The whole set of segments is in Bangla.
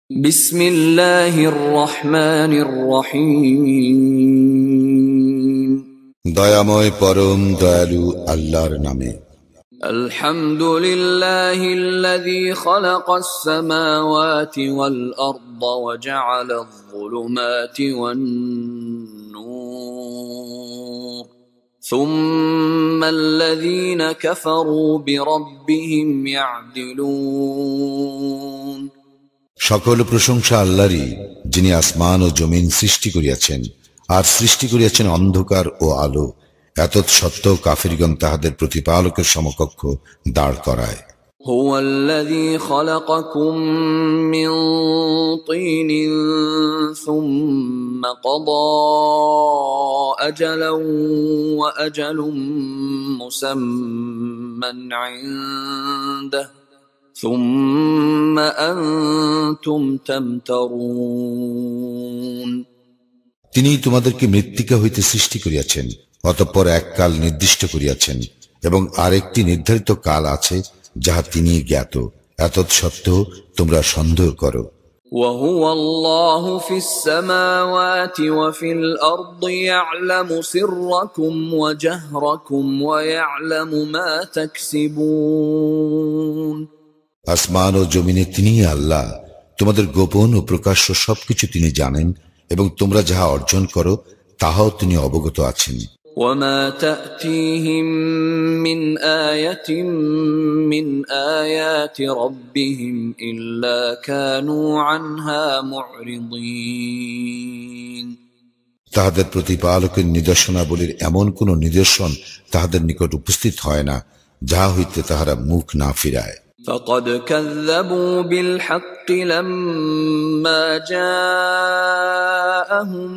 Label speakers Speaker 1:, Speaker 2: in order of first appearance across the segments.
Speaker 1: بسم الله الرحمن الرحيم
Speaker 2: দয়াময় পরম দয়ালু আল্লাহর নামে।
Speaker 1: الحمد لله الذي خلق السماوات والأرض وجعل الظلمات والنور ثم الذين كفروا بربهم يعدلون
Speaker 2: সকল প্রশংসা আল্লাহরই, যিনি আসমান ও জমিন সৃষ্টি করিয়াছেন আর সৃষ্টি করিয়াছেন অন্ধকার ও আলো। এতৎসত্ত্বেও কাফিরগণ তাহাদের প্রতিপালকের সমকক্ষ দাঁড় করায়।
Speaker 1: هو الذي خلقكم من طين ثم قضى أجلا وأجل مسمى عنده ثم أنتم تمترون
Speaker 2: তিনি তোমাদেরকে মৃত্তিকা হইতে সৃষ্টি করিয়াছেন, অতঃপর এক কাল নির্দিষ্ট করিয়াছেন এবং আরেকটি নির্ধারিত কাল আছে যাহা তিনি জ্ঞাত। এতৎসত্ত্বেও তোমরা সন্দেহ করো।
Speaker 1: وهو الله في السماوات وفي الأرض يعلم سركم وجهركم ويعلم ما تكسبون
Speaker 2: আসমান ও জমিনে তিনিই আল্লাহ, তোমাদের গোপন ও প্রকাশ্য সবকিছু তিনি জানেন এবং তোমরা যাহা অর্জন করো তাহাও তিনি অবগত আছেন।
Speaker 1: وما تأتيهم من آية من آيات ربهم إلا كانوا عنها معرضين
Speaker 2: তাহাদের প্রতিপালকের নিদর্শনাবলীর এমন কোন নিদর্শন তাহাদের নিকট উপস্থিত হয় না যাহা হইতে তাহারা মুখ না ফিরায়।
Speaker 1: فقد كذبوا بالحق لما جاءهم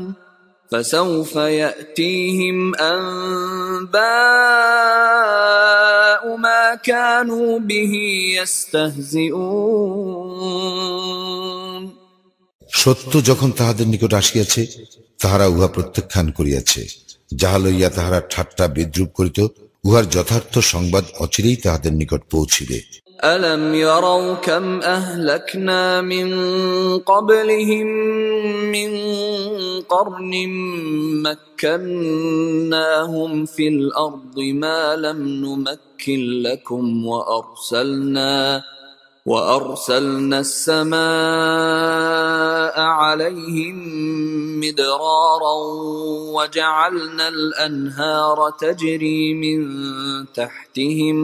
Speaker 1: فسوف يأتيهم أنباء ما كانوا به يستهزئون
Speaker 2: সত্য যখন তাহাদের নিকট আসিয়াছে তাহারা উহা প্রত্যাখ্যান করিয়াছে, যাহা লইয়া তাহারা ঠাট্টা বিদ্রূপ করিত, উহার যথার্থ সংবাদ অচিরেই তাহাদের নিকট পৌঁছিবে।
Speaker 1: ألم يروا كم أهلكنا من قبلهم من قرن مكناهم في الأرض ما لم نمكن لكم وأرسلنا السماء عليهم مدرارا وجعلنا الأنهار تجري من تحتهم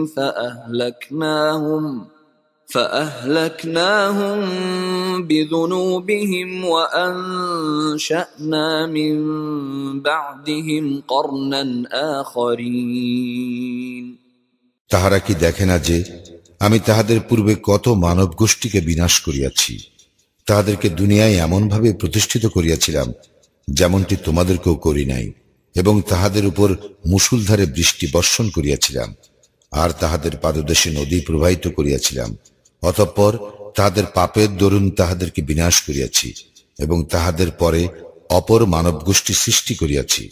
Speaker 1: فأهلكناهم بذنوبهم وأنشأنا من بعدهم قرنا آخرين
Speaker 2: তাহারা কি দেখে না যে আমি তাহাদের পূর্বে কত মানব গোষ্ঠীকে বিনাশ করিয়াছি, তাহাদেরকে দুনিয়ায় এমন ভাবে প্রতিষ্ঠিত করিয়াছিলাম যেমনটি তোমাদেরকেও করি নাই, এবং তাহাদের উপর মুষলধারে বৃষ্টি বর্ষণ করিয়াছিলাম, আর তাহাদের পাদদেশে নদী প্রবাহিত করিয়াছিলাম। অতঃপর তাহাদের পাপের দরুন তাহাদেরকে বিনাশ করিয়াছি এবং তাহাদের পরে অপর মানব গোষ্ঠী সৃষ্টি করিয়াছি।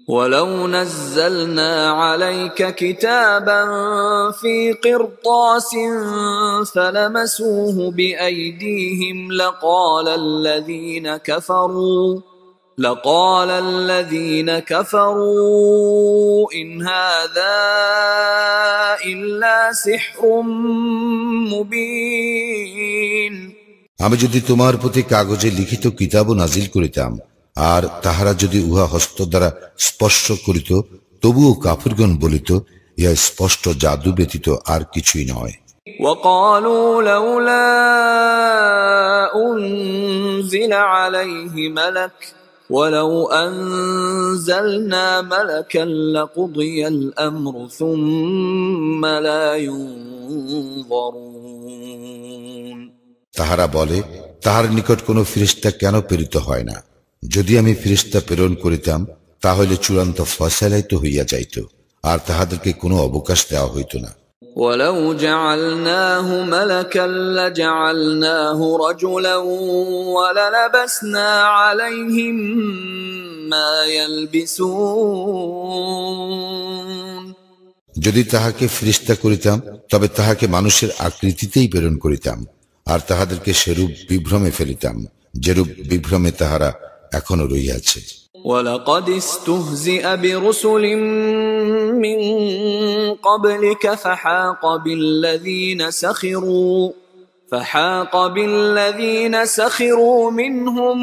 Speaker 1: ولو نزلنا عليك كتابا في قرطاس فلمسوه بأيديهم لقال الذين كفروا إن هذا إلا سحر مبين
Speaker 2: আমি যদি তোমার প্রতি কাগজে লিখিত কিতাবও নাজিল করিতাম আর তাহারা যদি উহা হস্ত দ্বারা স্পর্শ করিত, তবুও কাফিরগণ বলিত, ইহা স্পষ্ট জাদু ব্যতীত আর কিছুই নয়।
Speaker 1: وقالوا لولا أنزل عليه ملك ولو أنزلنا ملكا لقضي الأمر ثم لا ينظرون
Speaker 2: তাহারা বলে, তাহার নিকট কোনো ফেরেশতা কেন প্রেরিত হয় না? যদি আমি ফেরেশতা প্রেরণ করিতাম তাহলে চূড়ান্ত ফয়সালাই তো হইয়া যাইত, আর তাহাদেরকে কোনো অবকাশ দেওয়া হইত না।
Speaker 1: ولو جعلناه ملكا لجعلناه رجلا وللبسنا عليهم ما يلبسون
Speaker 2: যদি তাহাকে ফেরেশতা করিতাম তবে তাহাকে মানুষের আকৃতিতেই প্রেরণ করিতাম, আর তাহাদেরকে সেরূপ বিভ্রমে ফেলিতাম যেরূপ বিভ্রমে তাহারা এখনো রইয়াছে।
Speaker 1: وَلَقَدِ اسْتُهْزِئَ بِرُسُلٍ مِّن قَبْلِكَ فَحَاقَ بِالَّذِينَ سَخِرُوا مِنْهُم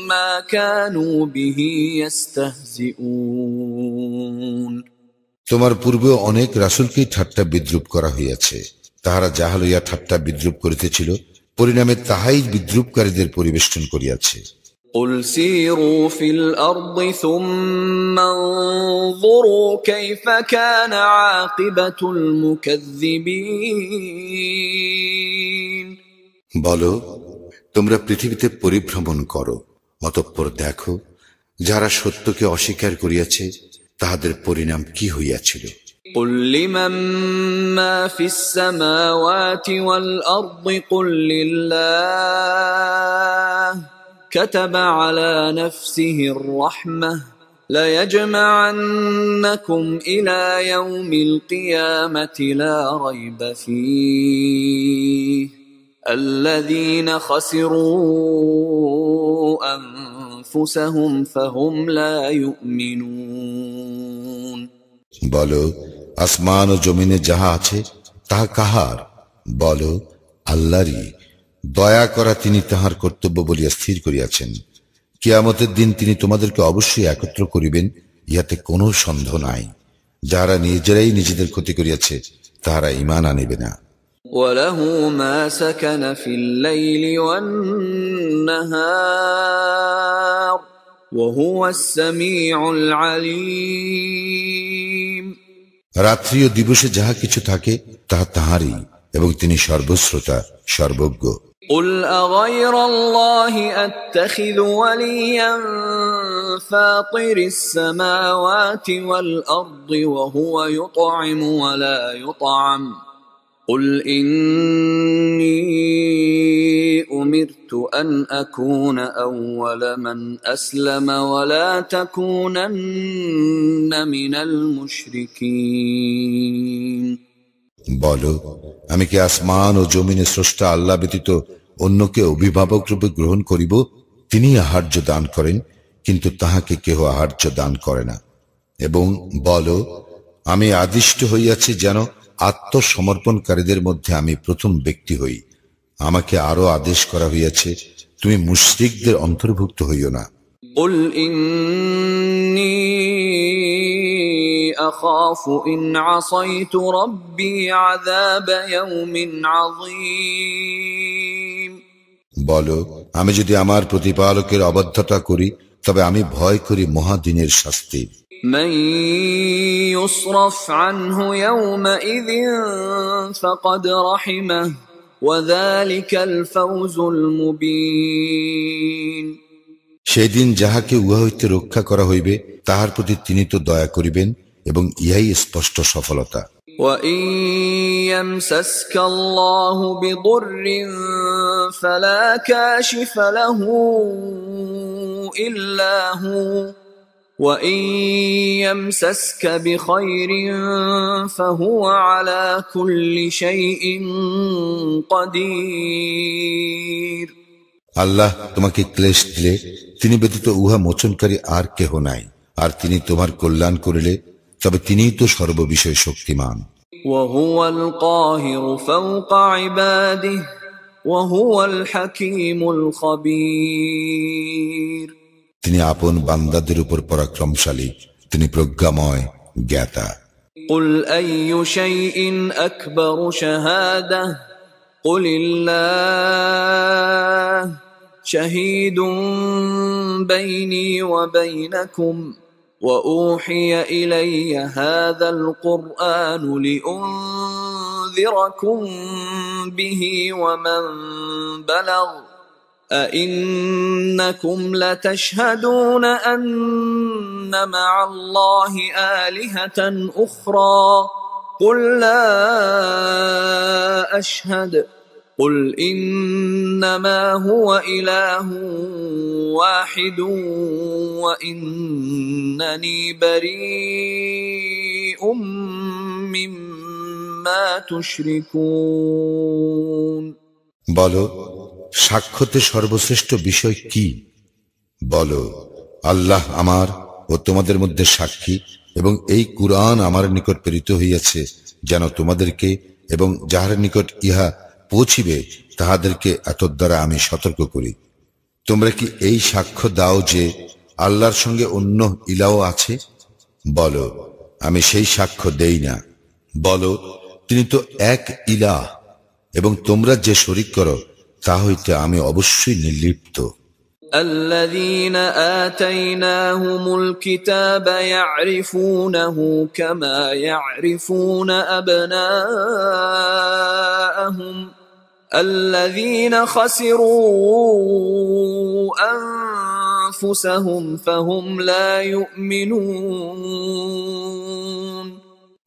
Speaker 1: مَّا كَانُوا بِهِ يَسْتَهْزِئُونَ।
Speaker 2: তোমার পূর্বে অনেক রাসূলকেই ঠাট্টা বিদ্রূপ করা হইয়াছে। তাহারা যাহা লইয়া ঠাট্টা বিদ্রূপ করিতেছিল, পরিণামে তাহাই বিদ্রূপকারীদের পরিবেষ্টন করিয়াছে।
Speaker 1: قُلْ سِيرُوا فِي الْأَرْضِ ثُمَّ انظُرُوا كَيْفَ كَانَ عَاقِبَةُ الْمُكَذِّبِينَ।
Speaker 2: বলো, তোমরা পৃথিবীতে পরিভ্রমণ করো, অতঃপর দেখো যারা সত্যকে অস্বীকার করিয়াছে তাহাদের পরিণাম কি হইয়াছিল।
Speaker 1: قُلْ لِمَن مَّا فِي السَّمَاوَاتِ وَالْأَرْضِ قُل لِّلَّهِ كَتَبَ عَلَى نَفْسِهِ الرَّحْمَةَ لَيَجْمَعَنَّكُمْ إِلَى يَوْمِ الْقِيَامَةِ لَا رَيْبَ فِيهِ الَّذِينَ خَسِرُوا أَنفُسَهُمْ فَهُمْ لَا يُؤْمِنُونَ।
Speaker 2: বলো, আসমান ও জমিনে যাহা আছে তাহা কাহার? বলো, আল্লাহরই। দয়া করা তিনি তাহার কর্তব্য বলিয়া স্থির করিয়াছেন। কিয়ামতের দিন তিনি তোমাদেরকে অবশ্যই একত্র করিবেন, ইহাতে কোনো সন্দেহ নাই। যাহারা নিজেরাই নিজেদের ক্ষতি করিয়াছে তাহারা ঈমান আনিবে না।
Speaker 1: وَلَهُ مَا سَكَنَ فِي اللَّيْلِ وَالنَّهَارِ وَهُوَ السَّمِيعُ الْعَلِيمُ।
Speaker 2: রাত্রি ও দিবসে যাহা কিছু থাকে তাহা তাহারই, এবং তিনি সর্বশ্রোতা সর্বজ্ঞ।
Speaker 1: قُلْ أَغَيْرَ اللَّهِ أَتَّخِذُ وَلِيًّا فَاطِرِ السَّمَاوَاتِ وَالْأَرْضِ وَهُوَ يُطْعِمُ وَلَا يُطْعَمُ قُلْ إِنِّي أُمِرْتُ أَنْ أَكُونَ أَوَّلَ مَنْ أَسْلَمَ وَلَا تَكُونَنَّ مِنَ الْمُشْرِكِينَ।
Speaker 2: বলো, আমি কি আসমান ও জমিনে স্রষ্টা আল্লাহ ব্যতীত অন্যকে অভিভাবক রূপে গ্রহণ করিব? তিনি আহার্য দান করেন, কিন্তু তাহাকে কেহ আহার্য দান করে না। এবং বলো, আমি আদিষ্ট হইয়াছি যেন আত্মসমর্পণকারীদের মধ্যে আমি প্রথম ব্যক্তি হই। আমাকে আরো আদেশ করা হইয়াছে, তুমি মুশরিকদের অন্তর্ভুক্ত হইও না।
Speaker 1: قُلْ إِنِّي أَخَافُ إِنْ عَصَيْتُ رَبِّي عَذَابَ يَوْمٍ عَظِيمٍ।
Speaker 2: বলো, আমি যদি আমার প্রতিপালকের অবাধ্যতা করি তবে আমি ভয় করি মহাদিনের শাস্তি।
Speaker 1: مَن يُصْرَفْ عَنْهُ يَوْمَئِذٍ فَقَدْ رَحِمَهُ وَذَلِكَ الْفَوْزُ الْمُبِينُ।
Speaker 2: সেদিন যাহাকে উহা হইতে রক্ষা করা হইবে তাহার প্রতি তিনি তো দয়া করিবেন, এবং ইহাই স্পষ্ট সফলতা।
Speaker 1: وَإِن يَمْسَسْكَ اللَّهُ بِضُرٍّ فَلَا كَاشِفَ لَهُ إِلَّا هُوَ وَإِن يَمْسَسْكَ بِخَيْرٍ فَهُوَ عَلَى كُلِّ شَيْءٍ قَدِيرٌ।
Speaker 2: আল্লাহ তোমাকে ক্লেশ দিলে তিনি ব্যতীত উহা মোচনকারী আর কেহ নাই, আর তিনি তোমার কল্যাণ করিলে তবে তিনিই তো সর্ববিষয়ে শক্তিমান।
Speaker 1: وَهُوَ الْقَاهِرُ فَوْقَ عِبَادِهِ وَهُوَ الْحَكِيمُ الْخَبِيرُ।
Speaker 2: তিনি আপন বান্দাদের উপর পরাক্রমশালী, তিনি প্রজ্ঞাময় জ্ঞাতা।
Speaker 1: قُلْ أَيُّ شَيْءٍ أَكْبَرُ شَهَادَةً قُلِ اللَّهُ شَهِيدٌ بَيْنِي وَبَيْنَكُمْ وَأُوحِيَ إِلَيَّ هَذَا الْقُرْآنُ لِأُنذِرَكُم بِهِ وَمَن بَلَغَ أَئِنَّكُمْ لَتَشْهَدُونَ أَنَّ مَعَ اللَّهِ آلِهَةً أُخْرَى قُل لَّا أَشْهَدُ قُلْ إِنَّمَا هُوَ إِلَٰهٌ وَاحِدٌ وَإِنَّنِي بَرِيءٌ مِّمَّا تُشْرِكُونَ।
Speaker 2: বলো, সাক্ষ্যতে সর্বশ্রেষ্ঠ বিষয় কি? বলো, আল্লাহ আমার ও তোমাদের মধ্যে সাক্ষী, এবং এই কুরআন আমার নিকট প্রেরিত হইয়াছে যেন তোমাদেরকে এবং যাহার নিকট ইহা পৌঁছিবে তাহাদেরকে এতদ্বারা আমি সতর্ক করি। তোমরা কি এই সাক্ষ্য দাও যে আল্লাহর সঙ্গে অন্য ইলাহ আছে? বলো, আমি সেই সাক্ষ্য দেই না। বলো, তিনি তো এক ইলাহ, এবং তোমরা যে শরীক করো তা হইতে আমি অবশ্যই নির্লিপ্ত।
Speaker 1: الذين آتيناهم الكتاب يعرفونه كما يعرفون أبناءهم الذين خسروا أنفسهم فهم لا يؤمنون।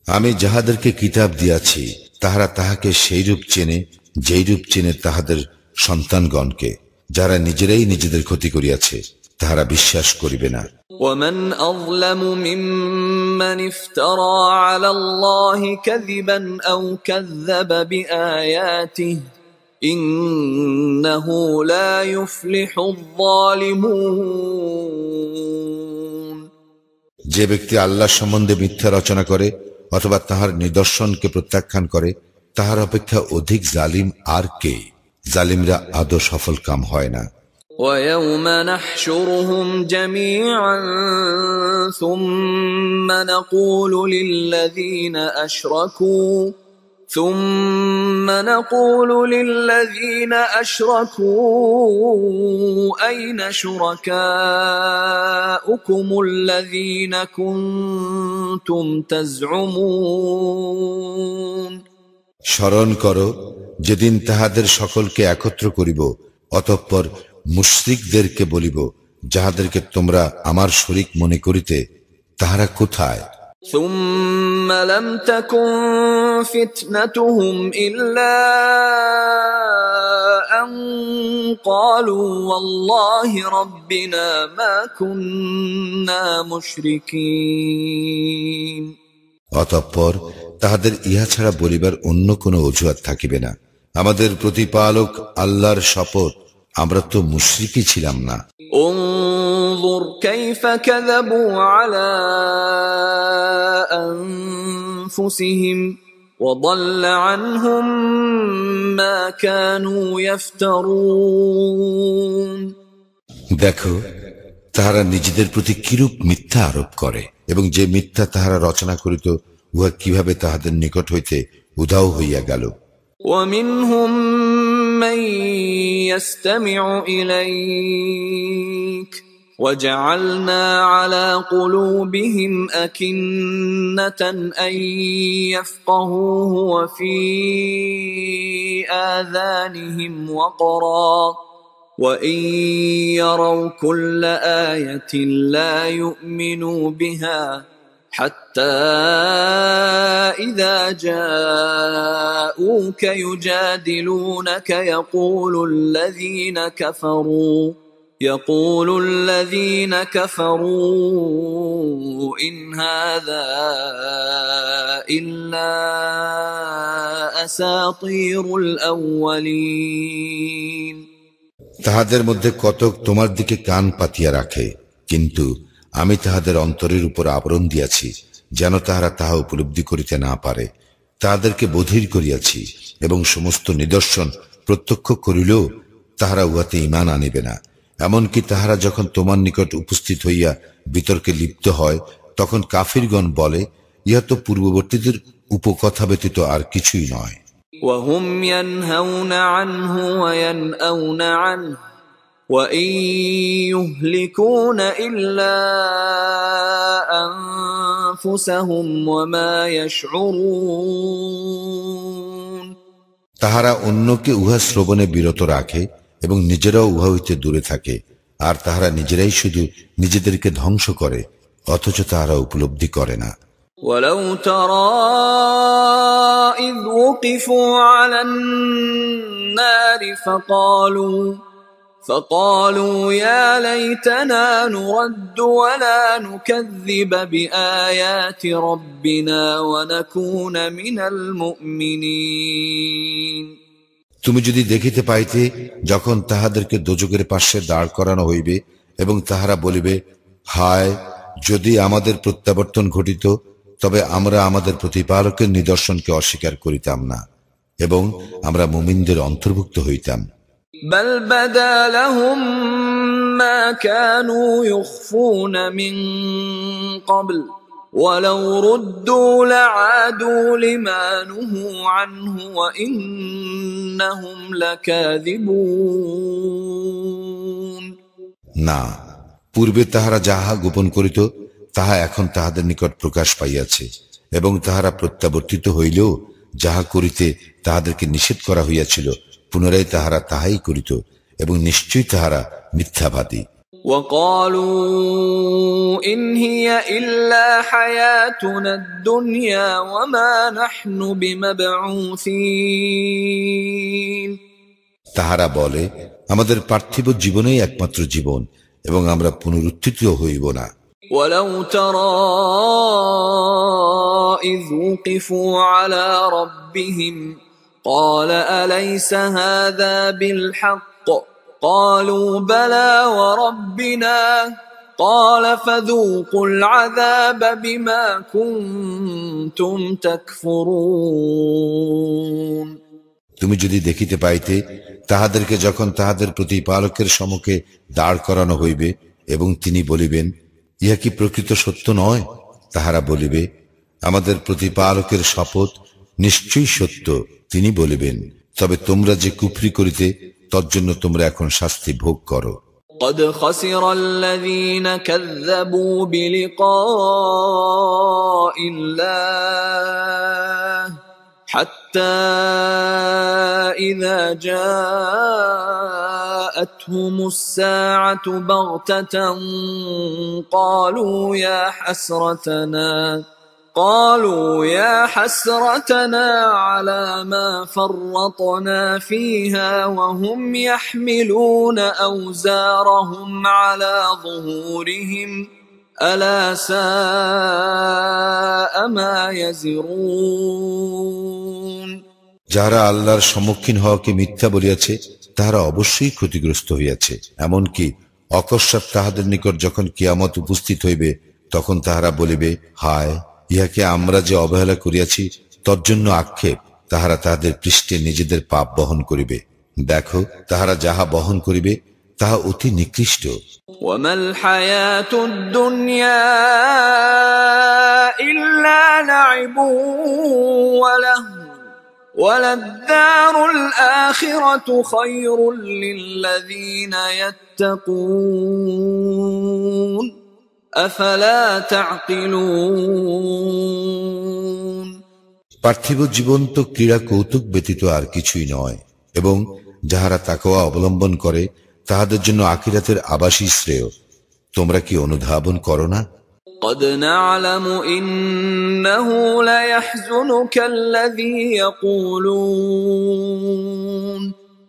Speaker 2: আমি যাহাদেরকে কিতাব দিয়াছি তাহারা তাহাকে সেইরূপ চেনে যেইরূপ চেনে তাহাদের সন্তানগণকে, যারা নিজেরাই নিজেদের ক্ষতি করিয়াছে, তাহারা বিশ্বাস করিবে না।
Speaker 1: ومن أظلم ممن افترى على الله كذبا أو كذب بآياته إنه لا يفلح الظالمون।
Speaker 2: যে ব্যক্তি আল্লাহ সম্বন্ধে মিথ্যা রচনা করে অথবা তাহার নিদর্শনকে প্রত্যাখ্যান করে, তাহার অপেক্ষা অধিক জালিম আর কে? জালিমরা আদৌ সফল কাম হয় না।
Speaker 1: ويوم نحشرهم جميعا ثم نقول للذين أشركوا أين شركاؤكم الذين كنتم تزعمون।
Speaker 2: স্মরণ করো যেদিন তাহাদের সকলকে একত্র করিব, অতঃপর মুশরিকদেরকে বলিব, যাহাদেরকে তোমরা আমার শরীক মনে করিতে, তাহারা কোথায়?
Speaker 1: ثم لم تكن فتنتهم إلا أن قالوا والله ربنا ما كنا مشركين।
Speaker 2: অতঃপর তাহাদের ইহা ছাড়া বলিবার অন্য কোন অজুহাত থাকিবে না, আমাদের প্রতিপালক আল্লাহর শপথ, আমরা তো মুশরিকই ছিলাম না।
Speaker 1: انظر كيف كذبوا على أنفسهم وضل عنهم ما كانوا يفترون।
Speaker 2: দেখো তাহারা নিজেদের প্রতি কিরূপ মিথ্যা আরোপ করে, এবং যে মিথ্যা তাহারা রচনা করিত উহা কিভাবে তাহাদের নিকট হইতে উধাও হইয়া গেল।
Speaker 1: ومنهم من يستمع إليك وجعلنا على قلوبهم أكنة أن يفقهوه وفي آذانهم وقرا وإن يروا كل آية لا يؤمنوا بها حتى إذا جاءوك يجادلونك يقول الذين كفروا إن هذا إلا أساطير الأولين।
Speaker 2: তাহাদের মধ্যে কতক তোমার দিকে কান পাতিয়া রাখে, কিন্তু আমি তাহাদের অন্তরের উপর আবরণ দিয়াছি যেন তাহারা তাহা উপলব্ধি করিতে না পারে। তাহাদেরকে বধির করিয়াছি এবং সমস্ত নিদর্শন প্রত্যক্ষ করিলেও তাহারা উহাতে ঈমান আনিবে না। এমনকি তাহারা যখন তোমার নিকট উপস্থিত হইয়া বিতর্কে লিপ্ত হয়, তখন কাফিরগণ বলে, ইহা তো পূর্ববর্তীদের উপকথা ব্যতীত আর কিছুই নয়।
Speaker 1: وهم ينهون عنه وينأون عنه وإن يهلكون إلا أنفسهم وما يشعرون।
Speaker 2: তাহারা অন্যকে উহা শ্রবণে বিরত রাখে এবং নিজেরাও উহা হইতে দূরে থাকে, আর তাহারা নিজেরাই শুধু নিজেদেরকে ধ্বংস করে, অথচ তাহারা উপলব্ধি করে না।
Speaker 1: ولو ترى إذ وقفوا على النار فقالوا يا ليتنا نرد ولا نكذب بآيات ربنا ونكون من المؤمنين।
Speaker 2: তুমি যদি দেখিতে পাইতে যখন তাহাদেরকে দোজকের পাশে দাঁড় করানো হইবে এবং তাহারা বলিবে, হায়, যদি আমাদের প্রত্যাবর্তন ঘটিত, তবে আমরা আমাদের প্রতিপালকের নিদর্শনকে অস্বীকার করিতাম না এবং আমরা মুমিনদের অন্তর্ভুক্ত হইতাম।
Speaker 1: بل بدا لهم ما كانوا يخفون من قبل ولو ردوا لعادوا لما نهوا عنه وإنهم لكاذبون।
Speaker 2: না, পূর্বে তাহারা যাহা গোপন করিত তাহা এখন তাহাদের নিকট প্রকাশ পাইয়াছে, এবং তাহারা প্রত্যাবর্তিত হইলেও যাহা করিতে তাহাদেরকে নিষেধ করা হইয়াছিল পুনরায় তাহারা তাহাই করিত, এবং নিশ্চয়ই তাহারা মিথ্যাবাদী।
Speaker 1: وقالوا إن هي إلا حياتنا الدنيا وما نحن بمبعوثين।
Speaker 2: তাহারা বলে, আমাদের পার্থিব জীবনেই একমাত্র জীবন এবং আমরা পুনরুত্থিত হইব না।
Speaker 1: ولو ترى إذ وقفوا على ربهم قال أليس هذا بالحق قالوا بلى وربنا قال فذوقوا العذاب بما كنتم تكفرون।
Speaker 2: তুমি যদি দেখিতে পাইতে তাহাদেরকে যখন তাহাদের প্রতিপালকের সম্মুখে দাঁড় করানো হইবে এবং তিনি বলিবেন, ইহা কি প্রকৃত সত্য নয়? তাহারা বলিবে, আমাদের প্রতিপালকের শপথ, নিশ্চয়ই সত্য। তিনি বলিবেন, তবে তোমরা যে কুফরি করিতে তজ্জন্য তোমরা এখন শাস্তি ভোগ করো।
Speaker 1: قد خسر الذين كذبوا بلقاء الله حتى إذا جاءتهم الساعة بغتة قالوا يا حسرتنا على ما فرطنا فيها وهم يحملون أوزارهم على ظهورهم ألا ساء ما يزرون।
Speaker 2: যারা আল্লাহর সম্মুখীন হওয়াকে মিথ্যা বলিয়াছে তাহারা অবশ্যই ক্ষতিগ্রস্ত হইয়াছে। এমনকি অকস্মাৎ তাহাদের নিকট যখন কিয়ামত উপস্থিত হইবে তখন তাহারা বলিবে, হায়, ইহাকে আমরা যে অবহেলা করিয়াছি তজ্জন্য আক্ষেপ। তাহারা তাহাদের পৃষ্ঠে নিজেদের পাপ বহন করিবে। দেখো, তাহারা যাহা বহন করিবে তাহা অতি নিকৃষ্ট।
Speaker 1: وما الحياة الدنيا إلا لعب ولهو وللدار الآخرة خير للذين يتقون أفلا تعقلون।
Speaker 2: পার্থিব জীবন তো ক্রীড়া কৌতুক ব্যতীত আর কিছুই নয়, এবং যাহারা তাকওয়া অবলম্বন করে তাহাদের জন্য আখিরাতের আবাসই শ্রেয়। তোমরা কি অনুধাবন করো না?
Speaker 1: قد نعلم إنه ليحزنك الذي يقولون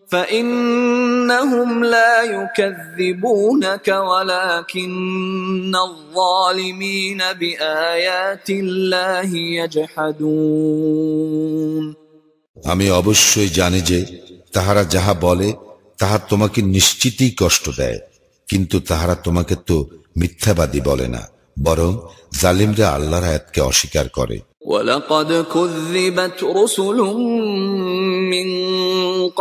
Speaker 1: فإنهم لا يكذبونك ولكن الظالمين بآيات الله يجحدون।
Speaker 2: আমি অবশ্যই জানি যে তাহারা যাহা বলে তাহা তোমাকে নিশ্চিতই কষ্ট দেয়, কিন্তু তাহারা তোমাকে তো মিথ্যাবাদী বলে না, বরং জালিমরা আল্লাহর আয়াতকে অস্বীকার করে।
Speaker 1: ولقد كذبت رسل من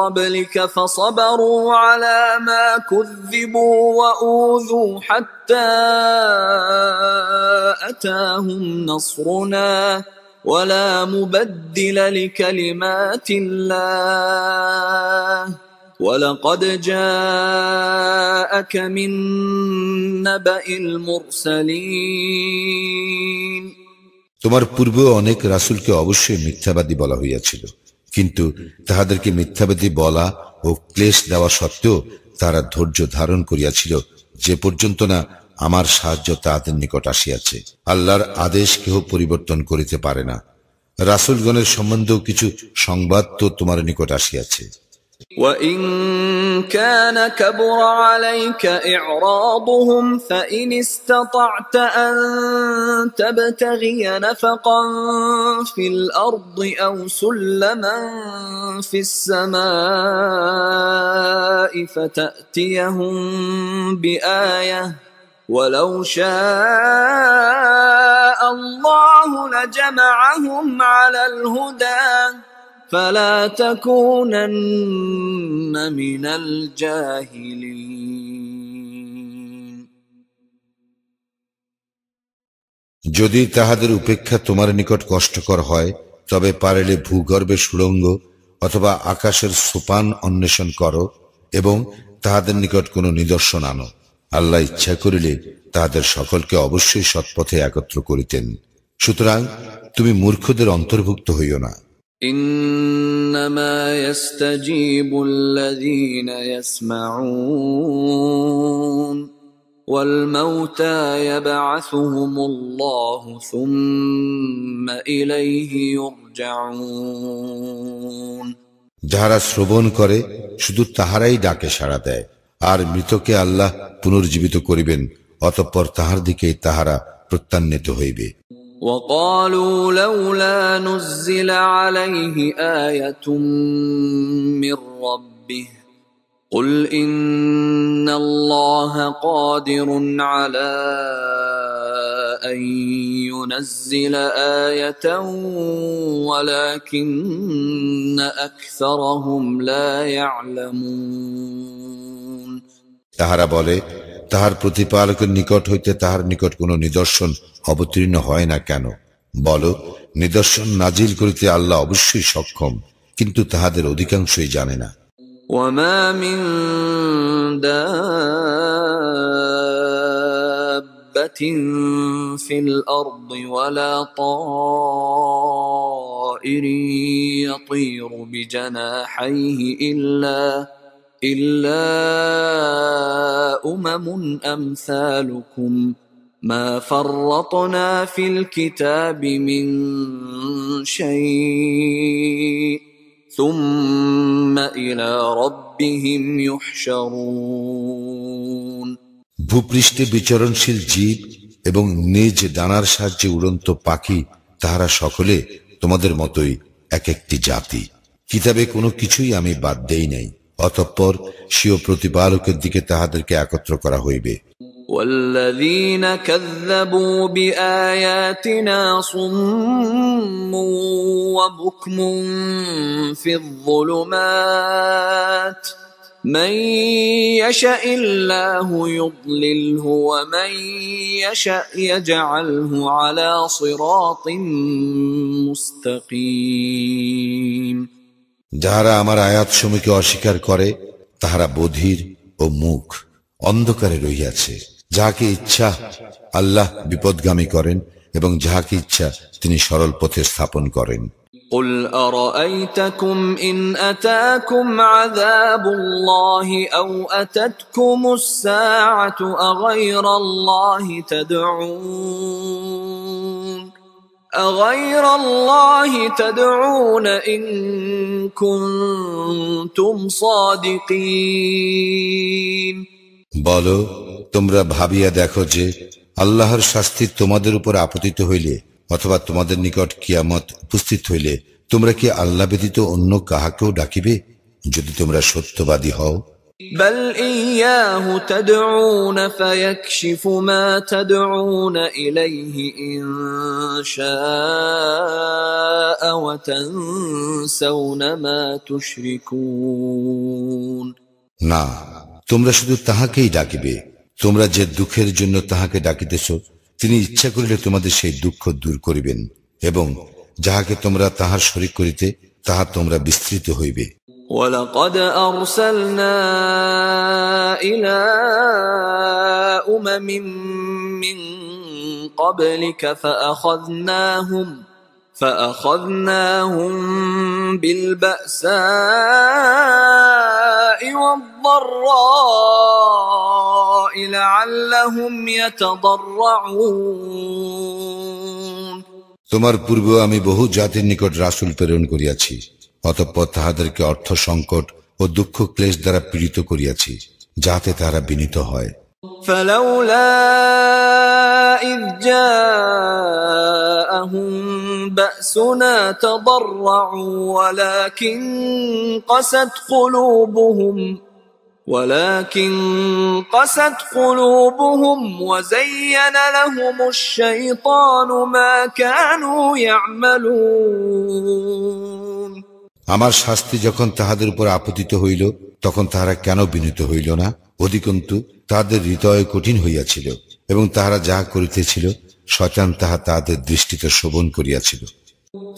Speaker 1: قبلك فصبروا على ما كذبوا وأوذوا حتى أتاهم نصرنا ولا مبدل لكلمات الله ولقد جاءك من نبأ المرسلين।
Speaker 2: তোমার পূর্বে অনেক রাসূলকে অবশ্যই মিথ্যাবাদী বলা হইয়াছিল, কিন্তু তাহাদেরকে মিথ্যাবাদী বলা ও ক্লেশ দেওয়া সত্ত্বেও তারা ধৈর্য ধারণ করিয়াছিল, যে পর্যন্ত না আমার সাহায্য তাহাদের নিকট আসিয়াছে। আল্লাহর আদেশ কেহ পরিবর্তন করিতে পারে না। রাসূলগণের সম্বন্ধেও কিছু সংবাদ তো তোমার নিকট আসিয়াছে,
Speaker 1: وَإِن كَانَ كَبُرَ عَلَيْكَ إِعْرَاضُهُمْ فَإِنِ اسْتَطَعْتَ أَن تَبْتَغِيَ نَفَقًا فِي الْأَرْضِ أَوْ سُلَّمًا فِي السَّمَاءِ فَتَأْتِيَهُم بِآيَةٍ وَلَوْ شَاءَ اللَّهُ لَجَمَعَهُمْ عَلَى الْهُدَى فَلَا تَكُونَنَّ مِنَ الْجَاهِلِينَ
Speaker 2: যদি তাহাদের উপেক্ষা তোমার নিকট কষ্টকর হয় তবে পারিলে ভূগর্ভে সুড়ঙ্গ অথবা আকাশের সোপান অন্বেষণ করো এবং তাহাদের নিকট কোনো নিদর্শন আনো। আল্লাহ ইচ্ছা করিলে তাহাদের সকলকে অবশ্যই সৎপথে একত্র করিতেন। সুতরাং তুমি মূর্খদের অন্তর্ভুক্ত হইও না।
Speaker 1: إنما يستجيب الذين يسمعون والموتى يبعثهم الله ثم إليه يرجعون
Speaker 2: যাহারা শ্রবণ করে শুধু তাহারাই ডাকে সাড়া দেয়, আর মৃতকে আল্লাহ পুনর্জীবিত করিবেন, অতঃপর তাহার দিকেই তাহারা প্রত্যান্বিত হইবে।
Speaker 1: وقالوا لولا نزل عليه آية من ربه قل إن الله قادر على أن ينزل آية ولكن أكثرهم لا يعلمون
Speaker 2: তাহারা বলে, তাহার প্রতিপালকের নিকট হইতে তাহার নিকট কোন নিদর্শন অবতীর্ণ হয় না কেন? বলো, নিদর্শন নাজিল করিতে আল্লাহ অবশ্যই সক্ষম, কিন্তু তাহাদের অধিকাংশই জানে না।
Speaker 1: وما من دابة في الأرض ولا طائر يطير بجناحيه إلا أمم أمثالكم ما فرطنا في الكتاب من شيء ثم إلى ربهم يحشرون
Speaker 2: ভূপৃষ্ঠে বিচরণশীল জীব এবং নিজ ডানার সাহায্যে উড়ন্ত পাখি, তাহারা সকলে তোমাদের মতোই এক একটি জাতি। কিতাবে কোনো কিছুই আমি বাদ দেই নাই, অতঃপর স্বীয় প্রতিপালকের দিকে তাহাদেরকে একত্র করা হইবে।
Speaker 1: والذين كذبوا بآياتنا صم وبكم في الظلمات من يشاء الله يضلله ومن يشاء يجعله على صراط مستقيم
Speaker 2: যাহারা আমার আয়াতসমূহকে অস্বীকার করে তাহারা বধির ও মুখ অন্ধকারে রহিয়াছে। যাহাকে ইচ্ছা আল্লাহ বিপদগামী করেন এবং যাহাকে ইচ্ছা তিনি সরল পথে স্থাপন করেন।
Speaker 1: قل أرأيتكم إن أتاكم عذاب الله أو أتتكم الساعة أغير الله تدعون إن كنتم صادقين
Speaker 2: বলো, তোমরা ভাবিয়া দেখো যে আল্লাহর শাস্তি তোমাদের উপর আপতিত হইলে অথবা তোমাদের নিকট কিয়ামত উপস্থিত হইলে তোমরা কি আল্লাহ ব্যতীত অন্য কাহাকেও ডাকিবে, যদি তোমরা সত্যবাদী হও?
Speaker 1: بل إياه تدعون فيكشف ما تدعون إليه إن شاء وتنسون ما تشركون
Speaker 2: না, তোমরা শুধু তাহাকেই ডাকিবে। তোমরা যে দুঃখের জন্য তাহাকে ডাকিতেছ, তিনি ইচ্ছা করিলে তোমাদের সেই দুঃখ দূর করিবেন, এবং যাহাকে তোমরা তাহার শরীক করিতে তাহা তোমরা বিস্তৃত হইবে।
Speaker 1: وَلَقَدْ أَرْسَلْنَا إِلَى أُمَمٍ مِّن قَبْلِكَ فَأَخَذْنَاهُمْ بِالْبَأْسَاءِ وَالضَّرَّاءِ لَعَلَّهُمْ يَتَضَرَّعُونَ
Speaker 2: তোমার পূর্বেও আমি বহু জাতির নিকট রাসূল প্রেরণ করিয়াছি, অতঃপর তাহাদেরকে অর্থ সংকট ও দুঃখ ক্লেশ দ্বারা পীড়িত করিয়াছি, যাতে তারা বিনীত হয়।
Speaker 1: فلولا إذ جاءهم بأسنا تضرعوا ولكن قست قلوبهم وزين لهم الشيطان ما كانوا يعملون।
Speaker 2: আমার শাস্তি যখন তাহাদের উপর আপতিত হইল, তখন তাহারা কেন বিনীত হইল না? অধিকন্তু তাহাদের হৃদয় কঠিন হইয়াছিল, এবং তাহারা যাহা করিতেছিল শয়তান তাহা তাহাদের দৃষ্টিতে শোভন করিয়াছিল।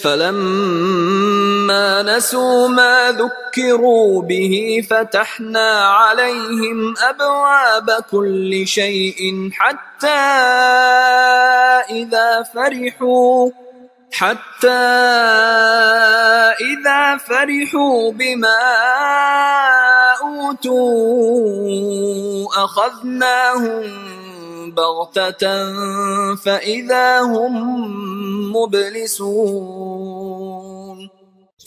Speaker 1: فلما نسوا ما ذكروا به فتحنا عليهم أبواب كل شيء حتى إذا فرحوا بما أوتوا أخذناهم بغتة فإذا هم مبلسون।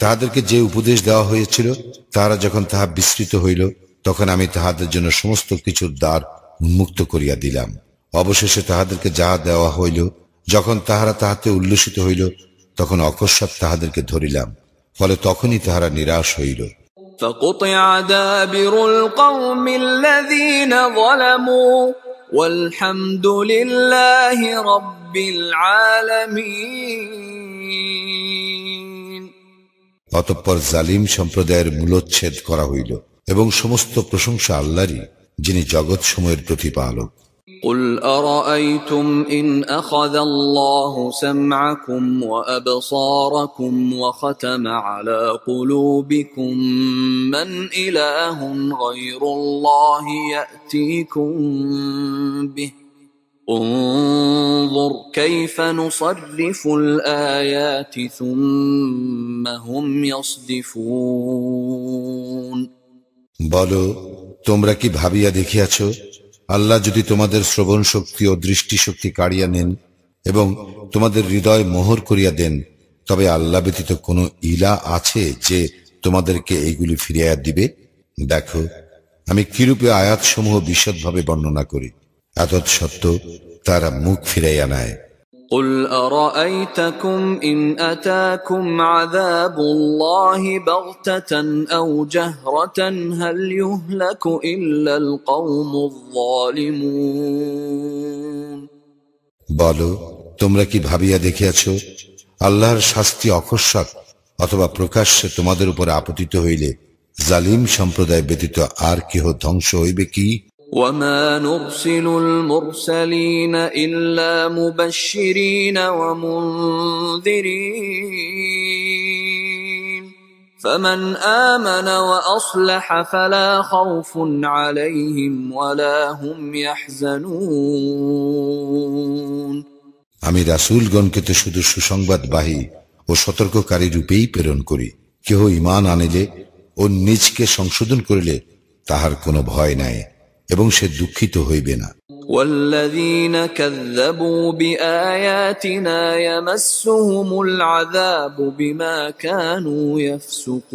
Speaker 2: তাহাদেরকে যে উপদেশ দেওয়া হয়েছিল, তাহারা যখন তাহা বিস্তৃত হইল, তখন আমি তাহাদের জন্য সমস্ত কিছুর দ্বার উন্মুক্ত করিয়া দিলাম। অবশেষে তাহাদেরকে যাহা দেওয়া হইল, যখন তাহারা তাহাতে উল্লসিত হইল, তখন অকস্মাৎ তাহাদেরকে ধরিলাম, ফলে তখনই তাহারা নিরাশ হইল।
Speaker 1: فقطع دابر القوم الذين ظلموا والحمد لله رب العالمين।
Speaker 2: অতঃপর জালিম সম্প্রদায়ের মূলোচ্ছেদ করা হইল, এবং সমস্ত প্রশংসা আল্লাহরই, যিনি জগৎ সমূহের প্রতিপালক।
Speaker 1: قل أرأيتم إن أخذ الله سمعكم وأبصاركم وختم على قلوبكم من إله غير الله يأتيكم به انظر كيف نصرف الآيات ثم هم يصدفون।
Speaker 2: বলো, তোমরা কি ভাবিয়া দেখিয়াছ, আল্লাহ যদি তোমাদের শ্রবণ শক্তি ও দৃষ্টি শক্তি কাড়িয়া নেন এবং তোমাদের হৃদয় মোহর করিয়া দেন, তবে আল্লাহ ব্যতীত কোন ইলা আছে যে তোমাদেরকে এইগুলি ফিরিয়া দিবে? দেখো আমি কিরূপে আয়াতসমূহ বিশদভাবে বর্ণনা করি, এতৎসত্ত্বেও তারা মুখ ফিরাইয়া নেয়।
Speaker 1: قل أرأيتكم إن أتاكم عذاب الله بغتة أو جهرة هل يهلك إلا القوم الظالمون।
Speaker 2: বলো, তোমরা কি ভাবিয়া দেখিয়াছ, আল্লাহর শাস্তি অকস্মাৎ অথবা প্রকাশ্যে তোমাদের উপর আপতিত হইলে জালিম সম্প্রদায় ব্যতীত আর কেহ ধ্বংস হইবে কি?
Speaker 1: وما نرسل المرسلين إلا مبشرين ومنذرين فمن آمن وأصلح فلا خوف عليهم ولا هم يحزنون।
Speaker 2: আমি রাসূলগণকে তো শুধু সুসংবাদবাহী ও সতর্ককারী রূপেই প্রেরণ করি। কেহ ঈমান আনিলে ও নিজকে সংশোধন করিলে তাহার কোনো ভয় নাই, এবং সে দুঃখিত হইবে না।
Speaker 1: والذين كذبوا بآياتنا يمسهم العذاب بما كانوا يفسقون।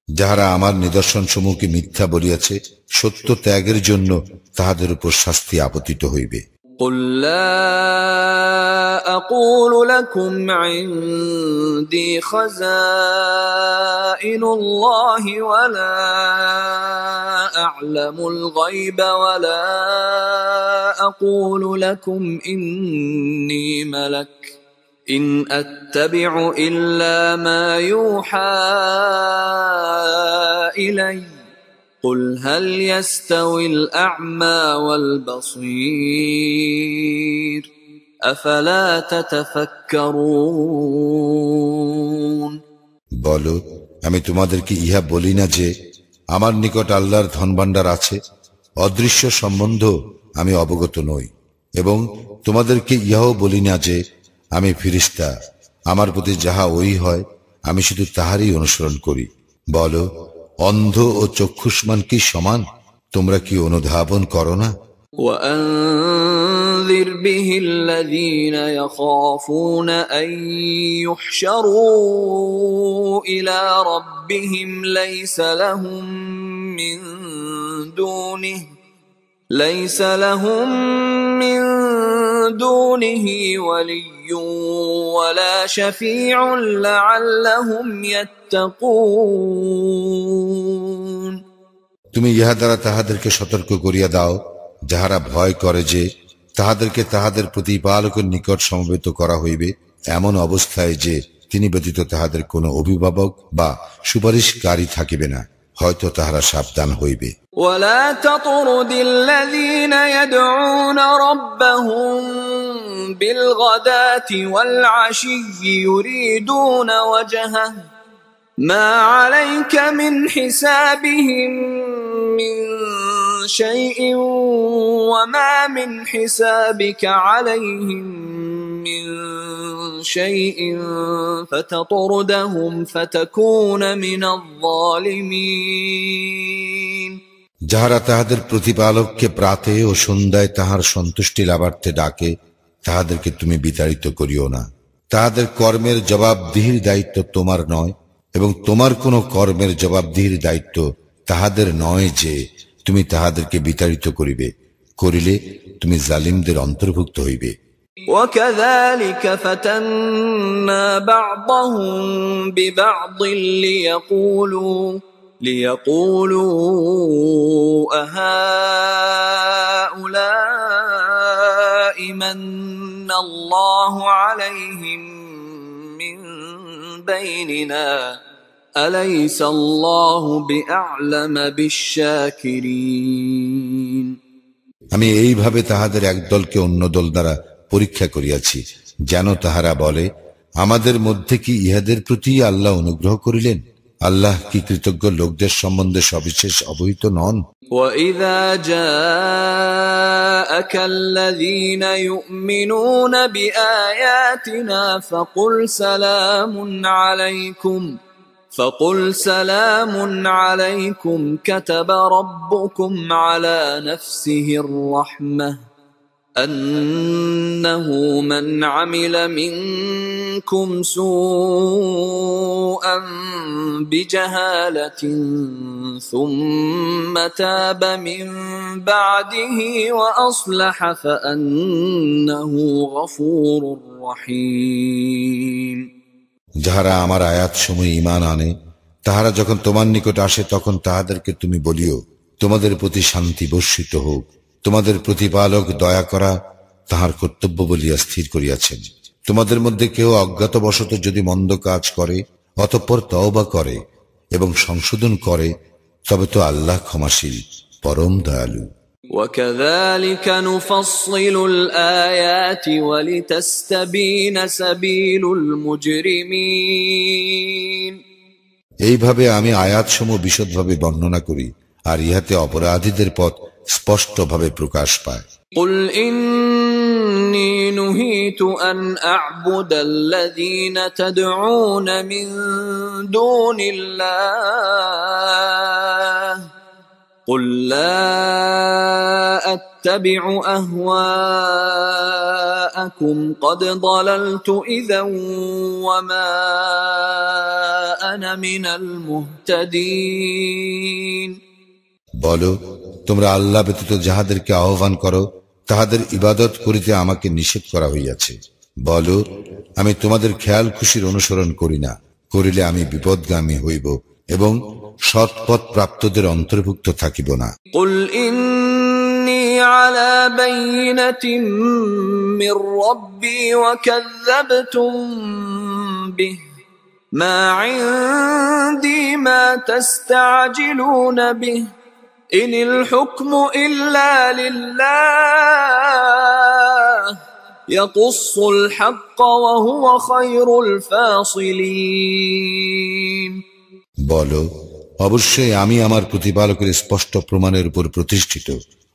Speaker 2: যাহারা আমার নিদর্শন সমূহকে মিথ্যা বলিয়াছে, সত্য ত্যাগের জন্য তাহাদের উপর শাস্তি আপতিত হইবে।
Speaker 1: قل لا أقول لكم عندي خزائن الله ولا أعلم الغيب ولا أقول لكم إني ملك إن أتبع إلا ما يوحى إلي قل هل يستوي الأعمى والبصير أفلا تتفكرون।
Speaker 2: বলো, আমি তোমাদেরকে ইহা বলি না যে আমার নিকট আল্লাহর ধনভাণ্ডার আছে, অদৃশ্য সম্বন্ধ আমি অবগত নই, এবং তোমাদেরকে ইহাও বলি না যে আমি ফিরিস্তা, আমার প্রতি যাহা ওই হয় আমি শুধু তাহারই অনুসরণ করি। বলো, অন্ধ ও চক্ষুষ্মান কি সমান? তোমরা কি অনুধাবন করো না?
Speaker 1: وأنذر وأنذر به الذين يخافون أن يحشروا إلى ربهم ليس لهم من دونه ولي ولا شفيع لعلهم يتقون
Speaker 2: তুমি ইহা দ্বারা তাহাদেরকে সতর্ক করিয়া দাও যাহারা ভয় করে যে তাহাদেরকে তাহাদের প্রতিপালকের নিকট সমবেত করা হইবে এমন অবস্থায় যে তিনি ব্যতীত তাহাদের কোনো অভিভাবক বা সুপারিশকারী থাকিবে না, হয়তো তাহারা সাবধান হইবে।
Speaker 1: ولا تطرد الذين يدعون ربهم بالغداة والعشي يريدون وجهه ما عليك من حسابهم من شيء وما من حسابك عليهم من شيء فتطردهم فتكون من الظالمين
Speaker 2: যাহারা তাহাদের প্রতিপালককে প্রাতে ও সন্ধ্যায় তাহার সন্তুষ্টি লাভার্থে ডাকে তাহাদেরকে তুমি বিতাড়িত করিও না। তাহাদের কর্মের জবাবদিহির দায়িত্ব তোমার নয় এবং তোমার কোনো কর্মের জবাবদিহির দায়িত্ব তাহাদের নয় যে তুমি তাহাদেরকে বিতাড়িত করিলে তুমি জালিমদের অন্তর্ভুক্ত হইবে।
Speaker 1: وكذلك فتنا بعضهم ببعض ليقولوا أهؤلاء من الله عليهم من بيننا أليس الله بأعلم بالشاكرين
Speaker 2: আমি এইভাবে তাহাদের এক দলকে অন্য দল দ্বারা পরীক্ষা করিয়াছি যেন তাহারা বলে আমাদের মধ্যে কি ইহাদের প্রতি আল্লাহ অনুগ্রহ করিলেন, আল্লাহ কি কৃতজ্ঞ লোকদের সম্বন্ধে সবিশেষ অবহিত নন?
Speaker 1: وَإِذَا جَاءَكَ الَّذِينَ يُؤْمِنُونَ بِآيَاتِنَا فقل سلام عليكم كتب ربكم على نفسه الرحمة أنه من عمل منكم سوءا بجهالة ثم تاب من بعده وأصلح فأنه غفور رحيم
Speaker 2: যাহারা আমার আয়াত সমূহ ঈমান আনে তাহারা যখন তোমার নিকট আসে তখন তাহাদেরকে তুমি বলিও তোমাদের প্রতি শান্তি বর্ষিত হোক, তোমাদের প্রতিপালক দয়া করা তাহার কর্তব্য বলিয়া স্থির করিয়াছেন। তোমাদের মধ্যে কেউ অজ্ঞাতবশত যদি মন্দ কাজ করে অতঃপর তওবা করে এবং সংশোধন করে তবে তো আল্লাহ ক্ষমাশীল পরম দয়ালু।
Speaker 1: وَكَذَلِكَ نُفَصِّلُ الْآيَاتِ وَلِتَسْتَبِينَ سَبِيلُ الْمُجْرِمِينَ
Speaker 2: এইভাবে আমি আয়াতসমূহ বিশদভাবে বর্ণনা করি আর ইহাতে অপরাধীদের পথ স্পষ্টভাবে প্রকাশ পায়।
Speaker 1: قُلْ إِنِّي نُهِيتُ أَنْ أَعْبُدَ الَّذِينَ تَدْعُونَ مِن دُونِ اللَّهِ قُلْ لَا أَتَّبِعُ أَهْوَاءَكُمْ قَدْ ضَلَلْتُ إِذًا وَمَا أَنَا مِنَ الْمُهْتَدِينَ
Speaker 2: বলো তোমরা আল্লাহ ব্যতীত যাহাদেরকে আহ্বান করো তাহাদের ইবাদত করিতে আমাকে নিষেধ করা হইয়াছে। বলো আমি তোমাদের খেয়াল খুশির অনুসরণ করি না, করিলে আমি বিপদগামী হইব এবং সৎপথ প্রাপ্তদের অন্তর্ভুক্ত থাকিব না।
Speaker 1: قُلْ إِنِّي عَلَى بَيِّنَةٍ مِّن رَّبِّي وَكَذَّبْتُم بِهِ مَا عِندِي مَا تَسْتَعْجِلُونَ بِهِ إِنِ الْحُكْمُ إِلَّا لِلَّهِ يَقُصُّ الْحَقَّ وَهُوَ خَيْرُ الْفَاصِلِينَ
Speaker 2: বলো অবশ্যই আমি আমার প্রতিপালকের স্পষ্ট প্রমাণের উপর প্রতিষ্ঠিত,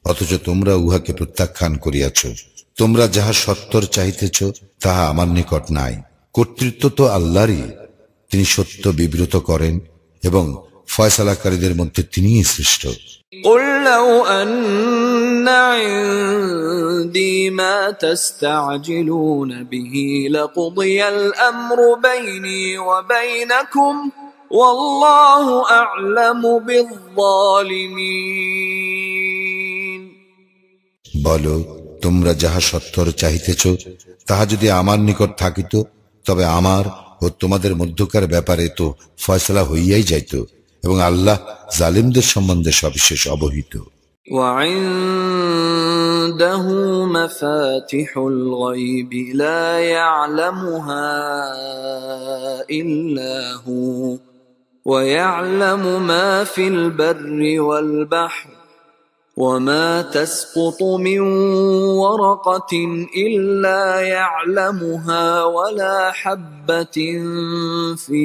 Speaker 2: অথচ তোমরা উহাকে প্রত্যাখ্যান করিয়াছ। তোমরা যাহা সত্তর চাহিতেছ তাহা আমার নিকট নাই। কর্তৃত্ব তো আল্লাহরই, তিনি সত্য বিব্রত করেন এবং ফয়সালাকারীদের মধ্যে তিনিই শ্রেষ্ঠ।
Speaker 1: قل لو أن عندي ما تستعجلون به لقضي الأمر بيني وبينكم والله أعلم بالظالمين।
Speaker 2: বলো, তোমরা যাহা সত্তর চাহিতেছ তাহা যদি আমার নিকট থাকিত, তবে আমার ও তোমাদের মধ্যকার ব্যাপারে তো ফয়সালা হইয়াই যাইত, এবং আল্লাহ জালিমদের সম্বন্ধে সবিশেষ অবহিত।
Speaker 1: وعنده مفاتح الغيب لا يعلمها إلا هو ويعلم ما في البر والبحر وما تسقط من ورقة إلا يعلمها ولا حبة في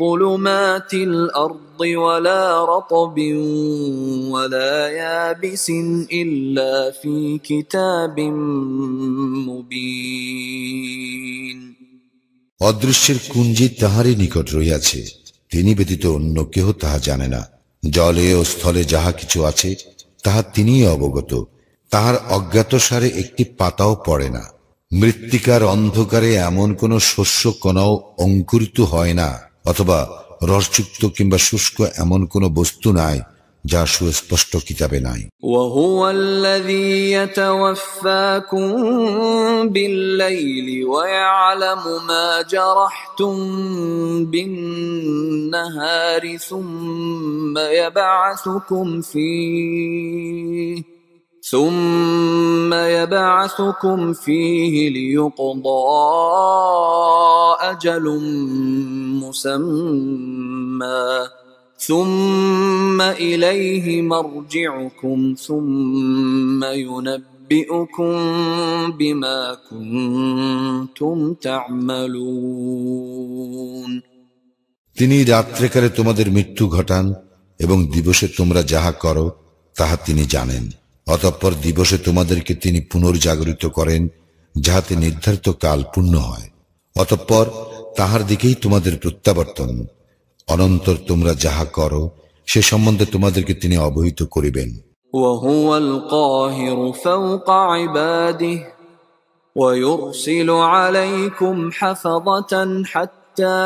Speaker 1: ظلمات الأرض ولا رطب ولا يابس إلا في كتاب مبين।
Speaker 2: অদৃশ্যের কুঞ্জি তাহারই নিকট রহিয়াছে, তিনি ব্যতীত অন্য কেহ তাহা জানে না। জলে ও স্থলে যাহা কিছু আছে তাহা তিনিই অবগত, তাহার অজ্ঞাতসারে একটি পাতাও পড়ে না। মৃত্তিকার অন্ধকারে এমন কোন শস্য কণাও অঙ্কুরিত হয় না, অথবা রসযুক্ত কিংবা শুষ্ক এমন কোন বস্তু নাই যা সুস্পষ্ট কিতাবে নাই।
Speaker 1: وهو الذي يتوفاكم بالليل ويعلم ما جرحتم بالنهار ثم يبعثكم فيه ليقضى أجل مسمى ثم إليه مرجعكم ثم ينبئكم بما كنتم تعملون।
Speaker 2: তিনি রাত্রেকালে তোমাদের মৃত্যু ঘটান এবং দিবসে তোমরা যাহা করো তাহা তিনি জানেন। অতঃপর দিবসে তোমাদেরকে তিনি পুনর্জাগরিত করেন, যাহাতে নির্ধারিত কাল পূর্ণ হয়। অতঃপর তাহার দিকেই তোমাদের প্রত্যাবর্তন। অনন্তর তোমরা যাহা করো সে সম্বন্ধে তোমাদেরকে তিনি অবহিত করিবেন।
Speaker 1: وهو القاهر فوق عباده ويرسل عليكم حفظة حتى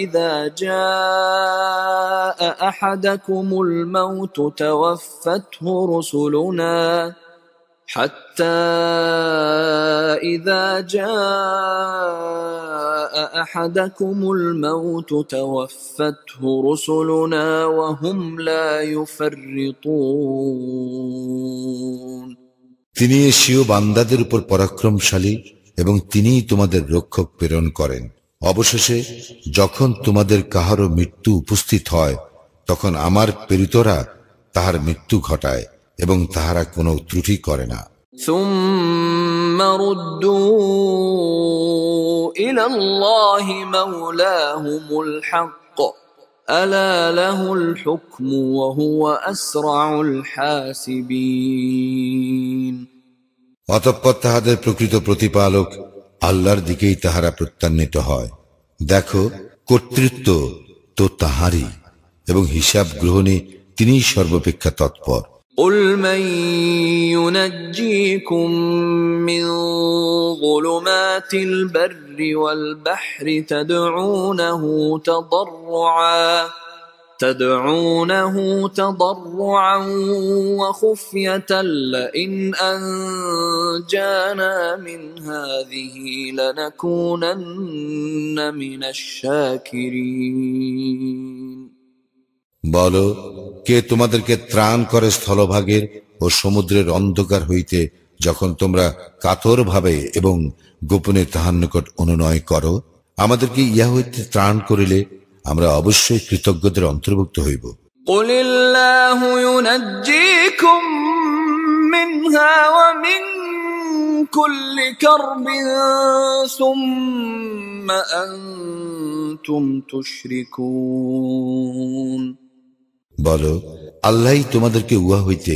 Speaker 1: إذا جاء أحدكم الموت توفته رسلنا وهم لا يفرطون।
Speaker 2: তিনি এশীয় বান্দাদের উপর পরাক্রমশালী এবং তিনিই তোমাদের রক্ষক প্রেরণ করেন। অবশেষে যখন তোমাদের কাহারও মৃত্যু উপস্থিত হয় তখন আমার প্রেরিতরা তাহার মৃত্যু ঘটায় এবং তাহারা কোনো ত্রুটি করে না।
Speaker 1: ثم ردوا إلى الله مولاهم الحق ألا له الحكم وهو أسرع الحاسبين।
Speaker 2: অতঃপর তাহাদের প্রকৃত প্রতিপালক আল্লাহর দিকেই তাহারা প্রত্যান্বিত হয়। দেখো, কর্তৃত্ব তো তাহারই এবং হিসাব গ্রহণে তিনিই সর্বাপেক্ষা তৎপর।
Speaker 1: قل من ينجيكم من ظلمات البر والبحر تدعونه تضرعا وخفية لئن أنجانا من هذه لنكونن من الشاكرين।
Speaker 2: বলো, কে তোমাদেরকে ত্রাণ করে স্থলভাগের ও সমুদ্রের অন্ধকার হইতে যখন তোমরা কাতর ভাবে এবং গোপনে তাহার নিকট অনুনয় করো? আমাদেরকে ইহা হইতে ত্রাণ করিলে আমরা অবশ্যই কৃতজ্ঞদের অন্তর্ভুক্ত হইব।
Speaker 1: قل الله ينجيكم منها ومن كل كرب ثم أنتم تشركون।
Speaker 2: বলো, আল্লাহই তোমাদেরকে উহা হইতে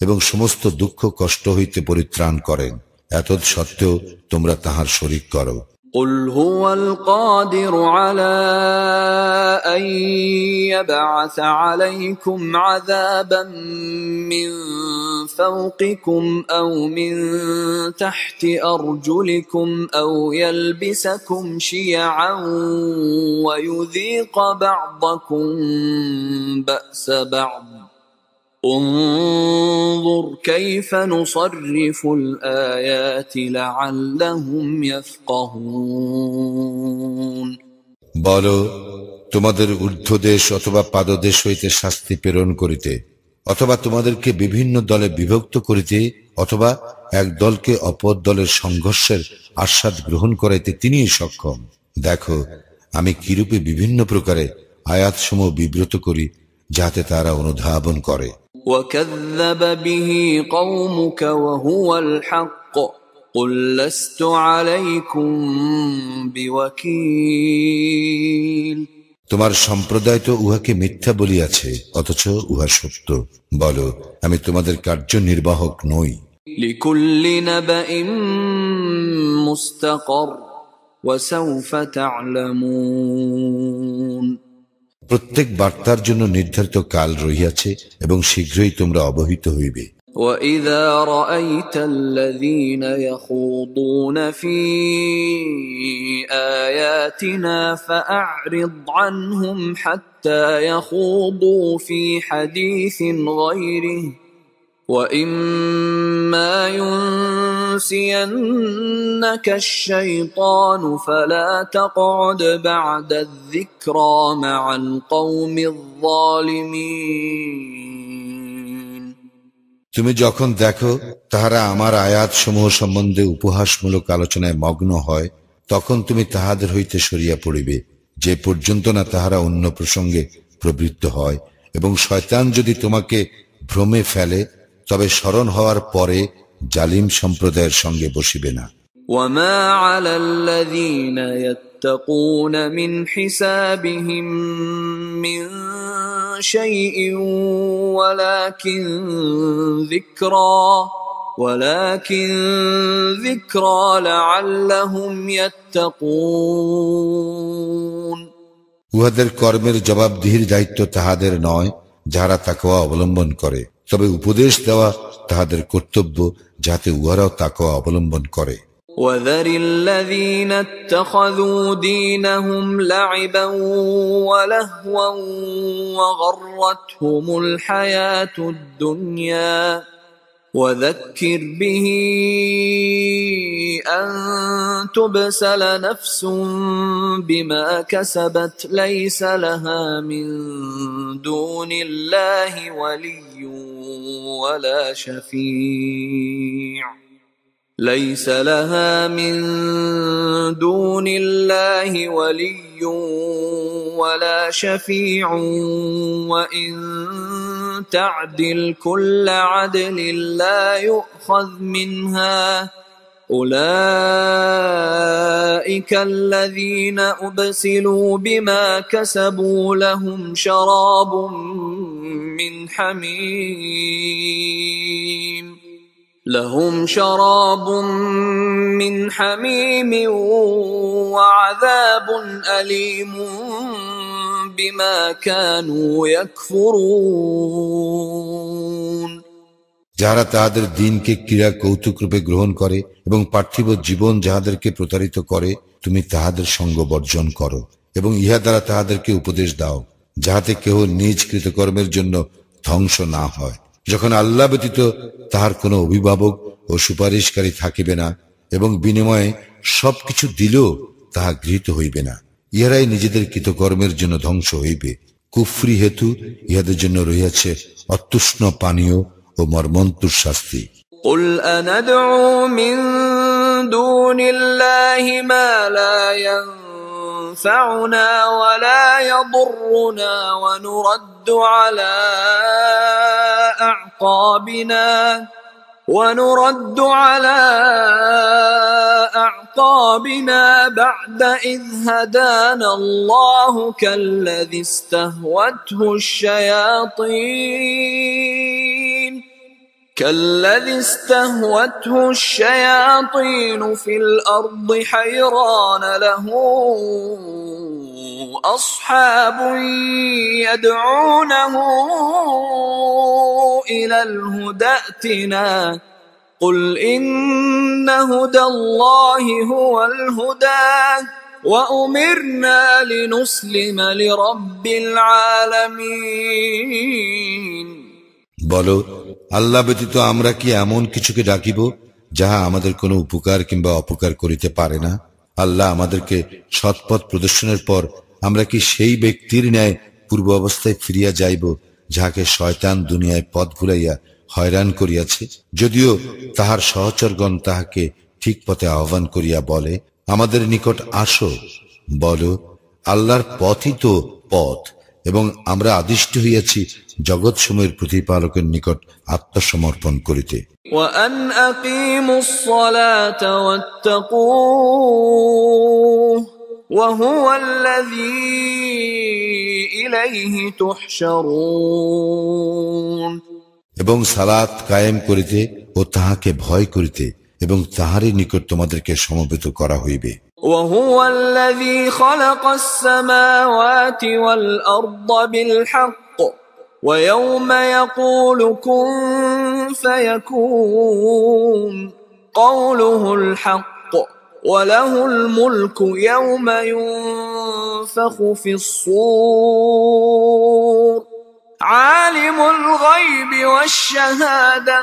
Speaker 2: এবং সমস্ত দুঃখ কষ্ট হইতে পরিত্রাণ করেন, এতৎসত্ত্বেও তোমরা তাহার শরীক করো।
Speaker 1: قل هو القادر على أن يبعث عليكم عذابا من فوقكم أو من تحت أرجلكم أو يلبسكم شيعا ويذيق بعضكم بأس بعض انظر كيف نصرف الآيات لعلهم يفقهون
Speaker 2: বলো, তোমাদের ঊর্ধ্বদেশ অথবা পাদদেশ হইতে শাস্তি প্রেরণ করিতে, অথবা তোমাদেরকে বিভিন্ন দলে বিভক্ত করিতে, অথবা এক দলকে অপর দলের সংঘর্ষের আস্বাদ গ্রহণ করাইতে তিনিই সক্ষম। দেখো আমি কিরূপে বিভিন্ন প্রকারে আয়াতসমূহ বিব্রত করি, যাতে তারা অনুধাবন করে।
Speaker 1: وكذب به قومك وهو الحق قل لست عليكم بوكيل
Speaker 2: তোমার সম্প্রদায় তো উহাকে মিথ্যা বলিয়াছে, অথচ উহা সত্য। বলো, আমি তোমাদের কার্যনির্বাহক নই।
Speaker 1: لكل نبأ مستقر وسوف تعلمون
Speaker 2: প্রত্যেক বার্তার জন্য নির্ধারিত কাল রহিয়াছে এবং শীঘ্রই তোমরা অবহিত হইবে।
Speaker 1: وَإِذَا رَأَيْتَ الَّذِينَ يَخُوضُونَ فِي آيَاتِنَا فَأَعْرِضْ عَنْهُمْ حَتَّى يَخُوضُوا فِي حَدِيثٍ غَيْرِهِ وَإِمَّا يُنْسِيَنَّكَ الشَّيْطَانُ فَلَا تَقْعُدْ بَعْدَ الذِّكْرَى مَعَ الْقَوْمِ الظَّالِمِينَ
Speaker 2: তুমি যখন দেখো তাহারা আমার আয়াত সমূহ সম্বন্ধে উপহাসমূলক আলোচনায় মগ্ন হয়, তখন তুমি তাহাদের হইতে সরিয়া পড়িবে, যে পর্যন্ত না তাহারা অন্য প্রসঙ্গে প্রবৃত্ত হয়। এবং শয়তান যদি তোমাকে ভ্রমে ফেলে, তবে স্মরণ হওয়ার পরে জালিম সম্প্রদায়ের সঙ্গে বসিবে না।
Speaker 1: وَمَا عَلَى الَّذِينَ يَتَّقُونَ مِنْ حِسَابِهِمْ مِنْ شَيْءٍ ولكن ذكرى لعلهم يتقون
Speaker 2: উহাদের কর্মের জবাবদিহির দায়িত্ব তাহাদের নয়, যাহারা তাকওয়া অবলম্বন করে, তবে উপদেশ দেওয়া তাহাদের কর্তব্য, যাতে উহারাও তাকওয়া অবলম্বন করে।
Speaker 1: وَذَرِ الَّذِينَ اتَّخَذُوا دِينَهُمْ لَعِبًا وَلَهْوًا وَغَرَّتْهُمُ الْحَيَاةُ الدُّنْيَا وَذَكِّرْ بِهِ أَن تُبْسَلَ نَفْسٌ بِمَا كَسَبَتْ لَيْسَ لَهَا مِن دُونِ اللَّهِ وَلِيٌّ وَلَا شَفِيعٌ ليس لها من دون الله ولي ولا شفيع وإن تعدل كل عدل لا يؤخذ منها أولئك الذين أبسلوا بما كسبوا لهم شراب من حميم وعذاب أليم بما كانوا يكفرون
Speaker 2: যাহারা তাহাদের দিনকে ক্রীড়া কৌতুক রূপে গ্রহণ করে এবং পার্থিব জীবন যাহাদেরকে প্রতারিত করে, তুমি তাহাদের সঙ্গ বর্জন করো এবং ইহা দ্বারা তাহাদেরকে উপদেশ দাও, যাহাতে কেহ নিজ কৃতকর্মের জন্য ধ্বংস না হয়। যখন আল্লাহ ব্যতীত তাহার কোনো অভিভাবক ও সুপারিশকারী থাকিবে না এবং বিনিময়ে সবকিছু দিলেও তাহা গৃহীত হইবে না, ইহারাই নিজেদের কৃতকর্মের জন্য ধ্বংস হইবে। কুফরি হেতু ইহাদের জন্য রহিয়াছে অতুষ্ণ পানীয় ও মর্মন্তুর শাস্তি।
Speaker 1: قل أندعو من دون الله ما لا ينفعنا ولا يضرنا ونرد على أعقابنا بعد إذ هدانا الله كالذي استهوته الشياطين كالذي استهوته الشياطين في الأرض حيران له أصحاب يدعونه إلى الهدى ائتنا قل إن هدى الله هو الهدى وأمرنا لنسلم لرب العالمين
Speaker 2: বলো, আল্লাহ ব্যতীত আমরা কি এমন কিছুকে ডাকিব যাহা আমাদের কোনো উপকার কিংবা অপকার করিতে পারে না? আল্লাহ আমাদেরকে সৎপথ প্রদর্শনের পর আমরা কি সেই ব্যক্তির ন্যায় পূর্ব অবস্থায় ফিরিয়া যাইব যাহাকে শয়তান দুনিয়ায় পথ ভুলাইয়া হয়রান করিয়াছে? যদিও তাহার সহচরগণ তাহাকে ঠিক পথে আহ্বান করিয়া বলে, আমাদের নিকট আসো। বলো, আল্লাহর পথই তো পথ, এবং আমরা আদিষ্ট হইয়াছি জগৎসমূহের প্রতিপালকের নিকট আত্মসমর্পণ করিতে।
Speaker 1: وأن أقيموا الصلاة واتقوه وهو الذي إليه تحشرون।
Speaker 2: এবং সালাত কায়েম করিতে ও তাহাকে ভয় করিতে, এবং তাহারই নিকট তোমাদেরকে সমবেত করা হইবে।
Speaker 1: وهو الذي خلق السماوات والأرض بالحق ويوم يقول كن فيكون قوله الحق وله الملك يوم ينفخ في الصور عالم الغيب والشهادة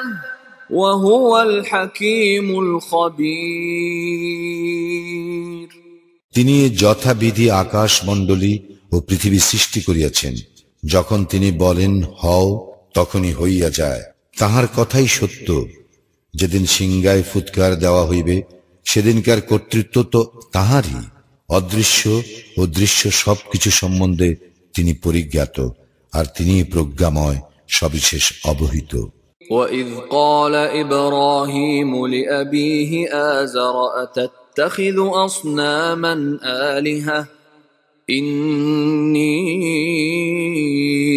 Speaker 1: وهو الحكيم الخبير।
Speaker 2: তিনি যথাবিধি আকাশ মণ্ডলী ও পৃথিবী সৃষ্টি করিয়াছেন। যখন তিনি বলেন হও, তখনই হইয়া যায়। তাহার কথাই সত্য। যেদিন সিংহায় ফুৎকার দেওয়া হইবে, সেদিনকার কর্তৃত্ব তো তাহারই। অদৃশ্য ও দৃশ্য সবকিছু সম্বন্ধে তিনি পরিজ্ঞাত, আর তিনি প্রজ্ঞাময়, সবিশেষ অবহিত।
Speaker 1: وَإِذْ قَالَ إِبْرَاهِيمُ لِأَبِيهِ آزَرَ أَتَتَّخِذُ أَصْنَامًا آلِهَةً إِنِّي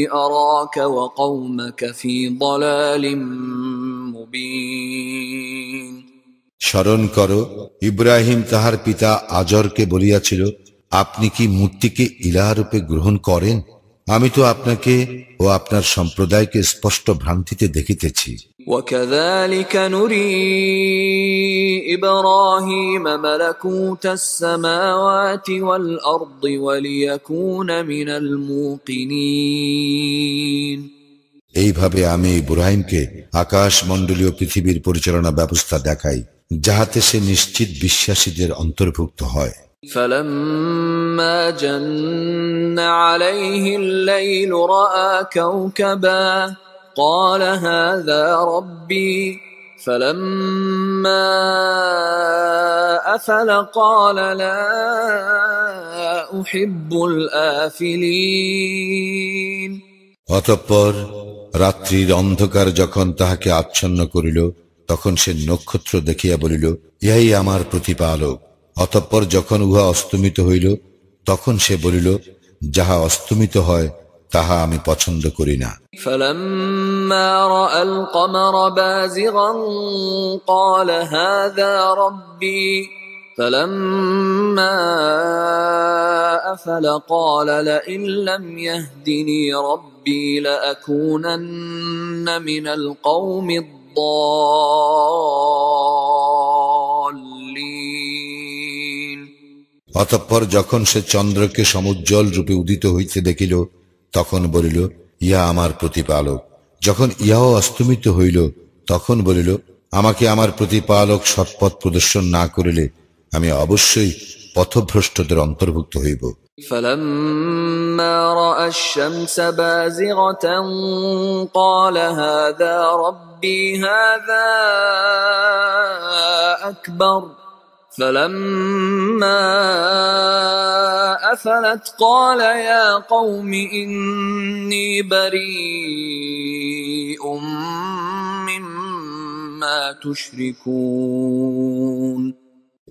Speaker 1: أَرَاكَ وَقَوْمَكَ فِي ضَلَالٍ مُبِينٍ।
Speaker 2: স্মরণ করো, ইব্রাহিম তাহার পিতা আজরকে বলিয়াছিল, আপনি কি মূর্তিকে ইলাহরূপে গ্রহণ করেন? আমি তো আপনাকে ও আপনার সম্প্রদায়কে স্পষ্ট ভ্রান্তিতে দেখিতেছি।
Speaker 1: وَكَذَلِكَ نُرِي إِبْرَاهِيمَ مَلَكُوتَ السَّمَاوَاتِ وَالْأَرْضِ وَلِيَكُونَ مِنَ الْمُوقِنِينَ।
Speaker 2: এইভাবে আমি ইব্রাহিমকে আকাশ মণ্ডলীয় পৃথিবীর পরিচালনা ব্যবস্থা দেখাই, যাহাতে সে নিশ্চিত বিশ্বাসীদের অন্তর্ভুক্ত হয়।
Speaker 1: فَلَمَّا جَنَّ عَلَيْهِ اللَّيْلُ رَأَى كَوْكَبًا قَالَ هَذَا رَبِّي فَلَمَّا أَفَلَ قَالَ لَا أُحِبُّ الْآفِلِينَ।
Speaker 2: অতঃপর রাত্রির অন্ধকার যখন তাহাকে আচ্ছন্ন করিল, তখন সে নক্ষত্র দেখিয়া বলিল, ইহাই আমার প্রতিপালক। অতঃপর যখন উহা অস্তমিত হইল, তখন সে বলিল, যাহা অস্তমিত হয় তাহা আমি পছন্দ করি না।
Speaker 1: فَلَمَّا رَأَى الْقَمَرَ بَازِغًا قَالَ هَذَا رَبِّي فَلَمَّا أَفَلَ قَالَ لَئِن لَّمْ يَهْدِنِي رَبِّي لَأَكُونَنَّ مِنَ الْقَوْمِ الضَّالِّينَ।
Speaker 2: অতঃপর যখন সে চন্দ্রকে সমুজ্জ্বল রূপে উদিত হইতে দেখিল, তখন বলিল, ইহা আমার প্রতিপালক। যখন ইহাও অস্তমিত হইল, তখন বলিল, আমাকে আমার প্রতিপালক সৎপথ প্রদর্শন না করিলে আমি অবশ্যই পথভ্রষ্টদের অন্তর্ভুক্ত হইব।
Speaker 1: فَلَمَّا رَأَى الشَّمْسَ بَازِغَةً قَالَ هَذَا رَبِّي هَذَا أَكْبَرُ فَلَمَّا أَفَلَتْ قَالَ يَا قَوْمِ إِنِّي بَرِيءٌ مِّمَّا تُشْرِكُونَ।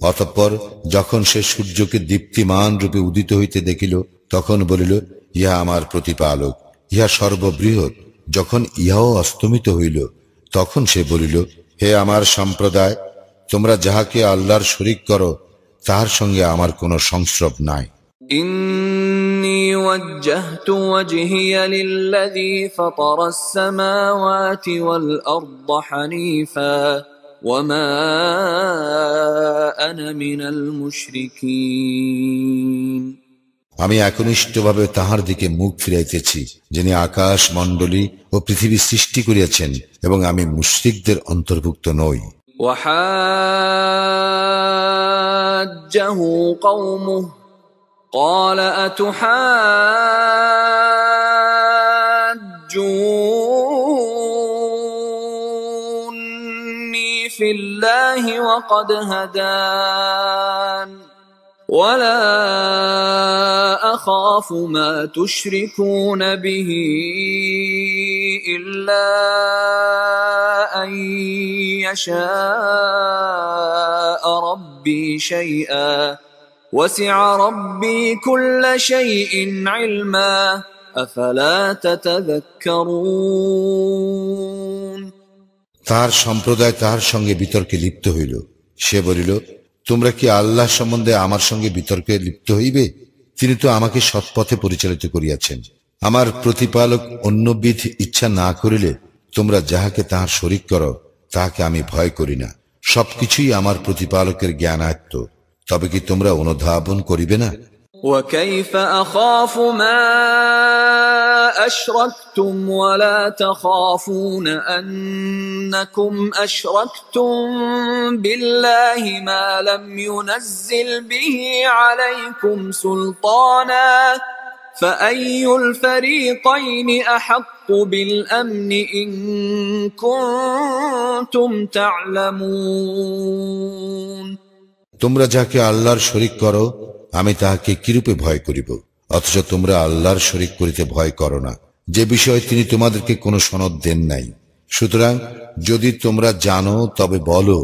Speaker 2: অতঃপর যখন সে সূর্যকে দীপ্তিমান রূপে উদিত হইতে দেখিল, তখন বলিল, ইহা আমার প্রতিপালক, ইহা সর্ববৃহৎ। যখন ইহাও অস্তমিত হইল, তখন সে বলিল, হে আমার সম্প্রদায়, তোমরা যাহাকে আল্লাহর শরীক করো তাহার সঙ্গে আমার কোনো সংস্রব নাই।
Speaker 1: إني وجهت وجهي للذي فطر السماوات والأرض حنيفا وما أنا من المشركين।
Speaker 2: আমি একনিষ্ঠভাবে তাহার দিকে মুখ ফিরাইতেছি, যিনি আকাশ মণ্ডলী ও পৃথিবী সৃষ্টি করিয়াছেন, এবং আমি মুশরিকদের অন্তর্ভুক্ত নই।
Speaker 1: وحاجه قومه قال أتحاجوني في الله وقد هدان ولا أخاف ما تشركون به إلا أن يشاء ربي شيئا وسع ربي كل شيء علما أفلا تتذكرون।
Speaker 2: তার সম্প্রদায় তাহার সঙ্গে বিতর্কে লিপ্ত হইল। সে বলিল, তোমরা কি আল্লাহ সম্বন্ধে আমার সঙ্গে বিতর্কে লিপ্ত হইবে? তিনি তো আমাকে সৎপথে পরিচালিত করিয়াছেন। আমার প্রতিপালক অন্যবিধ ইচ্ছা না করিলে তোমরা যাহাকে তাহার শরীক করো তাহাকে আমি ভয় করি না। সবকিছুই আমার প্রতিপালকের জ্ঞানায়ত্ত। তবে কি তোমরা অনুধাবন করিবে না?
Speaker 1: وكيف أخاف ما أشركتم ولا تخافون أنكم أشركتم بالله ما لم ينزل به عليكم سلطانا فأي الفريقين أحق بالأمن إن كنتم تعلمون।
Speaker 2: তোমরা যাকে আল্লাহর শরীক করো আমি তাহাকে কিরূপে ভয় করিব, অথচ তোমরা আল্লাহর শরীক করিতে ভয় করো না, যে বিষয়ে তিনি তোমাদেরকে কোনো সনদ দেন নাই। সুতরাং যদি তোমরা জানো তবে বলো,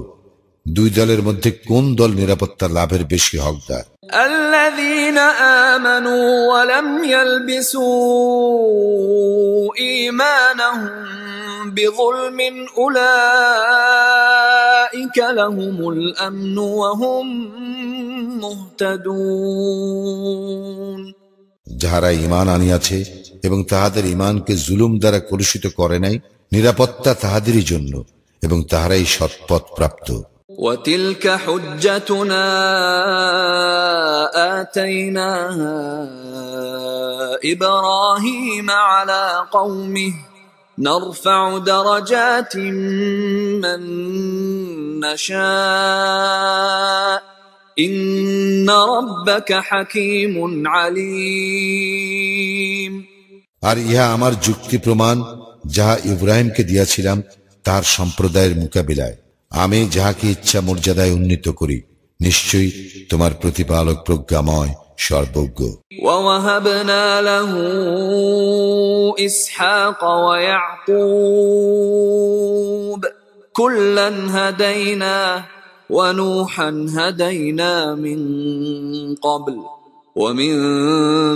Speaker 2: দুই দলের মধ্যে কোন দল নিরাপত্তা লাভের বেশি হকদার?
Speaker 1: الذين آمنوا ولم يلبسوا إيمانهم بظلم أولئك لهم الأمن وهم মুহতাদুন।
Speaker 2: যাহারা ঈমান আনিয়াছে এবং তাহাদের ঈমানকে জুলুম দ্বারা কলুষিত করে নাই, নিরাপত্তা তাহাদেরই জন্য এবং তাহারাই সৎপথ প্রাপ্ত।
Speaker 1: وتلك حجتنا آتيناها إبراهيم على قومه نرفع درجات من نشاء إن ربك حكيم عليم।
Speaker 2: আর ইহা আমার যুক্তি প্রমাণ যাহা ইব্রাহিমকে দিয়াছিলাম তার সম্প্রদায়ের মোকাবিলায়। আমি যাহাকে ইচ্ছা মর্যাদায় উন্নীত করি, নিশ্চয়ই তোমার প্রতিপালক প্রজ্ঞাময়, সর্বজ্ঞ।
Speaker 1: ووهبنا له إسحاق ويعقوب كلا هدينا ونوحا هدينا من قبل ومن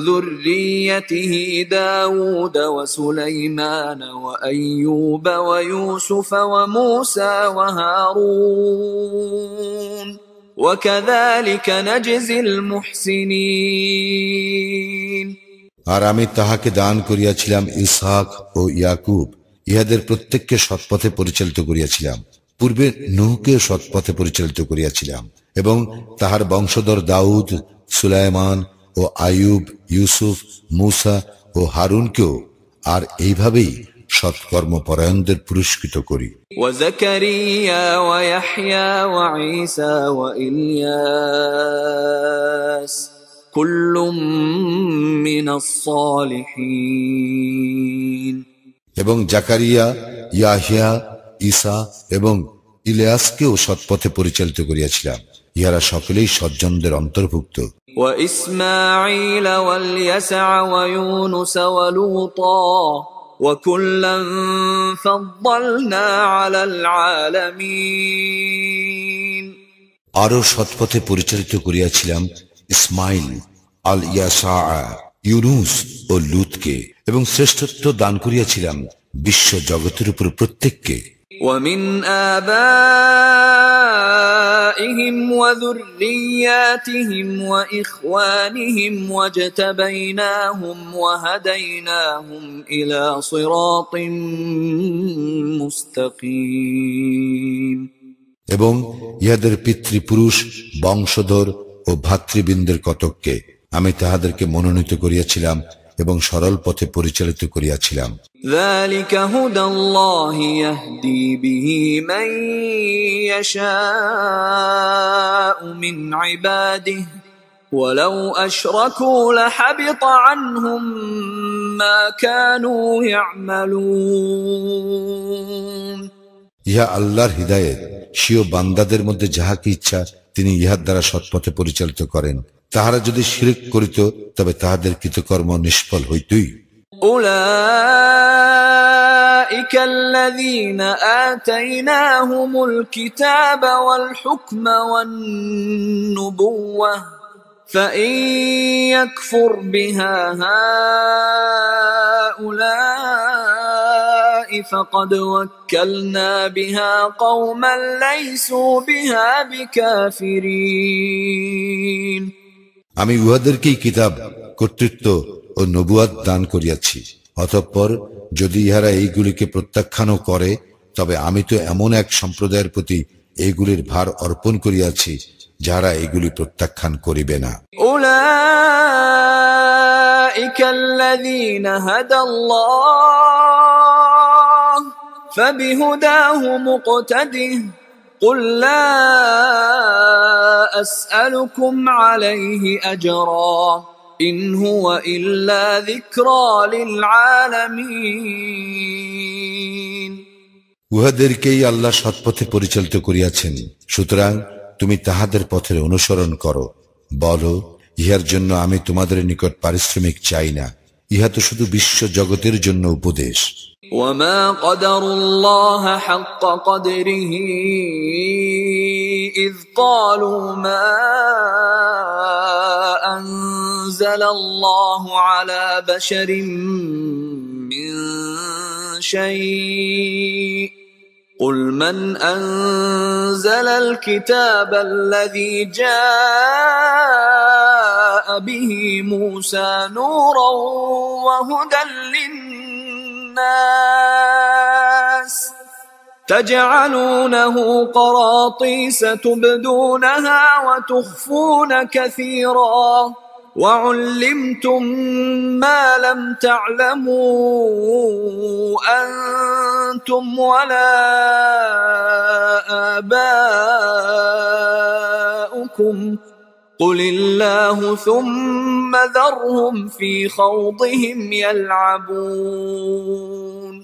Speaker 1: ذريته داود وسليمان وأيوب ويوسف وموسى وهارون وكذلك نجزي المحسنين।
Speaker 2: আর আমি তাহাকে দান করিয়াছিলাম ইসহাক ও ইয়াকুব, ইহাদের প্রত্যেককে সৎপথে পরিচালিত করিয়াছিলাম। পূর্বে নূহকে সৎপথে পরিচালিত করিয়াছিলাম এবং তাহার বংশধর দাউদ, সুলাইমান ও আইয়ুব, ইউসুফ, মূসা ও হারুনকেও আর এইভাবেই সৎকর্মপরায়ণদের পুরস্কৃত করি।
Speaker 1: وزكريا ويحيى وعيسى وإلياس كل من الصالحين।
Speaker 2: এবং জাকারিয়া, ইয়াহিয়া, ঈসা এবং ইলিয়াসকেও সৎপথে পরিচালিত করিয়াছিলাম। ইহারা সকলেই সজ্জনদের অন্তর্ভুক্ত।
Speaker 1: وإسماعيل واليسع ويونس ولوطا وكلا فضلنا على العالمين।
Speaker 2: আরো সৎপথে পরিচালিত করিয়াছিলাম ইসমাইল, আল ইয়াসা, ইউনুস ও লুতকে, এবং শ্রেষ্ঠত্ব দান করিয়াছিলাম বিশ্ব জগতের উপর প্রত্যেককে।
Speaker 1: ومن آبائهم وذرياتهم وإخوانهم واجتبيناهم وهديناهم إلى صراط مستقيم
Speaker 2: এবং ইহাদের পিতৃপুরুষ বংশধর ও ভাতৃবৃন্দের কতককে আমি তাহাদেরকে মনোনীত করিয়াছিলাম এবং সরল পথে পরিচালিত করিয়াছিলাম।
Speaker 1: ذلك هدى الله يهدي به من يشاء من عباده ولو أشركوا لحبط عنهم ما كانوا يعملون।
Speaker 2: ইহা আল্লাহর হিদায়েত, স্বীয় বান্দাদের মধ্যে যাহাকে ইচ্ছা তিনি ইহার দ্বারা সৎপথে পরিচালিত করেন। তাহারা যদি শিরক করিত তবে তাহাদের কৃতকর্ম নিষ্ফল হইতই।
Speaker 1: أولئك الذين آتيناهم الكتاب والحكم والنبوة فإن يكفر بها هؤلاء فقد وكلنا بها قوما ليسوا بها بكافرين।
Speaker 2: আমি উহাদেরকেই কিতাব, কর্তৃত্ব ও নবুয়াত দান করিয়াছি। অতঃপর যদি ইহারা এইগুলিকে প্রত্যাখ্যানও করে তবে আমি তো এমন এক সম্প্রদায়ের প্রতি এইগুলির ভার অর্পণ করিয়াছি যারা এইগুলি প্রত্যাখ্যান করিবে না।
Speaker 1: উলাইকা আল্লাযীনা হাদাল্লাহ ফাবিহুদাহু মুকতাদিহ قل لا أسألكم عليه أجرا إن هو إلا ذكرى للعالمين।
Speaker 2: উহাদেরকেই আল্লাহ সৎপথে পরিচালিত করিয়াছেন, সুতরাং তুমি তাহাদের পথের অনুসরণ করো। বলো, ইহার জন্য আমি তোমাদের নিকট পারিশ্রমিক চাই না, ইহা তো শুধু বিশ্ব জগতের জন্য উপদেশ।
Speaker 1: وما قدروا الله حق قدره إذ قالوا ما أنزل الله على بشر من شيء قل من أنزل الكتاب الذي جاء به موسى نورا وهدى للناس تجعلونه قراطيس تبدونها وتخفون كثيرا وعلمتم ما لم تعلموا أنتم ولا آباؤكم قل الله ثم ذرهم في خوضهم يلعبون।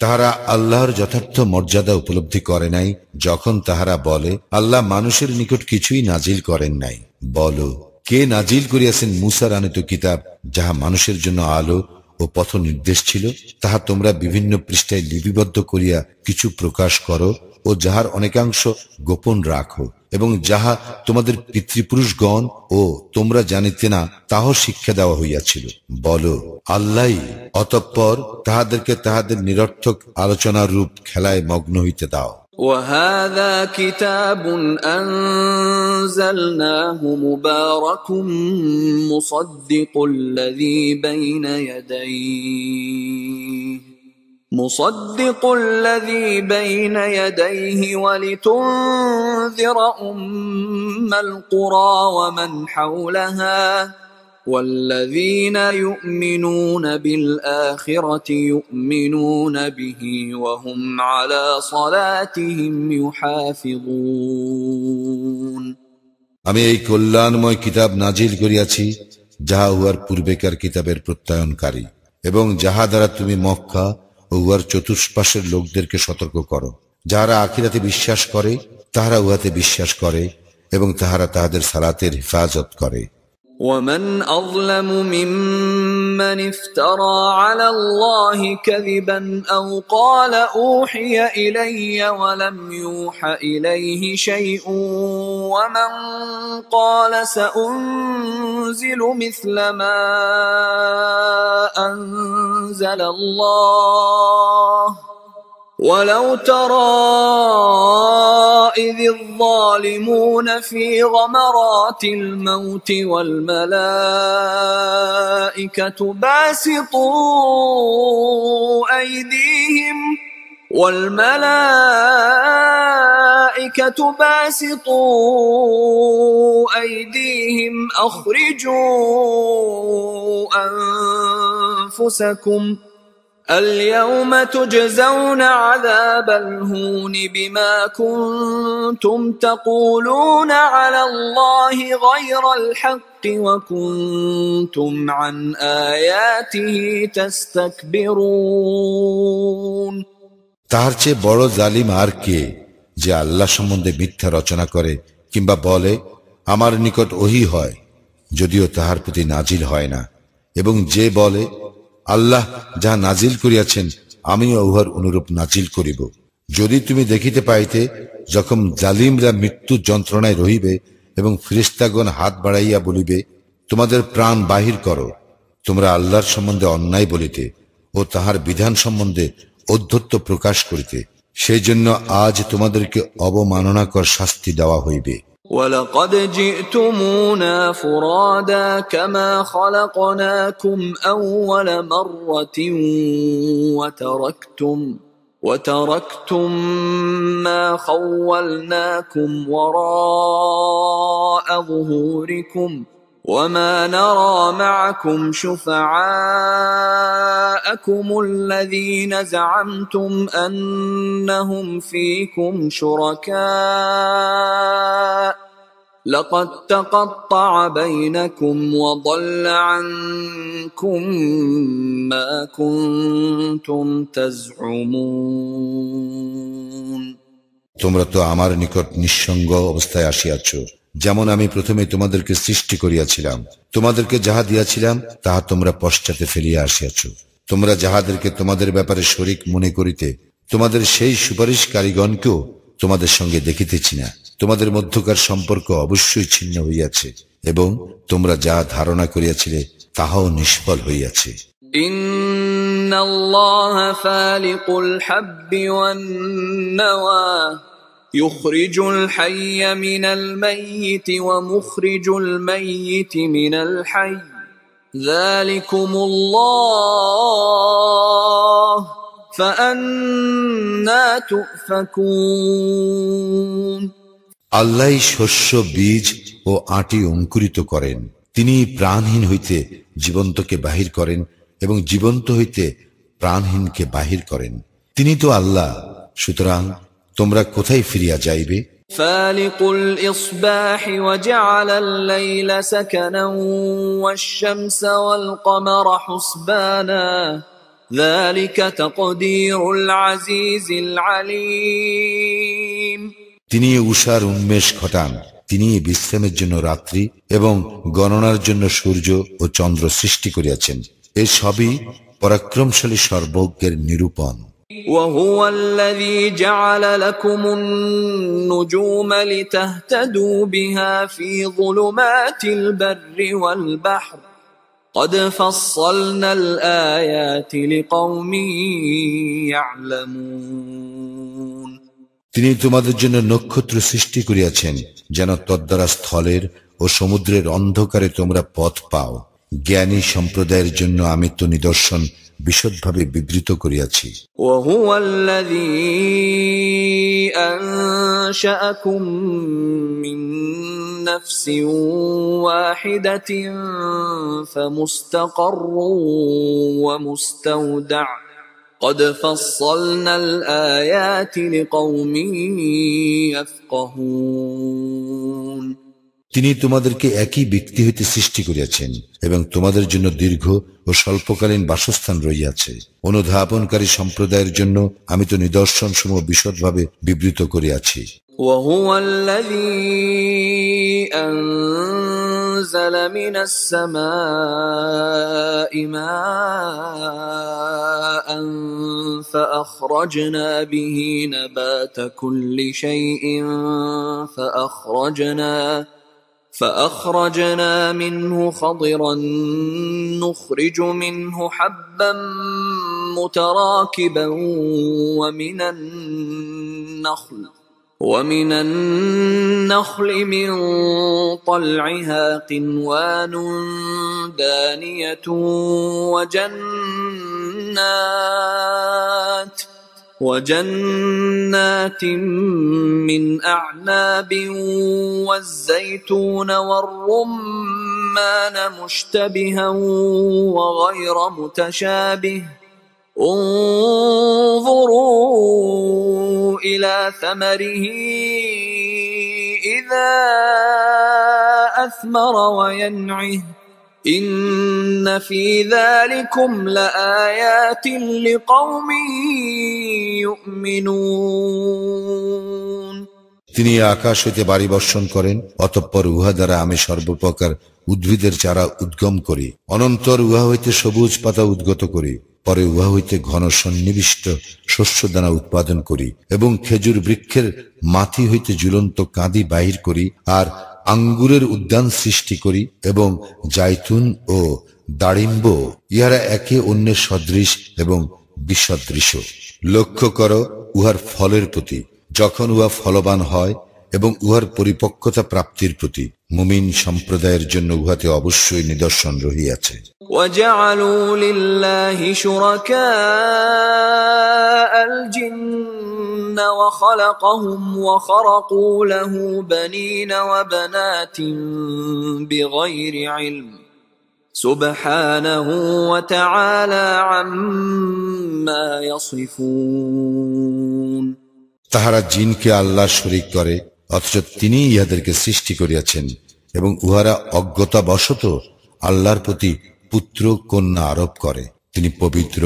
Speaker 2: তাহারা আল্লাহর যথার্থ মর্যাদা উপলব্ধি করে নাই যখন তাহারা বলে আল্লাহ মানুষের নিকট কিছুই নাজিল করেন নাই। বলো, কে নাজিল করিয়াছেন মুসার আনিত কিতাব, যাহা মানুষের জন্য আলো ও পথ নির্দেশ ছিল? তাহা তোমরা বিভিন্ন পৃষ্ঠায় লিপিবদ্ধ করিয়া কিছু প্রকাশ করো ও যাহার অনেকাংশ গোপন রাখো, এবং যাহা তোমাদের পিতৃপুরুষগণ ও তোমরা জানিতে না তাহ শিক্ষা দেওয়া হইয়াছিল। বলো, আল্লাহই। অতঃপর তাহাদেরকে তাহাদের নিরর্থক আলোচনার রূপ খেলায় মগ্ন হইতে দাও।
Speaker 1: وهذا كتاب أنزلناه مبارك مصدق الذي بين يديه ولتنذر أم القرى ومن حولها والذين يؤمنون بالآخرة يؤمنون به وهم على صلاتهم يحافظون।
Speaker 2: আমি এই কল্যাণময় কিতাব নাজিল করিয়াছি যাহা উহার পূর্বেকার কিতাবের প্রত্যয়নকারী, এবং যাহা দ্বারা তুমি মক্কা ও উহার চতুষ্পাশের লোকদেরকে সতর্ক করো। যাহারা আখিরাতে বিশ্বাস করে তাহারা উহাতে বিশ্বাস করে এবং তাহারা তাহাদের সালাতের হেফাজত করে।
Speaker 1: ومن أظلم ممن افترى على الله كذبا أو قال أوحي إلي ولم يوح إليه شيء ومن قال سأنزل مثل ما أنزل الله ولو ترى إذ الظالمون في غمرات الموت والملائكة باسطوا أيديهم أخرجوا أنفسكم اليوم تجزون عذاب الهون بما كنتم تقولون على الله غير الحق وكنتم عن آياته تستكبرون
Speaker 2: তার চেয়ে বড় জালিম আর কে, যে আল্লাহ সম্বন্ধে মিথ্যা রচনা করে কিংবা বলে আমার নিকট ওহী হয়, যদিও তাহার প্রতি নাজিল হয় না, এবং যে বলে আল্লাহ যাহা নাজিল করিয়াছেন আমিও উহার অনুরূপ নাজিল করিব। যদি তুমি দেখিতে পাইতে যখন জালিমরা মৃত্যু যন্ত্রণায় রহিবে এবং ফেরেশতাগণ হাত বাড়াইয়া বলিবে তোমাদের প্রাণ বাহির করো, তোমরা আল্লাহর সম্বন্ধে অন্যায় বলিতে ও তাহার বিধান সম্বন্ধে ঔদ্ধত্য প্রকাশ করিতে, সেই জন্য আজ তোমাদেরকে অবমাননাকর শাস্তি দেওয়া হইবে।
Speaker 1: وَلَقَدْ جِئْتُمُونَا فُرَادَى كَمَا خَلَقْنَاكُمْ أَوَّلَ مَرَّةٍ وَتَرَكْتُمْ مَا خَوَّلْنَاكُمْ وَرَاءَ ظُهُورِكُمْ وَمَا نَرَى مَعَكُمْ شُفَعَاءَكُمُ الَّذِينَ زَعَمْتُمْ أَنَّهُمْ فِيكُمْ شُرَكَاءُ لَقَدْ تَقَطَّعَ بَيْنَكُمْ وَضَلَّ عَنكُمْ مَا كُنتُمْ تَزْعُمُونَ
Speaker 2: তোমরা তো আমার নিকট নিঃসঙ্গ অবস্থায় আসিয়াছ, যেমন আমি প্রথমে তোমাদেরকে সৃষ্টি করিয়াছিলাম। তোমাদেরকে যাহা দিয়াছিলাম তাহা তোমরা পশ্চাতে ফেলিয়া আসিয়াছ। তোমরা যাহাদেরকে তোমাদের ব্যাপারে শরীক মনে করিতে, তোমাদের সেই সুপারিশকারীগণকেও তোমাদের সঙ্গে দেখিতেছি না। তোমাদের মধ্যকার সম্পর্ক অবশ্যই ছিন্ন হইয়াছে এবং তোমরা যা ধারণা করিয়াছিলে তাহাও নিষ্ফল হইয়াছে।
Speaker 1: ইন্নাল্লাহা ফালিকুল হাব্বি ওয়ান নাওয়া ইখরিজুল হাইয়্য মিনাল মাইয়িতি ওয়া মুখরিজুল মাইয়িতি মিনাল হাইয়্য যালিকুমুল্লাহ ফাআন্না তুফাকুন।
Speaker 2: আল্লাহই শস্য, বীজ ও আটি অঙ্কুরিত করেন। তিনি প্রাণহীন হইতে জীবন্তকে বাহির করেন এবং জীবন্ত হইতে প্রাণহীনকে বাহির করেন। তিনি তো আল্লাহ, সুতরাং তোমরা কোথায় ফিরিয়া যাইবে?
Speaker 1: ফালিকুল ইসবাহি ওয়া জাআলাল লাইলা সাকানান ওয়াশ-শামসা ওয়াল কমারা হুসবানা যালিকা তাকদীরুল আজিজিল আলীম।
Speaker 2: তিনি উষার উন্মেষ ঘটান, তিনি বিশ্রামের জন্য রাত্রি এবং গণনার জন্য সূর্য ও চন্দ্র সৃষ্টি করিয়াছেন। এ সবই পরাক্রমশালী সর্বজ্ঞের নিরূপণ।
Speaker 1: وهو الذي جعل لكم النجوم لتهتدوا بها في ظلمات البر والبحر قد فصلنا الآيات لقوم يعلمون।
Speaker 2: তিনি তোমাদের জন্য নক্ষত্র সৃষ্টি করিয়াছেন যেন তদ্বারা স্থলের ও সমুদ্রের অন্ধকারে তোমরা পথ পাও। জ্ঞানী সম্প্রদায়ের জন্য আমি তো নিদর্শন বিশদভাবে বিবৃত করিয়াছি।
Speaker 1: وهو الذي أنشأكم من نفس واحدة فمستقر ومستودع قد فصلنا الآيات لقوم يفقهون।
Speaker 2: তিনি তোমাদেরকে একই ব্যক্তি হইতে সৃষ্টি করিয়াছেন এবং তোমাদের জন্য দীর্ঘ ও স্বল্পকালীন বাসস্থান রইয়াছে। অনুধাবনকারী সম্প্রদায়ের জন্য আমি তো নিদর্শন সমূহ বিশদভাবে বিবৃত করিয়াছি।
Speaker 1: وهو الذي أنزل من السماء ماء فأخرجنا به نبات كل شيء فأخرجنا منه خضرا نخرج منه حبا متراكبا ومن النخل من طلعها قنوان دانية وجنات من أعناب والزيتون والرمان مشتبها وغير متشابه انظروا إلى ثمره إذا أثمر وينعه إن في ذلكم لآيات لقوم يؤمنون
Speaker 2: তিনি আকাশ হইতে বাড়ি বর্ষণ করেন, অতঃপর উহা দ্বারা আমি সর্বপ্রকার উদ্ভিদের চারা উদ্গম করি, অনন্তর উহা হইতে সবুজ পাতা উদ্গত করি, পরে উহা হইতে ঘন সন্নিবিষ্ট শস্যদানা উৎপাদন করি এবং খেজুর বৃক্ষের মাথি হইতে ঝুলন্ত কাঁদি বাহির করি, আর আঙ্গুরের উদ্যান সৃষ্টি করি এবং জাইতুন ও দাড়িম্ব, ইহারা একে অন্যের সদৃশ এবং বিসদৃশ। লক্ষ্য করো উহার ফলের প্রতি, যখন উহা ফলবান হয়, এবং উহার পরিপক্কতা প্রাপ্তির প্রতি। মুমিন সম্প্রদায়ের জন্য উহাতে অবশ্যই নিদর্শন রহিয়াছে।
Speaker 1: وَجَعَلُوا لِلَّهِ شُرَكَاءَ الْجِنَّ وَخَلَقَهُمْ وَخَرَقُوا لَهُ بَنِينَ وَبَنَاتٍ بِغَيْرِ عِلْمٍ سُبْحَانَهُ وَتَعَالَى عَمَّا يَصِفُونَ।
Speaker 2: তাহারা জিনকে আল্লাহ শরীক করে, অথচ তিনি ইহাদেরকে সৃষ্টি করিয়াছেন, এবং উহারা অজ্ঞতাবশত আল্লাহর প্রতি পুত্র কন্যা আরোপ করে। তিনি পবিত্র,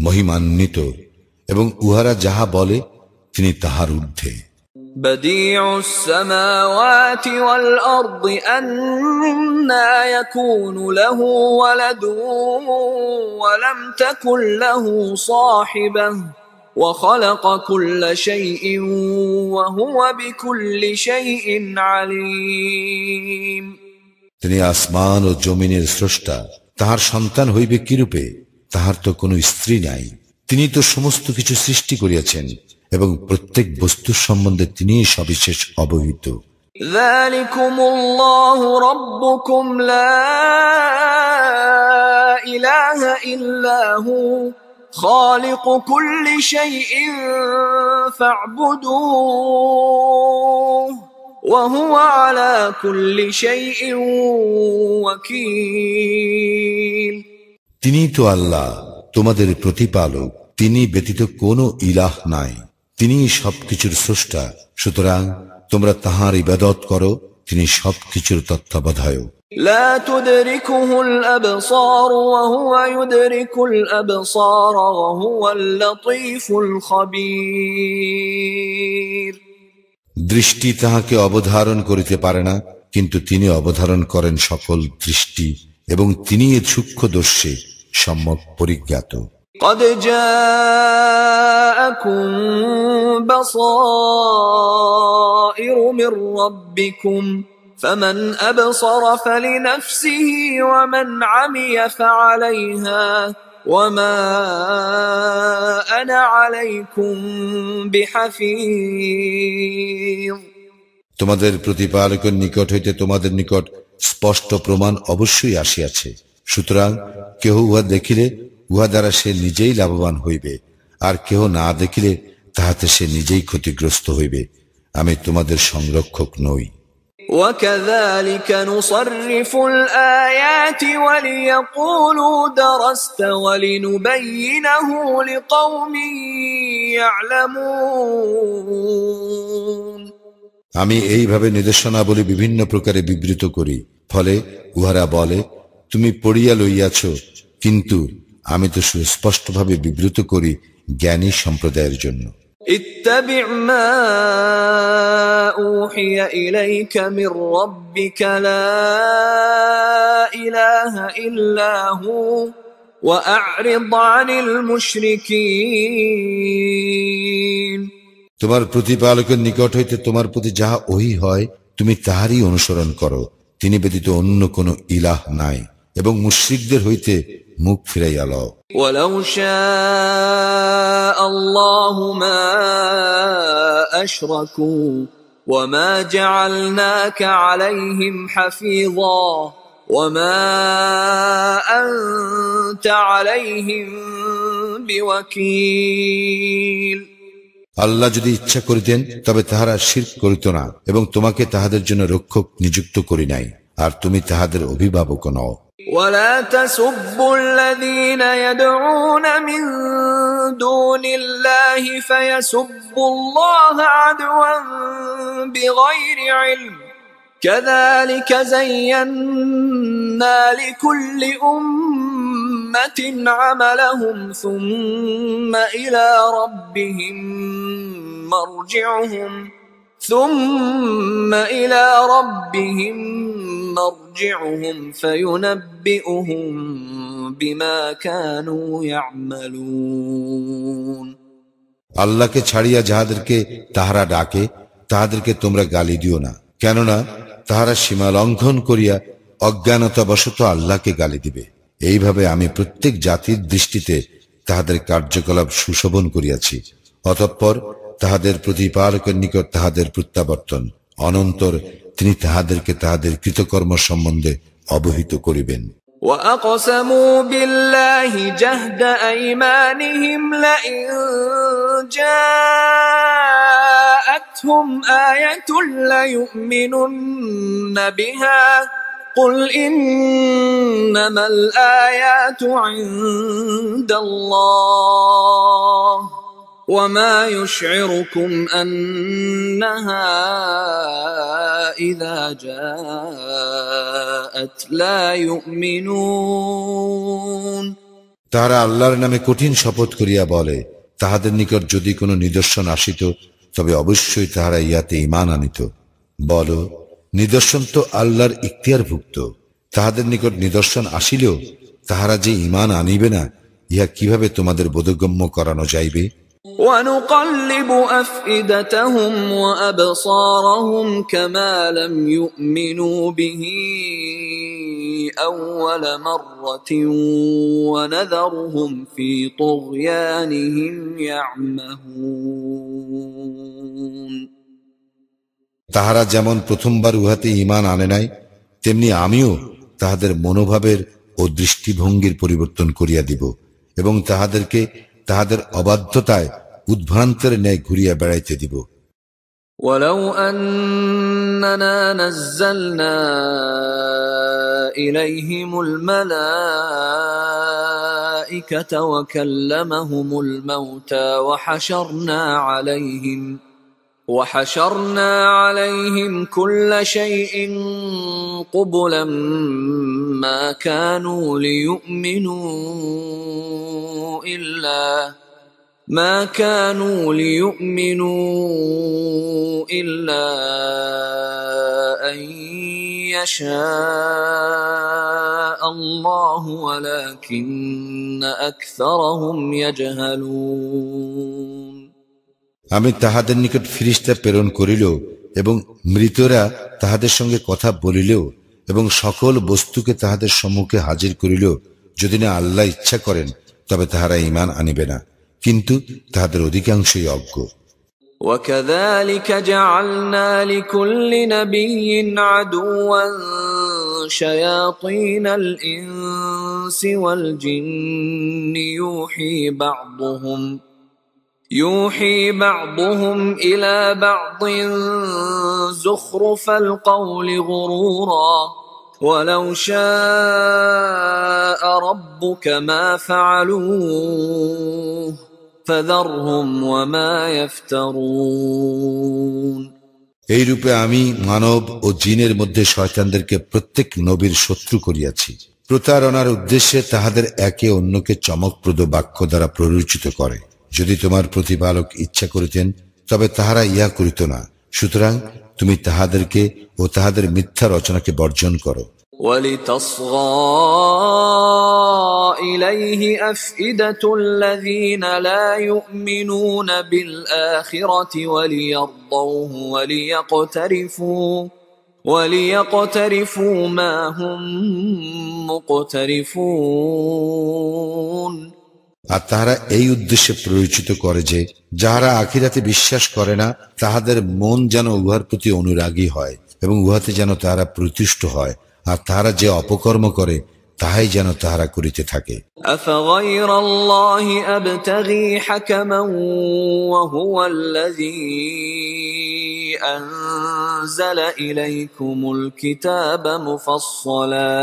Speaker 2: মহিমান্বিত, এবং উহারা যাহা বলে তিনি তাহার ঊর্ধ্বে।
Speaker 1: بديع السماوات والأرض أنى يكون له ولد ولم تكن له صاحبة وخلق كل شيء وهو بكل شيء عليم।
Speaker 2: তিনি আসমান ও জমিনের স্রষ্টা, তাহার সন্তান হইবে কিরূপে? তাহার তো কোনো স্ত্রী নাই। তিনি তো সমস্ত কিছু সৃষ্টি করিয়াছেন এবং প্রত্যেক বস্তুর সম্বন্ধে তিনি সবিশেষ অবহিত।
Speaker 1: ذلكم الله ربكم لا إله إلا هو خالق كل شيء فاعبدوه وهو على كل شيء وكيل।
Speaker 2: তিনি তো আল্লাহ, তোমাদের প্রতিপালক, তিনি ব্যতীত কোনো ইলাহ নাই, তিনি সবকিছুর স্রষ্টা, সুতরাং তোমরা তাহার ইবাদত করো, তিনি সবকিছুর তত্ত্বাবধায়ক।
Speaker 1: لا تدركه الأبصار وهو يدرك الأبصار وهو اللطيف الخبير।
Speaker 2: দৃষ্টি তাহাকে অবধারণ করিতে পারে না, কিন্তু তিনি অবধারণ করেন সকল দৃষ্টি, এবং তিনি এর সূক্ষ্মদর্শী, সম্যক পরিজ্ঞাত।
Speaker 1: قد جاءكم بصائر من ربكم فمن أبصر فلنفسه ومن عمي فعليها وما أنا عليكم بحفيظ।
Speaker 2: তোমাদের প্রতিপালকের নিকট হইতে তোমাদের নিকট স্পষ্ট প্রমাণ অবশ্যই আসিয়াছে, সুতরাং কেহ উহা দেখিলে উহা দ্বারা সে নিজেই লাভবান হইবে, আর কেহ না দেখিলে তাহাতে সে নিজেই ক্ষতিগ্রস্ত হইবে। আমি তোমাদের সংরক্ষক নই।
Speaker 1: وكذلك نصرف الآيات وليقولوا درست ولنبينه لقوم يعلمون।
Speaker 2: আমি এইভাবে নির্দেশনাবলী বিভিন্ন প্রকারে বিবৃত করি, ফলে উহারা বলে তুমি পড়িয়া লইয়াছ, কিন্তু আমি তো সুস্পষ্টভাবে বিবৃত করি জ্ঞানী সম্প্রদায়ের জন্য।
Speaker 1: اتبع ما أوحي إليك من ربك لا إله إلا هو وأعرض عن المشركين।
Speaker 2: তোমার প্রতিপালকের নিকট হইতে তোমার প্রতি যাহা ওহী হয় তুমি তাহারই অনুসরণ করো, তিনি ব্যতীত অন্য কোনো ইলাহ নাই, এবং মুশরিকদের হইতে মুখ ফিরাইয়া লও।
Speaker 1: ولو شاء الله ما أشركوا وما جعلناك عليهم حفيظا وما أنت عليهم بوكيل।
Speaker 2: আল্লাহ যদি ইচ্ছা করিতেন তবে তাহারা শিরক করিত না এবং তোমাকে তাহাদের জন্য রক্ষক নিযুক্ত করি নাই, আর তুমি তাহাদের অভিভাবক নও।
Speaker 1: ولا تسبوا الذين يدعون من دون الله فيسبوا الله عدوا بغير علم كذلك زينا لكل أمة عملهم ثم إلى ربهم مرجعهم فينبئهم بما كانوا يعملون।
Speaker 2: আল্লাহকে ছাড়িয়া যাহাদেরকে তাহারা ডাকে তাহাদেরকে তোমরা গালি দিও না, কেননা তাহারা সীমা লঙ্ঘন করিয়া অজ্ঞানতাবশত আল্লাহকে গালি দিবে। এইভাবে আমি প্রত্যেক জাতির দৃষ্টিতে তাহাদের কার্যকলাপ সুশোভন করিয়াছি। অতঃপর তাহাদের প্রতিপালকের নিকট তাহাদের প্রত্যাবর্তন, অনন্তর তিনি তাহাদেরকে তাহাদের কৃতকর্ম সম্বন্ধে অবহিত করিবেন।
Speaker 1: وَأَقْسَمُوا بِاللَّهِ جَهْدَ أَيْمَانِهِمْ لَئِن جَاءَتْهُمْ آيَةٌ لَّيُؤْمِنُنَّ بِهَا قُلْ إِنَّمَا الْآيَاتُ عِندَ اللَّهِ وَمَا يُشْعِرُكُمْ أَنَّهَا إِذَا جَاءَتْ لَا يُؤْمِنُونَ।
Speaker 2: তাহারা আল্লাহর নামে কঠিন শপথ করিয়া বলে, তাহাদের নিকট যদি কোনো নিদর্শন আসিত তবে অবশ্যই তাহারা ইহাতে ঈমান আনিত। বল, নিদর্শন তো আল্লাহর ইখতিয়ারভুক্ত। তাহাদের নিকট নিদর্শন আসিলেও তাহারা যে ঈমান আনিবে না, ইহা কিভাবে তোমাদের বোধগম্য করানো যাইবে?
Speaker 1: وَنُقَلِّبُ أَفْئِدَتَهُمْ وَأَبْصَارَهُمْ كَمَا لَمْ يُؤْمِنُوا بِهِ أَوَّلَ مَرَّةٍ وَنَذَرُهُمْ فِي طُغْيَانِهِمْ يَعْمَهُونَ।
Speaker 2: তাহারা যেমন প্রথমবার উহাতে ঈমান আনে নাই, তেমনি আমিও তাহাদের মনোভাবের ও দৃষ্টিভঙ্গির পরিবর্তন করিয়া দিব এবং তাহাদেরকে তাহাদের অবাধ্যতায় উদ্ভ্রান্তের ন্যায় ঘুরিয়া বেড়াইতে দিব।
Speaker 1: وَلَوْ أَنَّنَا نَزَّلْنَا إِلَيْهِمُ الْمَلَائِكَةَ وَكَلَّمَهُمُ الْمَوْتَى وحشرنا عليهم كل شيء قبلا ما كانوا ليؤمنوا إلا أن يشاء الله ولكن أكثرهم يجهلون।
Speaker 2: আমি তাহাদের নিকট ফিরিস্তা প্রেরণ করিল এবং মৃতরা তাহাদের সঙ্গে কথা বলিলেও এবং সকল বস্তুকে তাহাদের সম্মুখে হাজির করিল, যদি না আল্লাহ ইচ্ছা করেন তবে তাহারা ঈমান আনিবে না, কিন্তু তাহাদের অধিকাংশই অজ্ঞ।
Speaker 1: وَكَذَلِكَ جَعَلْنَا لِكُلِّ نَبِيٍّ عَدُوًّا شَيَاطِينَ الْإِنسِ وَالْجِنِّ يوحي بعضهم إلى بعض زخرف القول غرورا ولو شاء ربك ما فعلوه فذرهم وما يفترون।
Speaker 2: এই রূপে আমি মানব ও জিনের মধ্যে শয়তানদেরকে প্রত্যেক নবীর শত্রু করিয়াছি, প্রতারণার উদ্দেশ্যে তাহাদের একে অন্যকে চমকপ্রদ বাক্য দ্বারা প্ররোচিত করে। যদি তোমার প্রতিপালক ইচ্ছা করিতেন তবে তাহারা ইহা করিত না, সুতরাং তুমি তাহাদেরকে ও তাহাদের মিথ্যা রচনাকে বর্জন করো।
Speaker 1: وَلِتَصْغَى إِلَيْهِ أَفْئِدَةُ الَّذِينَ لَا يُؤْمِنُونَ بِالْآخِرَةِ وَلِيَرْضَوْهُ وليقترفوا ما هم مقترفون
Speaker 2: আর তাহারা এই উদ্দেশ্যে প্ররোচিত করে যে যাহারা আখিরাতে বিশ্বাস করে না তাহাদের মন যেন উহার প্রতি অনুরাগী হয় এবং উহাতে যেন তাহারা প্রতিষ্ঠ হয়, আর তাহারা যে অপকর্ম করে তাহাই যেন তাহারা করিতে থাকে।
Speaker 1: أفغير الله أبتغي حكما وهو الذي أنزل إليكم الكتاب مفصلا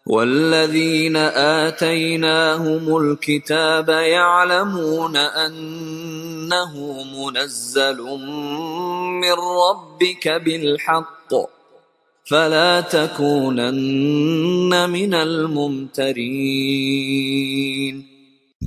Speaker 1: والذين آتيناهم الكتاب يعلمون أنه منزل من ربك بالحق فلا تكونن من الممترين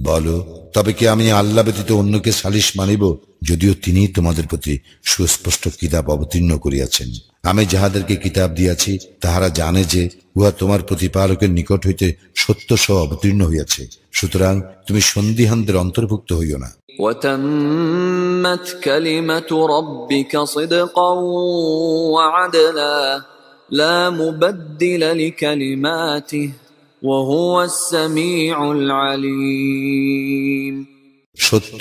Speaker 2: বলো, তবে কি আমি আল্লাহ ব্যতীত অন্যকে সালিস মানিব, যদিও তিনি তোমাদের প্রতি সুস্পষ্ট কিতাব অবতীর্ণ করিয়াছেন। আমি যাহাদেরকে কিতাব দিয়াছি তাহারা জানে যে উহা তোমার প্রতিপালকের নিকট হইতে সত্য সহ অবতীর্ণ হইয়াছে, সুতরাং তুমি সন্দিহানদের অন্তর্ভুক্ত হইও না।
Speaker 1: وتمت كلمة ربك صدقا وعدلا لا مبدل لكلماته وهو السميع العليم
Speaker 2: সত্য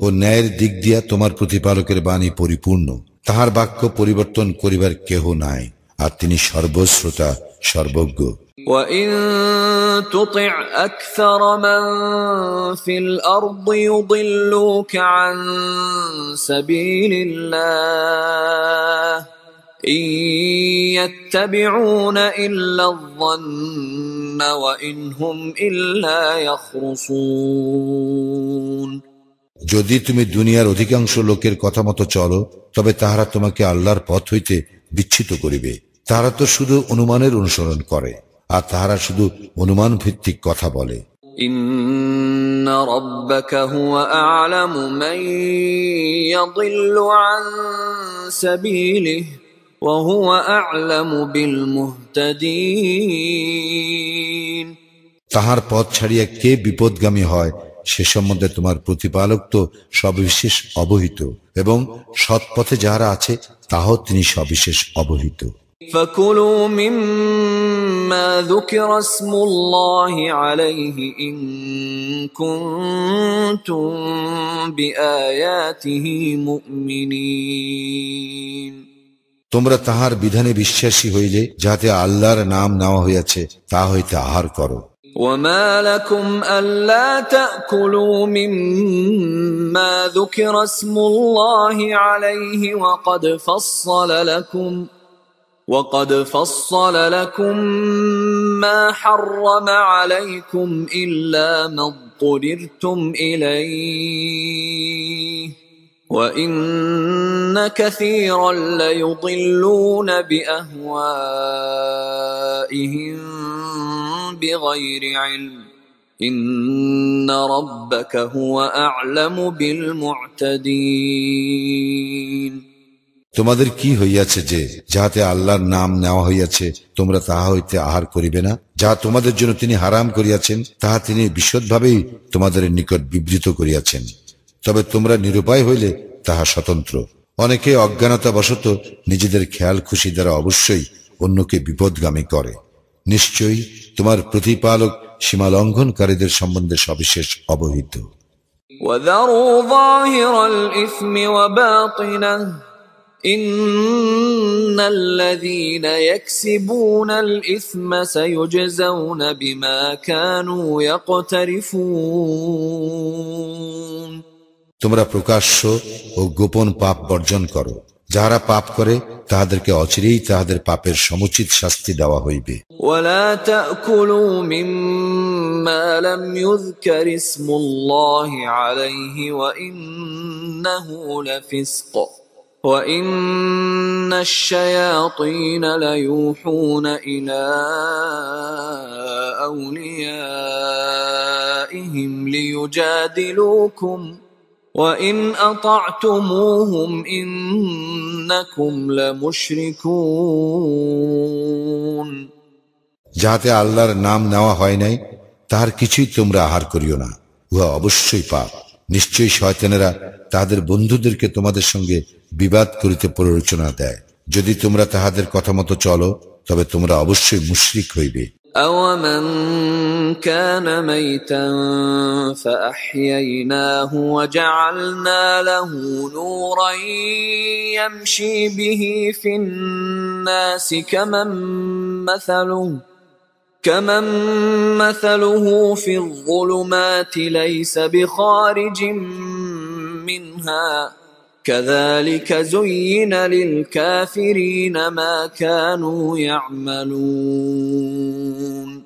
Speaker 2: ও ন্যায়ের দিক দিয়া তোমার প্রতিপালকের বাণী পরিপূর্ণ, তাহার বাক্য পরিবর্তন করিবার কেহ নাই, আর তিনি সর্বশ্রোতা সর্বজ্ঞ।
Speaker 1: وَإِن تُطِعْ أَكْثَرَ مَن فِي الْأَرْضِ يُضِلُّوكَ عَن سَبِيلِ اللَّهِ إِن يَتَّبِعُونَ إِلَّا الظَّنَّ وَإِنْ هُمْ إِلَّا يَخْرُصُونَ
Speaker 2: যদি তুমি দুনিয়ার অধিকাংশ লোকের কথা মতো চলো তবে তাহারা তোমাকে আল্লাহর পথ হইতে বিচ্ছিত করিবে। তাহারা তো শুধু অনুমানের অনুসরণ করে, আর তাহারা শুধু অনুমান ভিত্তিক কথা বলে।
Speaker 1: إن ربك هو أعلم من يضل عن سبيله وهو أعلم بالمهتدين
Speaker 2: তাহার পথ ছাড়িয়া কে বিপদগামী হয় সে সম্বন্ধে তোমার প্রতিপালক তো সবিশেষ অবহিত, এবং সৎ পথে যাহারা আছে তাহাও তিনি সবিশেষ অবহিত।
Speaker 1: فكلوا مما ذكر اسم الله عليه إن كنتم بآياته مؤمنين
Speaker 2: তোমরা তাহার বিধানে বিশ্বাসী হইলে যাহাতে আল্লাহর নাম নেওয়া হইয়াছে তা হইতে আহার করো।
Speaker 1: وما لكم ألا تأكلوا مما ذكر اسم الله عليه وقد فصل لكم ما حرم عليكم إلا ما اضطررتم إليه وإن كثيرا ليضلون بأهوائهم بغير علم إن ربك هو أعلم بالمعتدين
Speaker 2: তোমাদের কি হইয়াছে যে যাহাতে আল্লাহর নাম নেওয়া হইয়াছে তোমরা তাহা হইতে আহার করিবে না? যাহা তোমাদের জন্য তিনি হারাম করিয়াছেন তাহা তিনি বিশদভাবেই তোমাদের নিকট বিবৃত করিয়াছেন, তবে তোমরা নিরুপায় হইলে তাহা স্বতন্ত্র। অনেকে অজ্ঞানতাবশত নিজেদের খেয়াল খুশি দ্বারা অবশ্যই অন্যকে বিপদগামী করে। নিশ্চয়ই তোমার প্রতিপালক সীমালঙ্ঘনকারীদের সম্বন্ধে সবিশেষ অবহিত।
Speaker 1: وذروا ظاهر الإثم وباطنه إن الذين يكسبون الإثم سيجزون بما كانوا يقترفون
Speaker 2: তোমরা প্রকাশ্য ও গোপন পাপ বর্জন করো, যাহারা পাপ করে তাহাদেরকে অচিরেই তাহাদের পাপের সমুচিত শাস্তি দেওয়া হইবে।
Speaker 1: ولا تأكلوا مما لم يذكر اسم الله عليه وإنه لفسق وإن الشياطين ليوحون إلى أوليائهم ليجادلوكم وإن أطعتموهم إنكم لمشركون
Speaker 2: যাহাতে আল্লাহর নাম নেওয়া হয় নাই তাহার কিছুই তোমরা আহার করিও না, উহা অবশ্যই পাপ। নিশ্চয়ই শয়তানেরা তাহাদের বন্ধুদেরকে তোমাদের সঙ্গে বিবাদ করিতে প্ররোচনা দেয়, যদি তোমরা তাহাদের কথা মতো চলো তবে তোমরা অবশ্যই মুশরিক হইবে।
Speaker 1: أَوَمَنْ كَانَ مَيْتًا فَأَحْيَيْنَاهُ وَجَعَلْنَا لَهُ نُورًا يَمْشِي بِهِ فِي النَّاسِ كَمَنْ مَثَلُهُ فِي الظُّلُمَاتِ لَيْسَ بِخَارِجٍ مِنْهَا كَذَلِكَ زُيِّنَ لِلْكَافِرِينَ مَا كَانُوا يَعْمَلُونَ।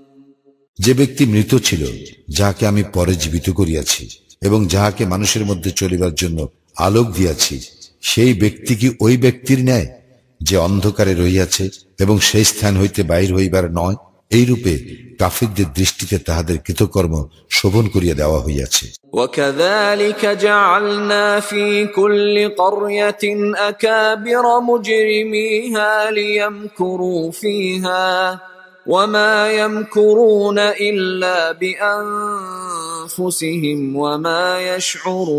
Speaker 2: যে ব্যক্তি মৃত ছিল, যাহাকে আমি পরে জীবিত করিয়াছি এবং যাহাকে মানুষের মধ্যে চলিবার জন্য আলোক দিয়াছি, সেই ব্যক্তি কি ওই ব্যক্তির ন্যায় যে অন্ধকারে রহিয়াছে এবং সেই স্থান হইতে বাহির হইবার নয়? এইরূপে কাফিরদের দৃষ্টিতে তাহাদের কৃতকর্ম শোভন করিয়া দেওয়া হইয়াছে।
Speaker 1: وَكَذَلِكَ جَعَلْنَا فِي كُلِّ قَرْيَةٍ أَكَابِرَ مُجْرِمِيهَا لِيَمْكُرُوا فِيهَا وَمَا يَمْكُرُونَ إِلَّا بِأَنفُسِهِمْ وَمَا يَشْعُرُونَ।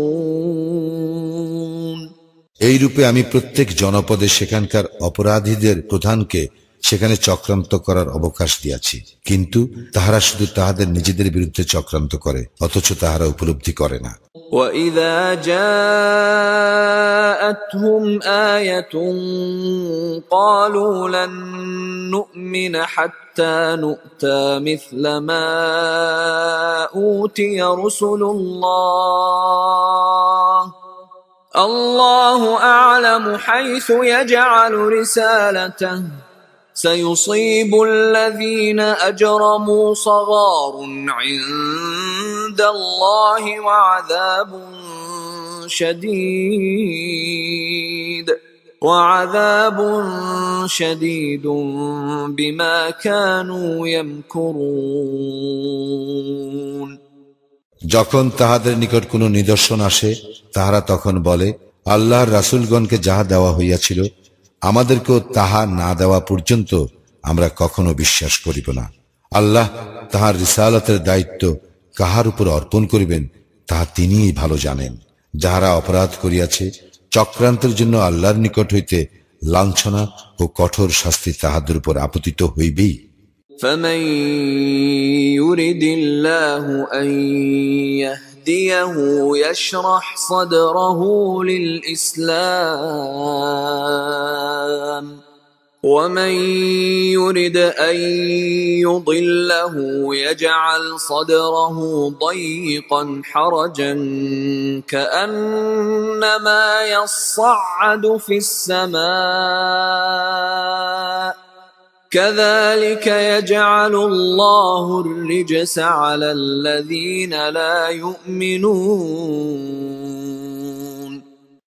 Speaker 2: এইরূপে আমি প্রত্যেক জনপদে সেখানকার অপরাধীদের প্রধানকে সেখানে চক্রান্ত করার অবকাশ দিয়াছি, কিন্তু তাহারা শুধু তাহাদের নিজেদের বিরুদ্ধে চক্রান্ত করে, অথচ তাহারা উপলব্ধি করে না।
Speaker 1: وَإِذَا جَاءَتْهُمْ آيَةٌ قَالُوا لَن نُّؤْمِنَ حَتَّى نُؤْتَىٰ مِثْلَ مَا أُوتِيَ رُسُلُ اللَّهِ اللَّهُ أَعْلَمُ حَيْثُ يَجْعَلُ رِسَالَتَهُ سيصيب الذين أجرموا صغار عند الله وعذاب شديد بما كانوا يمكرون।
Speaker 2: যখন তাহাদের নিকট কোনো নিদর্শন আসে, তাহারা তখন বলে, আল্লাহর রাসূলগণকে যাহা দেওয়া হইয়াছিল আমাদেরকেও তাহা না দেওয়া পর্যন্ত আমরা কখনো বিশ্বাস করিব না। আল্লাহ তাহার রিসালাতের দায়িত্ব কাহার উপর অর্পণ করিবেন তাহা তিনিই ভালো জানেন। যাহারা অপরাধ করিয়াছে, চক্রান্তের জন্য আল্লাহর নিকট হইতে লাঞ্ছনা ও কঠোর শাস্তি তাহাদের উপর আপতিত হইবেই।
Speaker 1: فَمَن يُرِدِ اللَّهُ أَن يَهْدِيَهُ يَشْرَحْ صَدْرَهُ لِلْإِسْلَامِ وَمَن يُرِدْ أَن يُضِلَّهُ يَجْعَلْ صَدْرَهُ ضَيِّقًا حَرَجًا كَأَنَّمَا يَصَّعَّدُ فِي السَّمَاءِ كَذَلِكَ يَجْعَلُ اللَّهُ الرِّجْسَ عَلَى الَّذِينَ لَا يُؤْمِنُونَ।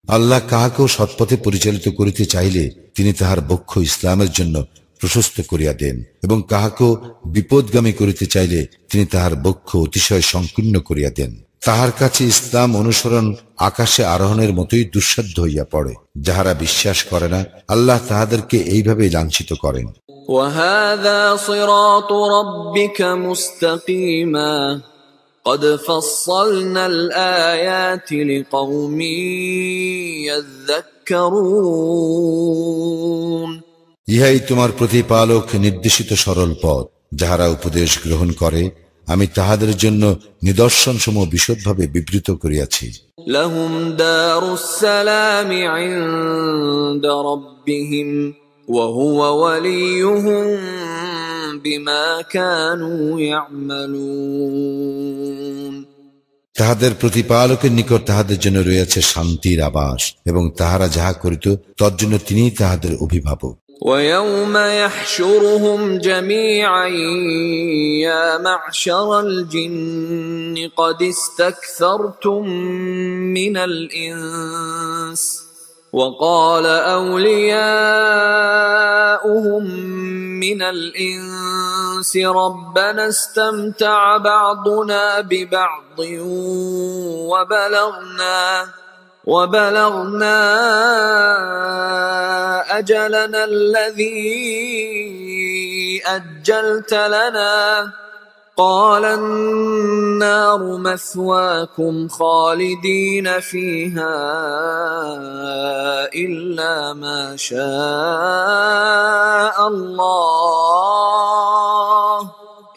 Speaker 2: আল্লাহ কাহাকেও সৎপথে পরিচালিত করিতে চাইলে তিনি তাহার বক্ষ ইসলামের জন্য প্রশস্ত করিয়া দেন, এবং কাহাকেও বিপদগামী করিতে চাইলে তিনি তাহার বক্ষ অতিশয় সংকীর্ণ করিয়া দেন। তাহার কাছে ইসলাম অনুসরণ আকাশে আরোহণের মতোই দুঃসাধ্য হইয়া পড়ে। যাহারা বিশ্বাস করে না, আল্লাহ তাহাদেরকে এইভাবে লাঞ্ছিত করেন।
Speaker 1: وَهَذَا صِرَاطُ رَبِّكَ مُسْتَقِيمًا قَدْ فَصَّلْنَا الْآيَاتِ لِقَوْمٍ يَذَّكَّرُونَ।
Speaker 2: ইহাই তোমার প্রতিপালক নির্দেশিত সরল পথ। যাহারা উপদেশ গ্রহণ করে, আমি তাহাদের জন্য নিদর্শনসমূহ বিশদভাবে বিবৃত করিয়াছি।
Speaker 1: لَهُمْ دَارُ السَّلَامِ عِندَ رَبِّهِمْ وَهُوَ وَلِيُّهُم بِمَا كَانُوا يَعْمَلُونَ।
Speaker 2: তাহাদের প্রতিপালকের নিকট তাহাদের জন্য রয়েছে শান্তির আবাস, এবং তাহারা যাহা করিত তজ্জন্য তিনিই তাহাদের অভিভাবক।
Speaker 1: وَيَوْمَ يَحْشُرُهُمْ جَمِيعًا يَا مَعْشَرَ الْجِنِّ قَدِ اسْتَكْثَرْتُم مِّنَ الْإِنسِ وَقَالَ أَوْلِيَاؤُهُم مِّنَ الْإِنسِ رَبَّنَا اسْتَمْتَعَ بَعْضُنَا بِبَعْضٍ وَبَلَغْنَا أَجَلَنَا الَّذِي أَجَّلْتَ لَنَا قال النار مثواكم خالدين فيها إلا ما شاء الله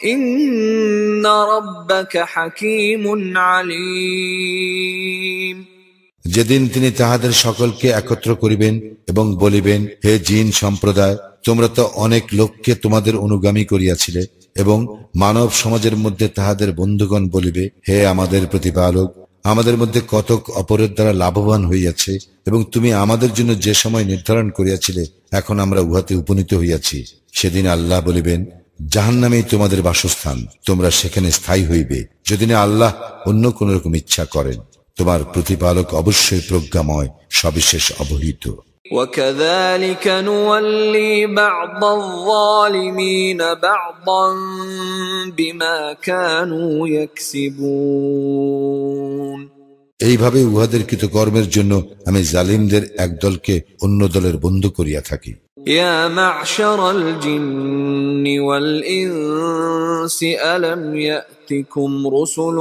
Speaker 1: إن ربك حكيم عليم।
Speaker 2: যেদিন তিনি তাহাদের সকলকে একত্র করিবেন এবং বলিবেন, হে জিন সম্প্রদায়, তোমরা তো অনেক লোককে তোমাদের অনুগামী করিয়াছিলে, এবং মানব সমাজের মধ্যে তাহাদের বন্ধুগণ বলিবে, হে আমাদের প্রতিপালক, আমাদের মধ্যে কতক অপরের দ্বারা লাভবান হইয়াছে, এবং তুমি আমাদের জন্য যে সময় নির্ধারণ করিয়াছিলে এখন আমরা উহাতে উপনীত হইয়াছি। সেদিন আল্লাহ বলিবেন, জাহান্নামেই তোমাদের বাসস্থান, তোমরা সেখানে স্থায়ী হইবে, যদি না আল্লাহ অন্য কোন রকম ইচ্ছা করেন। তোমার প্রতিপালক অবশ্যই প্রজ্ঞাময়, সবিশেষ অবহিত।
Speaker 1: وكذلك نولي بعض الظالمين بعضا بما كانوا يكسبون।
Speaker 2: এইভাবে উহাদের কৃতকর্মের জন্য আমি জালিমদের এক দলকে অন্য দলের বন্ধু করিয়া থাকি।
Speaker 1: يا معشر الجن والإنس ألم يأتكم رسل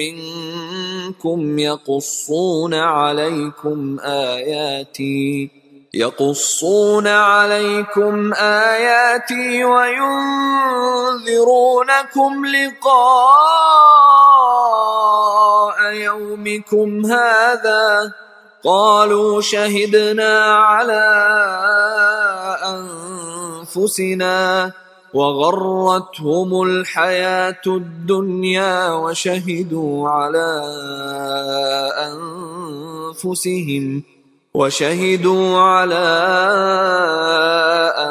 Speaker 1: منكم يقصون عليكم آياتي وينذرونكم لقاء يومكم هذا قالوا شهدنا على أنفسنا وغرتهم الحياة الدنيا وشهدوا على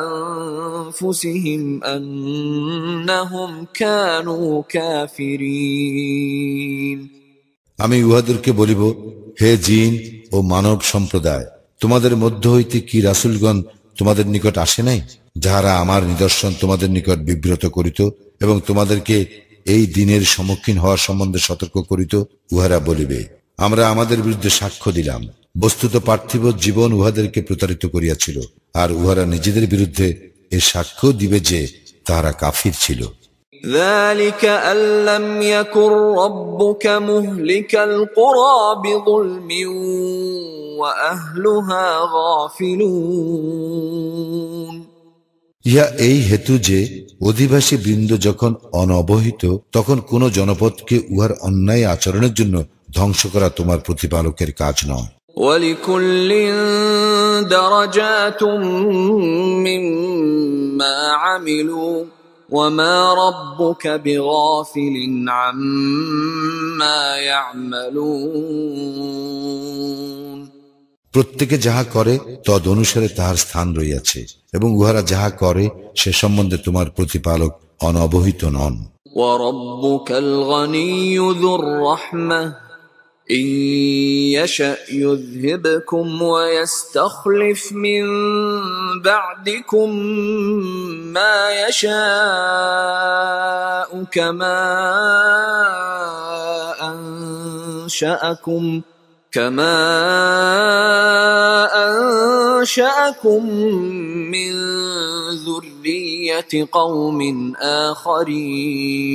Speaker 1: أنفسهم أنهم كانوا كافرين।
Speaker 2: আমি উহাদেরকে বলিব, হে জিন ও মানব সম্প্রদায়, তোমাদের মধ্য হইতে কি রাসূলগণ তোমাদের নিকট আসে নাই, যাহারা আমার নিদর্শন তোমাদের নিকট বিব্রত করিত এবং তোমাদেরকে এই দিনের সম্মুখীন হওয়ার সম্বন্ধে সতর্ক করিত? উহারা বলিবে, আমরা আমাদের বিরুদ্ধে সাক্ষ্য দিলাম। বস্তুত পার্থিব জীবন উহাদেরকে প্রতারিত করিয়াছিল, আর উহারা নিজেদের বিরুদ্ধে এ সাক্ষ্য দিবে যে তাহারা কাফির ছিল।
Speaker 1: ذلك أن لم يكن ربك مهلك القرى بظلم وأهلها غافلون।
Speaker 2: ইহা এই হেতু যে অধিবাসী বৃন্দ যখন অনবহিত তখন কোন জনপদকে উহার অন্যায় আচরণের জন্য ধ্বংস করা তোমার প্রতিপালকের কাজ নয়।
Speaker 1: وَلِكُلٍّ دَرَجَاتٌ مِّمَّا عَمِلُوا وَمَا رَبُّكَ بِغَافِلٍ عَمَّا يَعْمَلُونَ।
Speaker 2: প্রত্যেকে যাহা করে তদ অনুসারে তাহার স্থান রইয়াছে, এবং উহারা যাহা করে সে সম্বন্ধে তোমার প্রতিপালক অনবহিত নন।
Speaker 1: وَرَبُّكَ الْغَنِيُّ ذُو الرَّحْمَةِ إِن يَشَأْ يُذْهِبْكُمْ وَيَسْتَخْلِفْ مِن بَعْدِكُم مَّا يَشَاءُ كَمَا أَنشَأَكُم مِّن ذُرِّيَّةِ قَوْمٍ آخَرِينَ।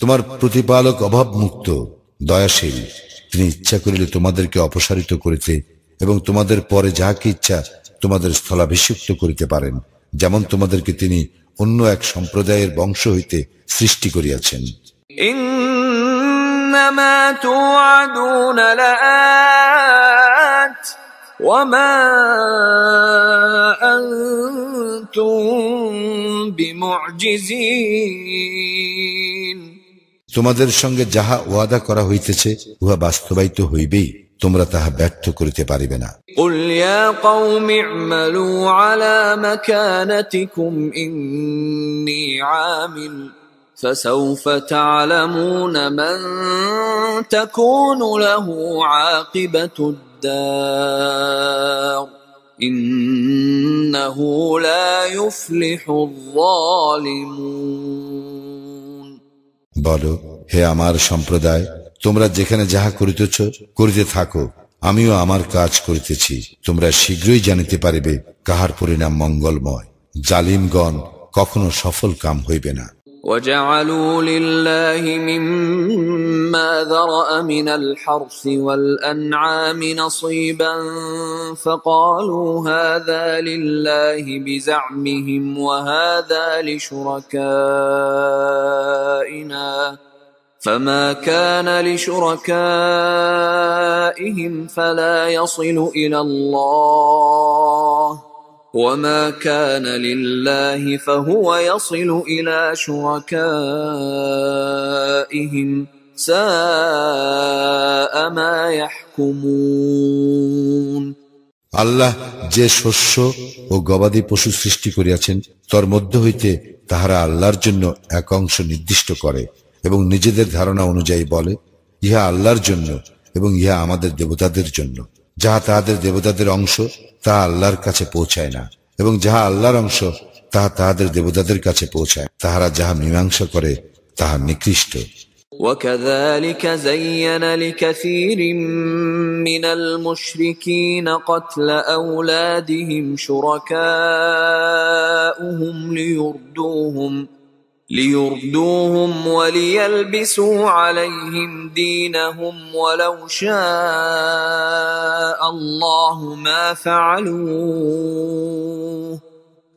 Speaker 2: তোমার প্রতিপালক অভাব মুক্ত, দয়াশীল। তিনি ইচ্ছা করিলে তোমাদেরকে অপসারিত করিতে এবং তোমাদের পরে যাহাকে ইচ্ছা তোমাদের স্থলাভিষিক্ত করিতে পারেন, যেমন তোমাদেরকে তিনি অন্য এক সম্প্রদায়ের বংশ হইতে সৃষ্টি করিয়াছেন।
Speaker 1: ইন্নামা তুআদুন লাআত ওয়া মা আনতুম বিমুজিজিন।
Speaker 2: তোমাদের সঙ্গে যাহা ওয়াদা করা হইতেছে উহা বাস্তবায়িত হইবেই, তোমরা তাহা ব্যর্থ করিতে পারিবে না।
Speaker 1: কুল ইয়া কওমি ই'মালু আলা মাকানাতিকুম ইন্নী আমিল ফাসাউফা তা'লামুনা মান তাকুনু লাহু আকিবাতুদ দার ইন্নাহু লা ইউফলিহুয যালিমুন।
Speaker 2: বলো, হে আমার সম্প্রদায়, তোমরা যেখানে যাহা করিতেছ করিতে থাকো, আমিও আমার কাজ করিতেছি। তোমরা শীঘ্রই জানিতে পারিবে কাহার পরিণাম মঙ্গলময়। জালিমগণ কখনো সফল কাম হইবে না।
Speaker 1: وجعلوا لله مما ذرأ من الحرث والأنعام نصيبا فقالوا هذا لله بزعمهم وهذا لشركائنا فما كان لشركائهم فلا يصل إلى الله وما كان لله فهو يصل إلى شركائهم ساء ما يحكمون
Speaker 2: আল্লাহ যে শস্য ও গবাদি পশু সৃষ্টি করিয়াছেন তার মধ্য হইতে তাহারা আল্লাহর জন্য এক অংশ নির্দিষ্ট করে এবং নিজেদের ধারণা অনুযায়ী বলে ইহা আল্লাহর জন্য এবং ইহা আমাদের দেবতাদের জন্য। যাহা তাহাদের দেবতাদের অংশ তা আল্লাহর কাছে পৌঁছায় না, এবং যাহা আল্লাহর অংশ তাহা তাহাদের দেবতাদের কাছে পৌঁছায়। তাহারা যাহা মীমাংসা করে তাহা নিকৃষ্ট।
Speaker 1: وكذلك زين لكثير من المشركين قتل أولادهم شركاؤهم ليردوهم وليلبسوا عليهم دينهم ولو شاء الله ما فعلوه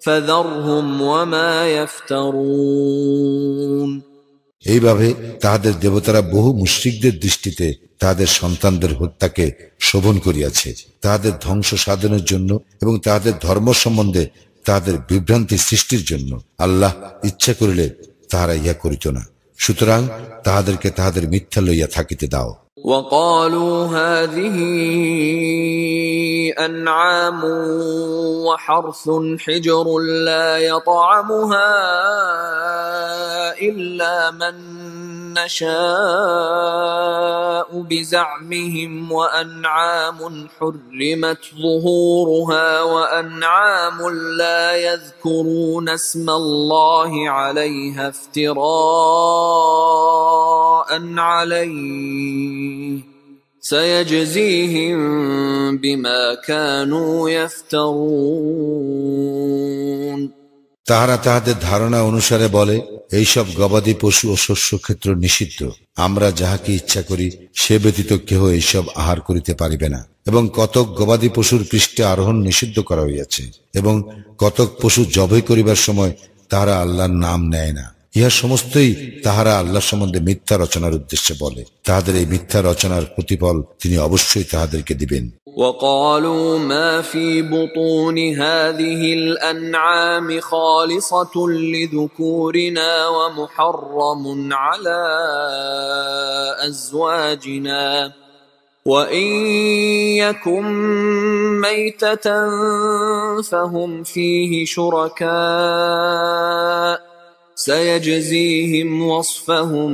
Speaker 1: فذرهم وما يفترون
Speaker 2: এইভাবে তাহাদের দেবতারা বহু মুশরিকদের দৃষ্টিতে তাহাদের সন্তানদের হত্যাকে শোভন করিয়াছে, তাহাদের ধ্বংস সাধনের জন্য এবং তাহাদের ধর্ম সম্বন্ধে তাহাদের বিভ্রান্তি সৃষ্টির জন্য। আল্লাহ ইচ্ছা করিলে তাহারা ইহা করিত না, সুতরাং তাহাদেরকে তাহাদের মিথ্যা লইয়া থাকিতে দাও।
Speaker 1: وقالوا هذه أنعام وحرث حجر لا يطعمها إلا من نشاء بزعمهم وأنعام حرمت ظهورها وأنعام لا يذكرون اسم الله عليها افتراء عليه سيجزيهم بما كانوا يفترون
Speaker 2: তাহারা তাহাদের ধারণা অনুসারে বলে এইসব গবাদি পশু ও শস্য ক্ষেত্র নিষিদ্ধ, আমরা যাহাকে ইচ্ছা করি সে ব্যতীত কেহ এইসব আহার করিতে পারিবে না। এবং কতক গবাদি পশুর পৃষ্ঠে আরোহণ নিষিদ্ধ করা হইয়াছে, এবং কতক পশু জবাই করিবার সময় তাহারা আল্লাহর নাম নেয় না। ইহা সমস্তই তাহারা আল্লাহ সম্বন্ধে মিথ্যা রচনার উদ্দেশ্যে বলে। তাহাদের এই মিথ্যা রচনার প্রতিফল তিনি অবশ্যই তাহাদেরকে দিবেন।
Speaker 1: وقالوا ما في بطون هذه الأنعام خالصة لذكورنا ومحرم على أزواجنا وإن يكن ميتة فهم فيه شركاء سيجزيهم وصفهم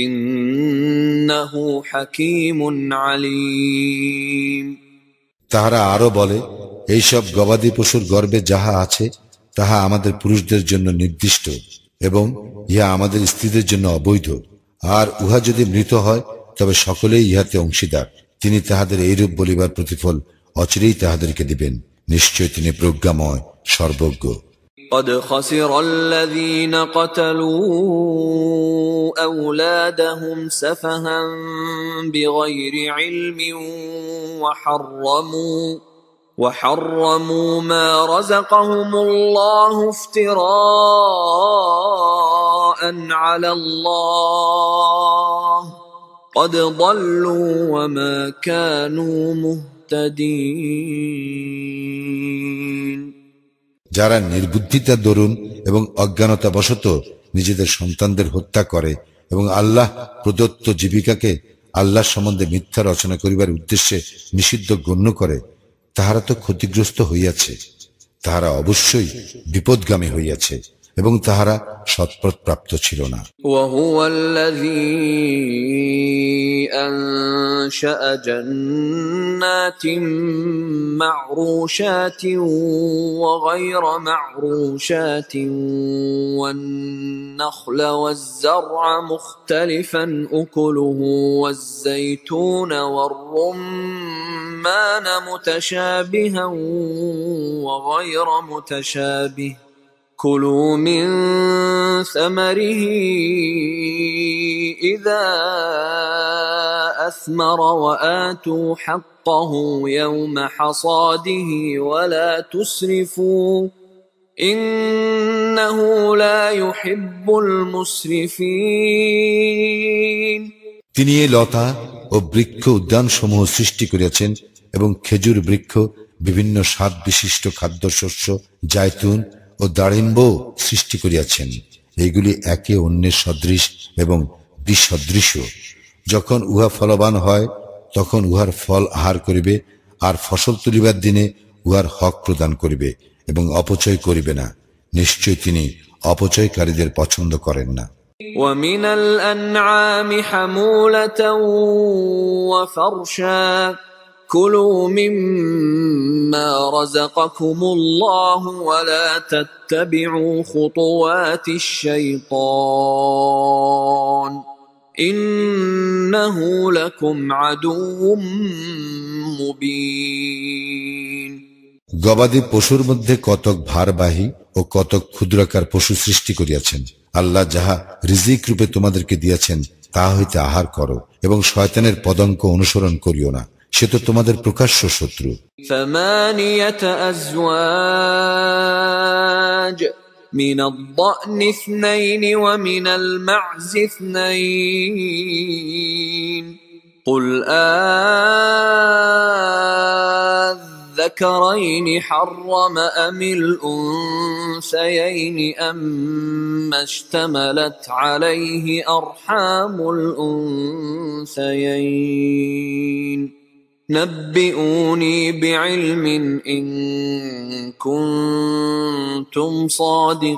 Speaker 1: إنه حكيم عليم
Speaker 2: তাহারা আরো বলে এইসব গবাদি পশুর গর্ভে যাহা আছে তাহা আমাদের পুরুষদের জন্য নির্দিষ্ট এবং ইহা আমাদের স্ত্রীদের জন্য অবৈধ, আর উহা যদি মৃত হয় তবে সকলেই ইহাতে অংশীদার। তিনি তাহাদের এইরূপ বলিবার প্রতিফল অচিরেই তাহাদেরকে দিবেন, নিশ্চয় তিনি প্রজ্ঞাময় সর্বজ্ঞ।
Speaker 1: قد خسر الذين قتلوا أولادهم سفها بغير علم وحرموا ما رزقهم الله افتراء على الله قد ضلوا وما كانوا مهتدين
Speaker 2: যারা নির্বুদ্ধিতা দরুন এবং অজ্ঞানতা বশত নিজেদের সন্তানদের হত্যা করে এবং আল্লাহ প্রদত্ত জীবিকাকে আল্লাহ সম্বন্ধে মিথ্যা রচনা করিবার উদ্দেশ্যে নিষিদ্ধ গণ্য করে, তাহারা তো ক্ষতিগ্রস্ত হইয়াছে, তাহারা অবশ্যই বিপদগামী হইয়াছে এবং তাহারা সৎপথ প্রাপ্ত ছিল না।
Speaker 1: وهو الذي أنشأ جنات معروشات وغير معروشات والنخل والزرع مختلفا أكله والزيتون والرمان متشابها وغير متشابه كلوا من ثمره إذا أثمر وآتوا حقه يوم حصاده ولا تسرفوا إنه لا يحب المسرفين।
Speaker 2: তিনি এই লতা ও বৃক্ষ উদ্যান সমূহ সৃষ্টি করিয়াছেন এবং খেজুর বৃক্ষ, বিভিন্ন স্বাদ বিশিষ্ট খাদ্যশস্য, জায়তুন ও দাড়িম্ব সৃষ্টি করিয়াছেন। এইগুলি একে অন্যের সদৃশ এবং বিসদৃশ। যখন উহা ফলবান হয় তখন উহার ফল আহার করিবে, আর ফসল তুলিবার দিনে উহার হক প্রদান করিবে এবং অপচয় করিবে না। নিশ্চয় তিনি অপচয়কারীদের পছন্দ করেন না।
Speaker 1: ومن الأنعام حمولة وفرشا كلوا مما رزقكم الله ولا تتبعوا خطوات الشيطان إنه لكم عدو مبين।
Speaker 2: গবাদি পশুর মধ্যে কতক ভারবাহী ও কতক ক্ষুদ্রাকার পশু সৃষ্টি করিয়াছেন। আল্লাহ যাহা রিজিক রূপে তোমাদেরকে দিয়াছেন তাহা হইতে আহার করো এবং শয়তানের পদাঙ্ক অনুসরণ করিও না, সে তো তোমাদের প্রকাশ্য শত্রু।
Speaker 1: ثمانية أزواج من الضأن اثنين ومن المعز اثنين قل الذكرين حرم أم الأنثيين أما اشتملت عليه أرحام الأنثيين نبئوني بعلم إن كنتم صادقين।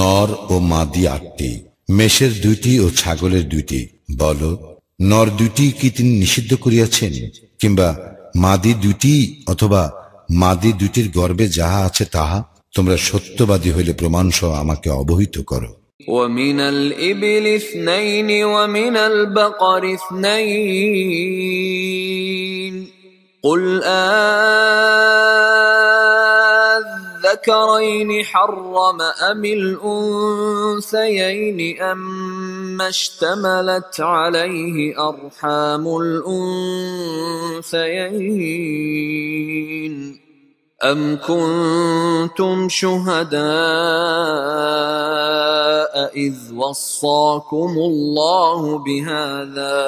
Speaker 2: নর ও মাদি 8টি, মেষের 2টি ও ছাগলের 2টি। বলো, নর 2টি কি তিনি নিষিদ্ধ করিয়াছেন, কিংবা মাদি 2টি অথবা মাদি 2টির গর্ভে যাহা আছে তাহা? তোমরা সত্যবাদী হইলে প্রমাণ সহ আমাকে অবহিত করো।
Speaker 1: ومن الإبل اثنين ومن البقر اثنين قل الذكرين حرم أم الأنثيين أما اشتملت عليه أرحام الأنثيين أم كنتم شهداء إذ وصاكم الله بهذا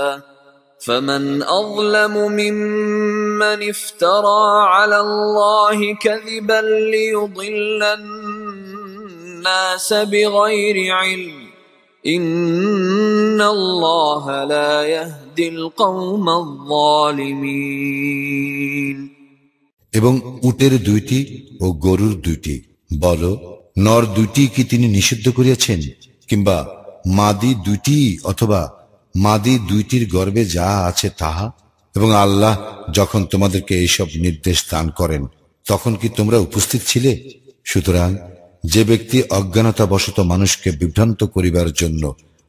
Speaker 1: فمن أظلم ممن افترى على الله كذبا ليضل الناس بغير علم إن الله لا يهدي القوم الظالمين।
Speaker 2: এবং উটের 2টি ও গরুর 2টি। বলো, নর 2টি কি তিনি নিষিদ্ধ করিয়াছেন, কিংবা মাদি 2টি অথবা মাদি 2টির গর্ভে যা আছে তাহা? এবং আল্লাহ যখন তোমাদেরকে এইসব নির্দেশ দান করেন তখন কি তোমরা উপস্থিত ছিলে? সুতরাং যে ব্যক্তি অজ্ঞানতাবশত মানুষকে বিভ্রান্ত করিবার জন্য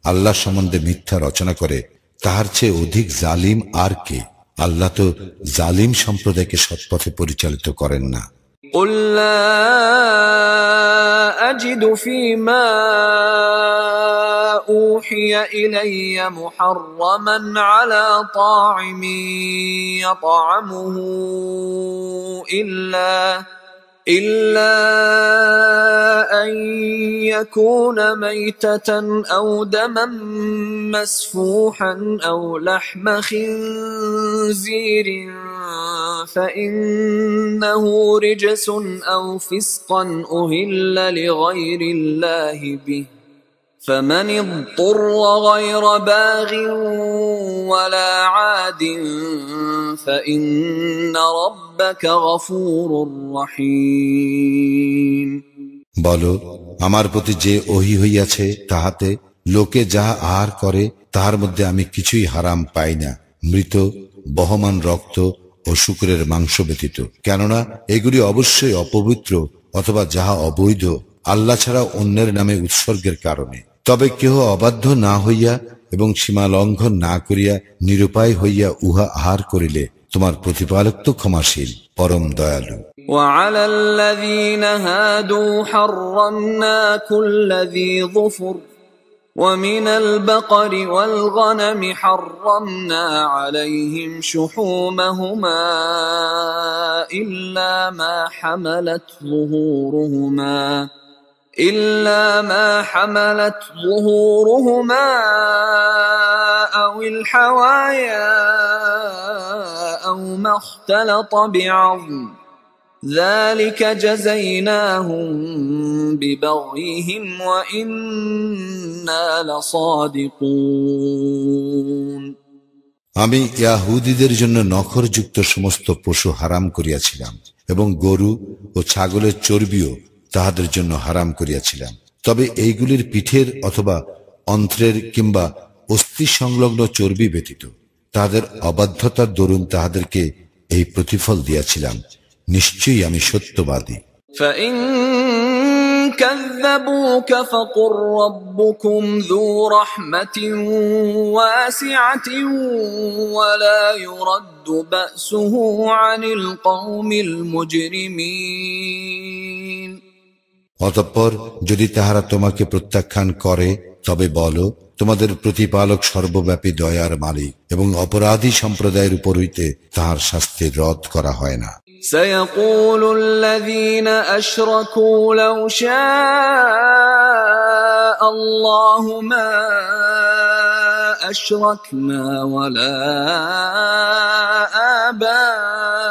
Speaker 2: আল্লাহ সম্বন্ধে মিথ্যা রচনা করে তাহার চেয়ে অধিক জালিম আর কে? আল্লাহ তো জালিম সম্প্রদায়কে সৎপথে পরিচালিত করেন না।
Speaker 1: قل لا أجد فيما أوحي إلي محرما على طاعم يطعمه إلا أن يكون ميتة أو دما مسفوحا أو لحم خنزير فإنه رجس أو فسقا أهل لغير الله به فمن اضطر غير باغ ولا عاد فإن ربك غفور رحيم।
Speaker 2: বলো, আমার প্রতি যে ওহী হইয়াছে তাহাতে লোকে যাহা আহার করে তাহার মধ্যে আমি কিছুই হারাম পাই না, মৃত বহমান রক্ত ও শুকরের মাংস ব্যতীত, কেননা এগুলি অবশ্যই অপবিত্র অথবা যাহা অবৈধ আল্লাহ ছাড়া অন্যের নামে উৎসর্গের কারণে। তবে কেহ অবাধ্য না হইয়া এবং সীমা লঙ্ঘন না করিয়া নিরুপায় হইয়া উহা আহার করিলে তোমার প্রতিপালক তো ক্ষমাশীল, পরম দয়ালু।
Speaker 1: وعلى الذين هادوا حرمنا كل ذي ظفر ومن البقر والغنم حرمنا عليهم شحومهما إلا ما حملت ظهورهما أو الحوايا أو ما اختلط بعظم ذلك جزيناهم ببغيهم وإنا لصادقون।
Speaker 2: আমি ইয়াহুদীদের জন্য নখরযুক্ত সমস্ত পশু হারাম করিয়াছিলাম এবং গরু ও ছাগলের চর্বিও তাহাদের জন্য হারাম করিয়াছিলাম, তবে এইগুলির পিঠের অথবা অন্ত্রের কিংবা অস্থি সংলগ্ন চর্বি ব্যতীত। তাহাদের অবাধ্যতার দরুন তাহাদেরকে এই প্রতিফল দিয়াছিলাম। নিশ্চয়ই আমি সত্যবাদী।
Speaker 1: فإن كذبوك فقل ربكم ذو رحمة واسعة ولا يرد بأسه عن القوم المجرمين।
Speaker 2: অতঃপর যদি তাহারা তোমাকে প্রত্যাখ্যান করে তবে বলো, তোমাদের প্রতিপালক সর্বব্যাপী দয়ার মালিক এবং অপরাধী সম্প্রদায়ের উপর হইতে তাহার শাস্তির রদ করা হয় না।
Speaker 1: سيقول الذين أشركوا لو شاء الله ما أشركنا ولا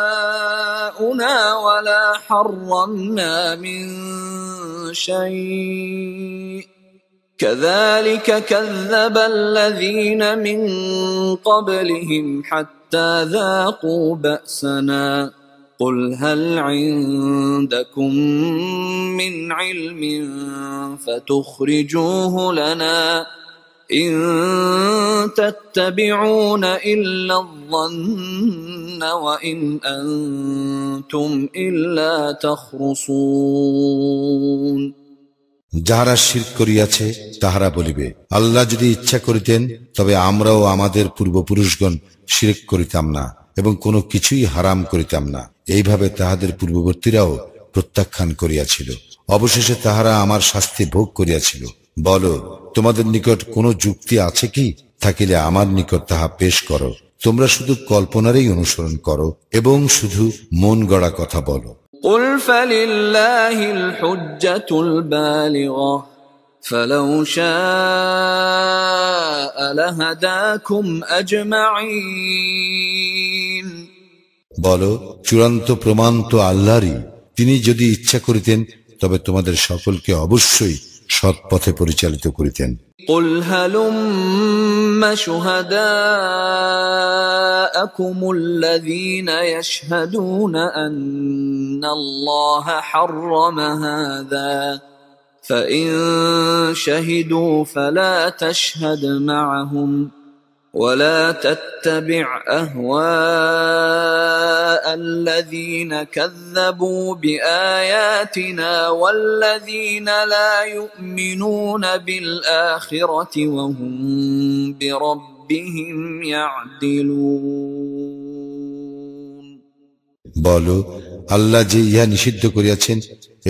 Speaker 1: آباؤنا ولا حرمنا من شيء كذلك كذب الذين من قبلهم حتى ذاقوا بأسنا قل هل عندكم من علم فتخرجوه لنا إن تتبعون إلا الظن وإن أنتم إلا تخرصون।
Speaker 2: যাহারা শিরক করিয়াছে তাহারা বলিবে, আল্লাহ যদি ইচ্ছা করিতেন তবে আমরাও আমাদের পূর্বপুরুষগণ শিরক করিতাম না এবং কোনো কিছুই হারাম করিতাম না। এইভাবে তাহাদের পূর্ববর্তীরাও প্রত্যাখ্যান করিয়াছিল, অবশেষে তাহারা আমার শাস্তি ভোগ করিয়াছিল। বলো, তোমাদের নিকট কোনো যুক্তি আছে কি? থাকিলে আমার নিকট তাহা পেশ করো। তোমরা শুধু কল্পনারই অনুসরণ করো এবং শুধু মন গড়া কথা বলো।
Speaker 1: قل فلله الحجة البالغة فلو شاء لهداكم أجمعين।
Speaker 2: বলো, চূড়ান্ত প্রমাণ তো আল্লাহরই, তিনি যদি ইচ্ছা করিতেন তবে তোমাদের সকলকে অবশ্যই সৎ পথে পরিচালিত করিতেন।
Speaker 1: قل هلم شهداءكم الذين يشهدون أن الله حرم هذا فإن شهدوا فلا تشهد معهم ولا تتبع أهواء الذين كذبوا بآياتنا والذين لا يؤمنون بالآخرة وهم بربهم يعدلون।
Speaker 2: বলো, আল্লাহ যে ইহা নিষিদ্ধ করিয়াছেন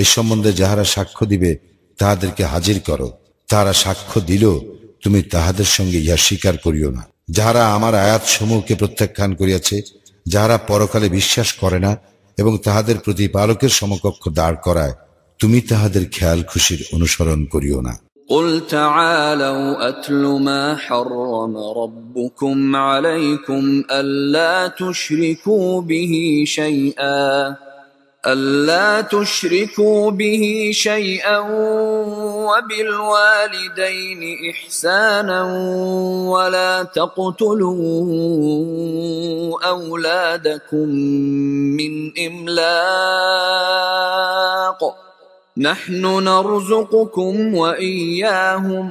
Speaker 2: এই সম্বন্ধে যাহারা সাক্ষ্য দিবে তাহাদেরকে হাজির করো। তাহারা সাক্ষ্য দিল, তুমি তাহাদের সঙ্গে ইহা স্বীকার করিও না। যাহারা আমার আয়াত সমূহকে প্রত্যাখ্যান করিয়াছে, যাহারা পরকালে বিশ্বাস করে না এবং তাহাদের প্রতিপালকের সমকক্ষ দাঁড় করায়, তুমি তাহাদের খেয়াল খুশির অনুসরণ করিও না।
Speaker 1: قل تعالوا أتل ما حرم ربكم عليكم ألا تشركوا به شيئا وبالوالدين إحسانا ولا تقتلوا أولادكم من إملاق نحن نرزقكم وإياهم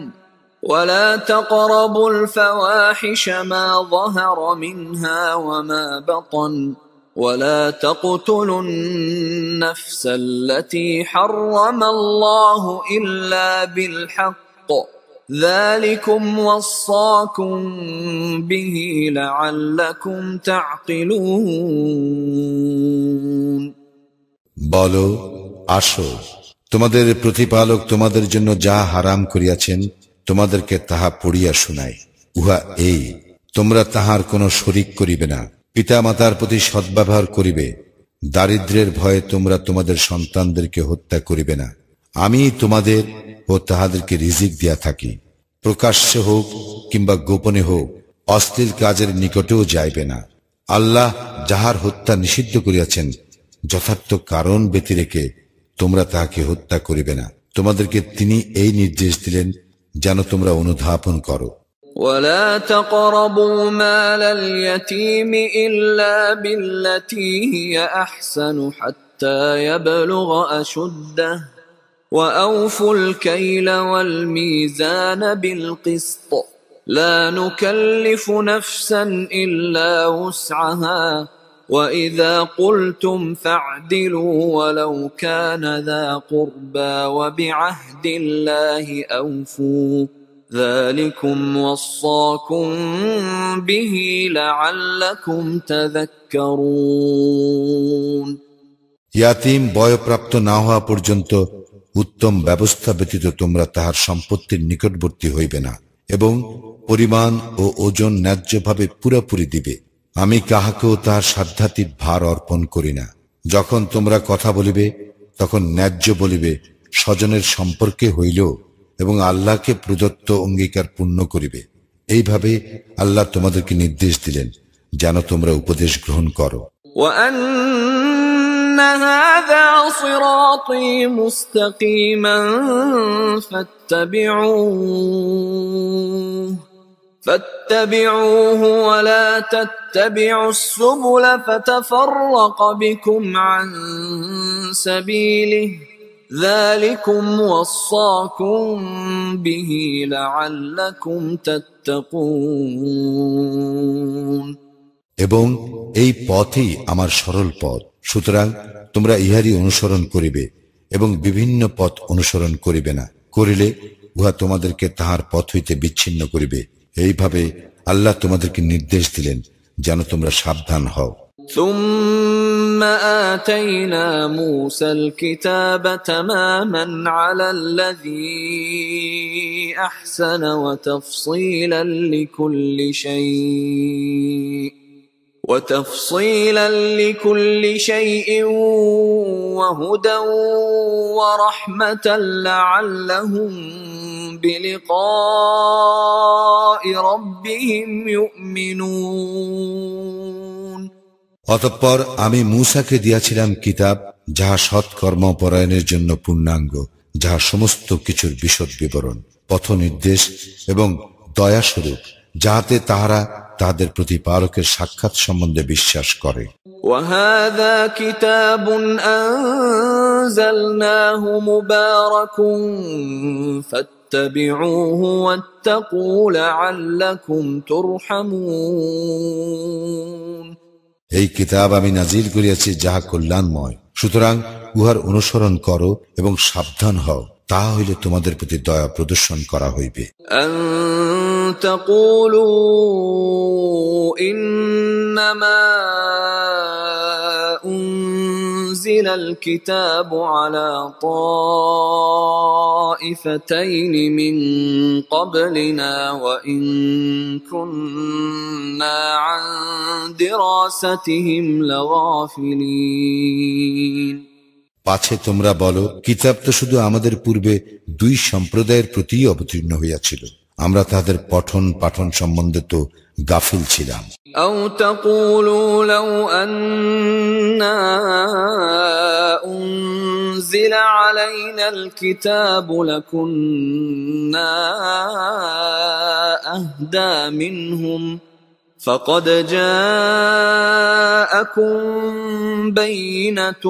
Speaker 1: ولا تقربوا الفواحش ما ظهر منها وما بطن ولا تقتلوا النفس التي حرم الله إلا بالحق ذلكم وصاكم به لعلكم تعقلون
Speaker 2: বলো, আসো, তোমাদের প্রতিপালক তোমাদের জন্য যা হারাম করিয়াছেন তোমাদেরকে তাহা পড়িয়া শুনাই। উহা এই, তোমরা তাহার কোনো শরিক করিবে না, পিতা মাতার প্রতি সদ্ব্যবহার করিবে, দারিদ্র্যের ভয়ে তোমরা তোমাদের সন্তানদেরকে হত্যা করিবে না। আমি তোমাদের ও তাহাদেরকে রিজিক দিয়া থাকি, প্রকাশ্যে হোক কিংবা গোপনে হোক, অশ্লীল কাজের নিকটেও যাইবে না। আল্লাহ যাহার হত্যা নিষিদ্ধ করিয়াছেন যথার্থ কারণ ব্যতিরেকে তোমরা তাহাকে হত্যা করিবে না। তোমাদেরকে তিনি এই নির্দেশ দিলেন যেন তোমরা অনুধাবন করো।
Speaker 1: ولا تقربوا مال اليتيم إلا بالتي هي أحسن حتى يبلغ أشده وأوفوا الكيل والميزان بالقسط لا نكلف نفسا إلا وسعها وإذا قلتم فاعدلوا ولو كان ذا قربى وبعهد الله أوفوا ذلكم وصاكم به لعلكم تذكرون
Speaker 2: ইয়াতীম বয়প্রাপ্ত না হওয়া পর্যন্ত উত্তম ব্যবস্থা ব্যতীত তোমরা তাহার সম্পত্তির নিকটবর্তী হইবে না এবং পরিমাণ ও ওজন ন্যায্যভাবে পুরাপুরি দিবে। আমি কাহাকেও তাহার সাধ্যাতীত ভার অর্পণ করি না। যখন তোমরা কথা বলিবে তখন ন্যায্য বলিবে, স্বজনের সম্পর্কে হইল, এবং আল্লাহকে প্রদত্ত অঙ্গীকার পূর্ণ করিবে। এইভাবে আল্লাহ তোমাদেরকে নির্দেশ দিলেন যেন তোমরা উপদেশ গ্রহণ করো।
Speaker 1: وأن هذا صراطي مستقيما فاتبعوه ولا تتبعوا السبل فتفرق بكم عن سبيله ذلكم وصاكم به لعلكم تتقون
Speaker 2: এবং এই পথই আমার সরল পথ, সুতরাং তোমরা ইহারই অনুসরণ করিবে এবং বিভিন্ন পথ অনুসরণ করিবে না, করিলে উহা তোমাদেরকে তাহার পথ হইতে বিচ্ছিন্ন করিবে। এইভাবে আল্লাহ তোমাদেরকে নির্দেশ দিলেন যেন তোমরা সাবধান হও।
Speaker 1: ثم آتينا موسى الكتاب تماما على الذي أحسن وتفصيلا لكل شيء وهدى ورحمة لعلهم بلقاء ربهم يؤمنون
Speaker 2: অতঃপর আমি মূসাকে দিয়াছিলাম কিতাব, যাহা সৎকর্মপরায়ণের জন্য পূর্ণাঙ্গ, যাহা সমস্ত কিছুর বিশদ বিবরণ, পথ নির্দেশ এবং দয়াস্বরূপ, যাহাতে তাহারা তাদের প্রতিপালকের সাক্ষাৎ সম্বন্ধে বিশ্বাস করে।
Speaker 1: وهذا كتاب أنزلناه مبارك فاتبعوه واتقوا لعلكم ترحمون
Speaker 2: এই কিতাব আমি নাজিল করিয়াছি যাহা কল্যাণময়, সুতরাং উহার অনুসরণ করো এবং সাবধান হও, তাহা হইলে তোমাদের প্রতি দয়া প্রদর্শন করা হইবে।
Speaker 1: أن تقولوا إنما أنزل الكتاب على طائفتين من قبلنا وإن كنا عن دراستهم لغافلين
Speaker 2: পাছে তোমরা বলো, কিতাব তো শুধু আমাদের পূর্বে দুই সম্প্রদায়ের প্রতি অবতীর্ণ হইয়াছিল, আমরা তাদের পঠন পাঠন সম্বন্ধে তো গাফিল ছিলাম।
Speaker 1: أو تقولوا لو أنا أنزل علينا الكتاب لكنا أهدى منهم فقد جاءكم بينة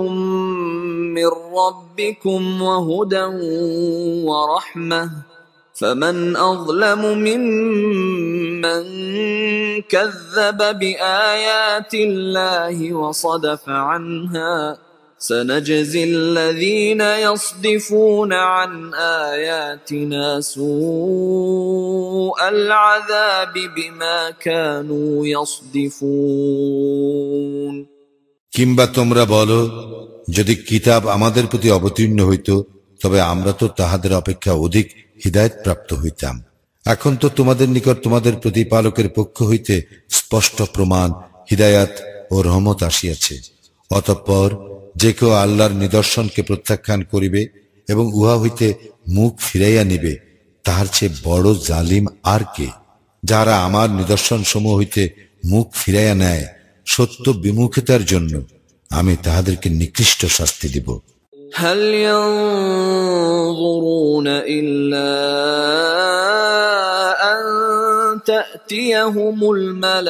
Speaker 1: من ربكم وهدى ورحمة فمن أظلم ممن كذب بآيات الله وصدف عنها سنجزي الذين يصدفون عن آياتنا سوء العذاب بما كانوا يصدفون
Speaker 2: কিংবা তোমরা বলো, যদি কিতাব আমাদের প্রতি অবতীর্ণ হইত তবে আমরা তো তাহাদের অপেক্ষা অধিক হিদায়াত প্রাপ্ত হইতাম। এখন তো তোমাদের নিকট তোমাদের প্রতিপালকের পক্ষ হইতে স্পষ্ট প্রমাণ, হিদায়াত ও রহমত আসিয়াছে। অতঃপর যে কেউ আল্লাহর নিদর্শনকে প্রত্যাখ্যান করিবে এবং উহা হইতে মুখ ফিরাইয়া নিবে, তাহার চেয়ে বড় জালিম আর কে? যারা আমার নিদর্শন সমূহ হইতে মুখ ফিরাইয়া নেয়, সত্য বিমুখিতার জন্য আমি তাহাদেরকে নিকৃষ্ট শাস্তি দিব।
Speaker 1: هل ينظرون إلا أن تأتيهم الملائكة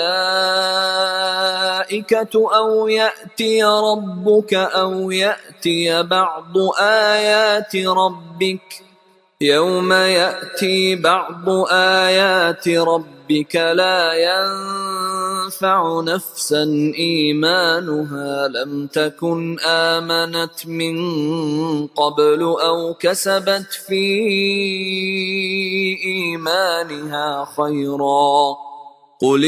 Speaker 1: أو يأتي ربك أو يأتي بعض آيات ربك يوم يأتي بعض آيات ربك لا ينفع نفسا إيمانها لم تكن آمنت من قبل أو كسبت في إيمانها خيرا قل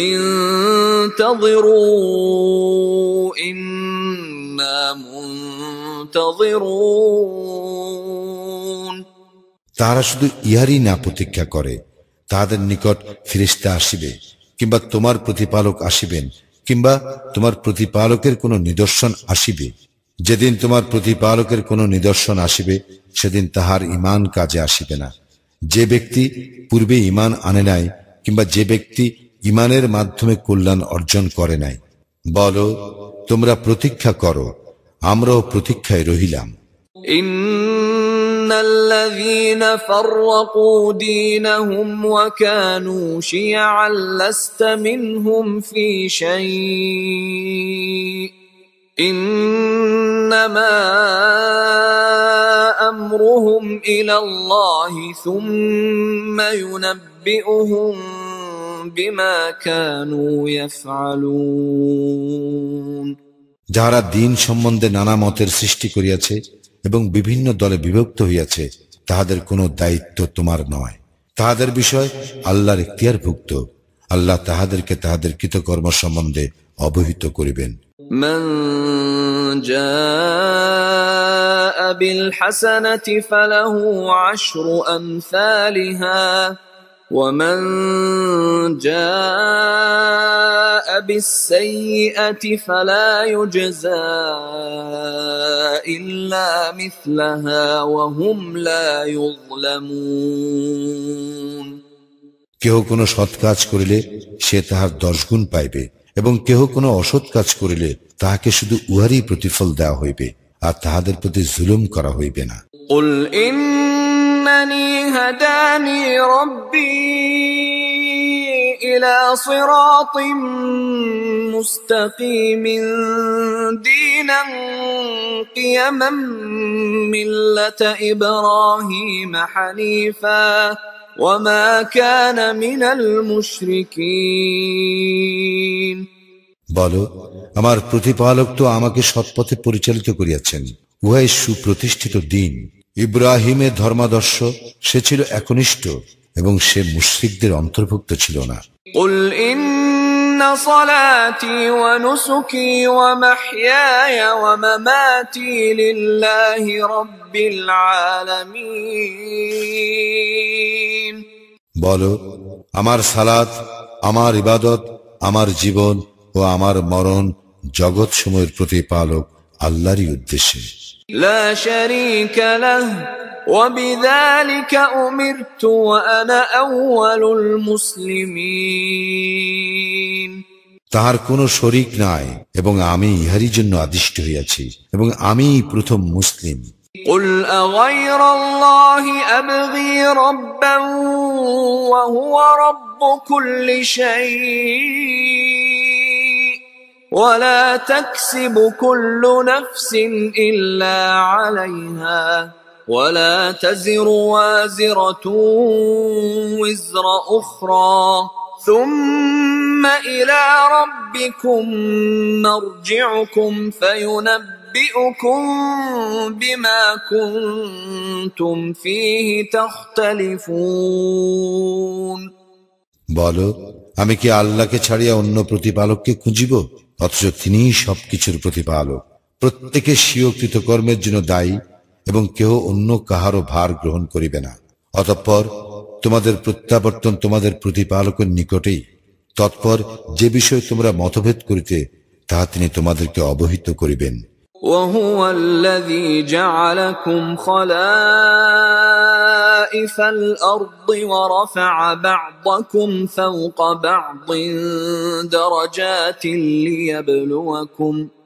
Speaker 1: انتظروا إنا منتظرون
Speaker 2: তাহারা শুধু ইহারই না প্রতীক্ষা করে, তাহাদের নিকট ফেরেশতা আসিবে, কিংবা তোমার প্রতিপালক আসিবেন, কিংবা তোমার প্রতিপালকের কোন নিদর্শন আসিবে। যেদিন তোমার প্রতিপালকের কোন নিদর্শন আসিবে, সেদিন তাহার ঈমান কাজে আসিবে না। যে ব্যক্তি পূর্বে ঈমান আনে নাই, কিংবা যে ব্যক্তি ঈমানের মাধ্যমে কল্যাণ অর্জন করে নাই। বলো, তোমরা প্রতীক্ষা করো, আমরাও প্রতীক্ষায় রহিলাম।
Speaker 1: إن الذين فرقوا دينهم وكانوا شيعا لست منهم في شيء إنما أمرهم إلى الله ثم ينبئهم بما كانوا يفعلون
Speaker 2: যারা দিন সম্বন্ধে নানা মতের সৃষ্টি করিয়াছে এবং বিভিন্ন দলে বিভক্ত হইয়াছে, তাহাদের কোনো দায়িত্ব তোমার নয়। তাহাদের বিষয় আল্লাহর ইখতিয়ারভুক্ত। আল্লাহ তাহাদেরকে তাহাদের কৃতকর্ম সম্বন্ধে অবহিত করিবেন।
Speaker 1: من جاء بالحسنة فله عشر أمثالها ومن جاء بالسيئة فلا يجزى إلا مثلها وهم لا يظلمون
Speaker 2: কেহ কোনো সৎ কাজ করিলে সে তাহার 10 গুণ পাইবে, এবং কেহ কোনো অসৎ কাজ করিলে তাহাকে শুধু উহারই প্রতিফল দেওয়া হইবে, আর তাহাদের প্রতি জুলুম করা হইবে না।
Speaker 1: قل إنني هداني ربي إلى صراط مستقيم دينا قيما ملة إبراهيم حنيفا وما كان من المشركين
Speaker 2: বলো, আমার প্রতিপালক তো আমাকে সৎপথে পরিচালিত করিয়াছেন, উহাই সুপ্রতিষ্ঠিত দিন। ইব্রাহিমের ধর্মাদর্শ, সে ছিল একনিষ্ঠ এবং সে মুশরিকদের অন্তর্ভুক্ত ছিল না।
Speaker 1: قل إن صلاتي ونسكي ومحياي ومماتي لله رب العالمين
Speaker 2: বলো, আমার সালাত, আমার ইবাদত, আমার জীবন ও আমার মরণ জগৎ সমূহের প্রতিপালক আল্লাহরই উদ্দেশ্যে।
Speaker 1: لا شريك له وبذلك أمرت وأنا أول المسلمين
Speaker 2: তাহার কোনো শরীক নাই এবং আমি ইহারই জন্য আদিষ্ট হইয়াছি এবং আমিই প্রথম মুসলিম।
Speaker 1: قل أغير الله أبغي ربا وهو رب كل شيء ولا تكسب كل نفس إلا عليها ولا تزر وازرة وزر أخرى ثم إلى ربكم مرجعكم فينبئكم أُنَبِّئُكُم بِمَا كُنتُمْ فِيهِ تَخْتَلِفُونَ
Speaker 2: বলো, আমি কি আল্লাহকে ছাড়িয়া অন্য প্রতিপালককে খুঁজিব? অথচ তিনিই সবকিছুর প্রতিপালক, প্রত্যেকের স্বীয় কৃতকর্মের জন্য দায়ী, এবং কেহ অন্য কাহারও ভার গ্রহণ করিবে না। অতঃপর তোমাদের প্রত্যাবর্তন তোমাদের প্রতিপালকের নিকটেই। তৎপর যে বিষয়ে তোমরা মতভেদ করিতে, তাহা তিনি তোমাদেরকে অবহিত করিবেন।
Speaker 1: وهو الذي جعلكم خلائف الأرض ورفع بعضكم فوق بعض درجات ليبلوكم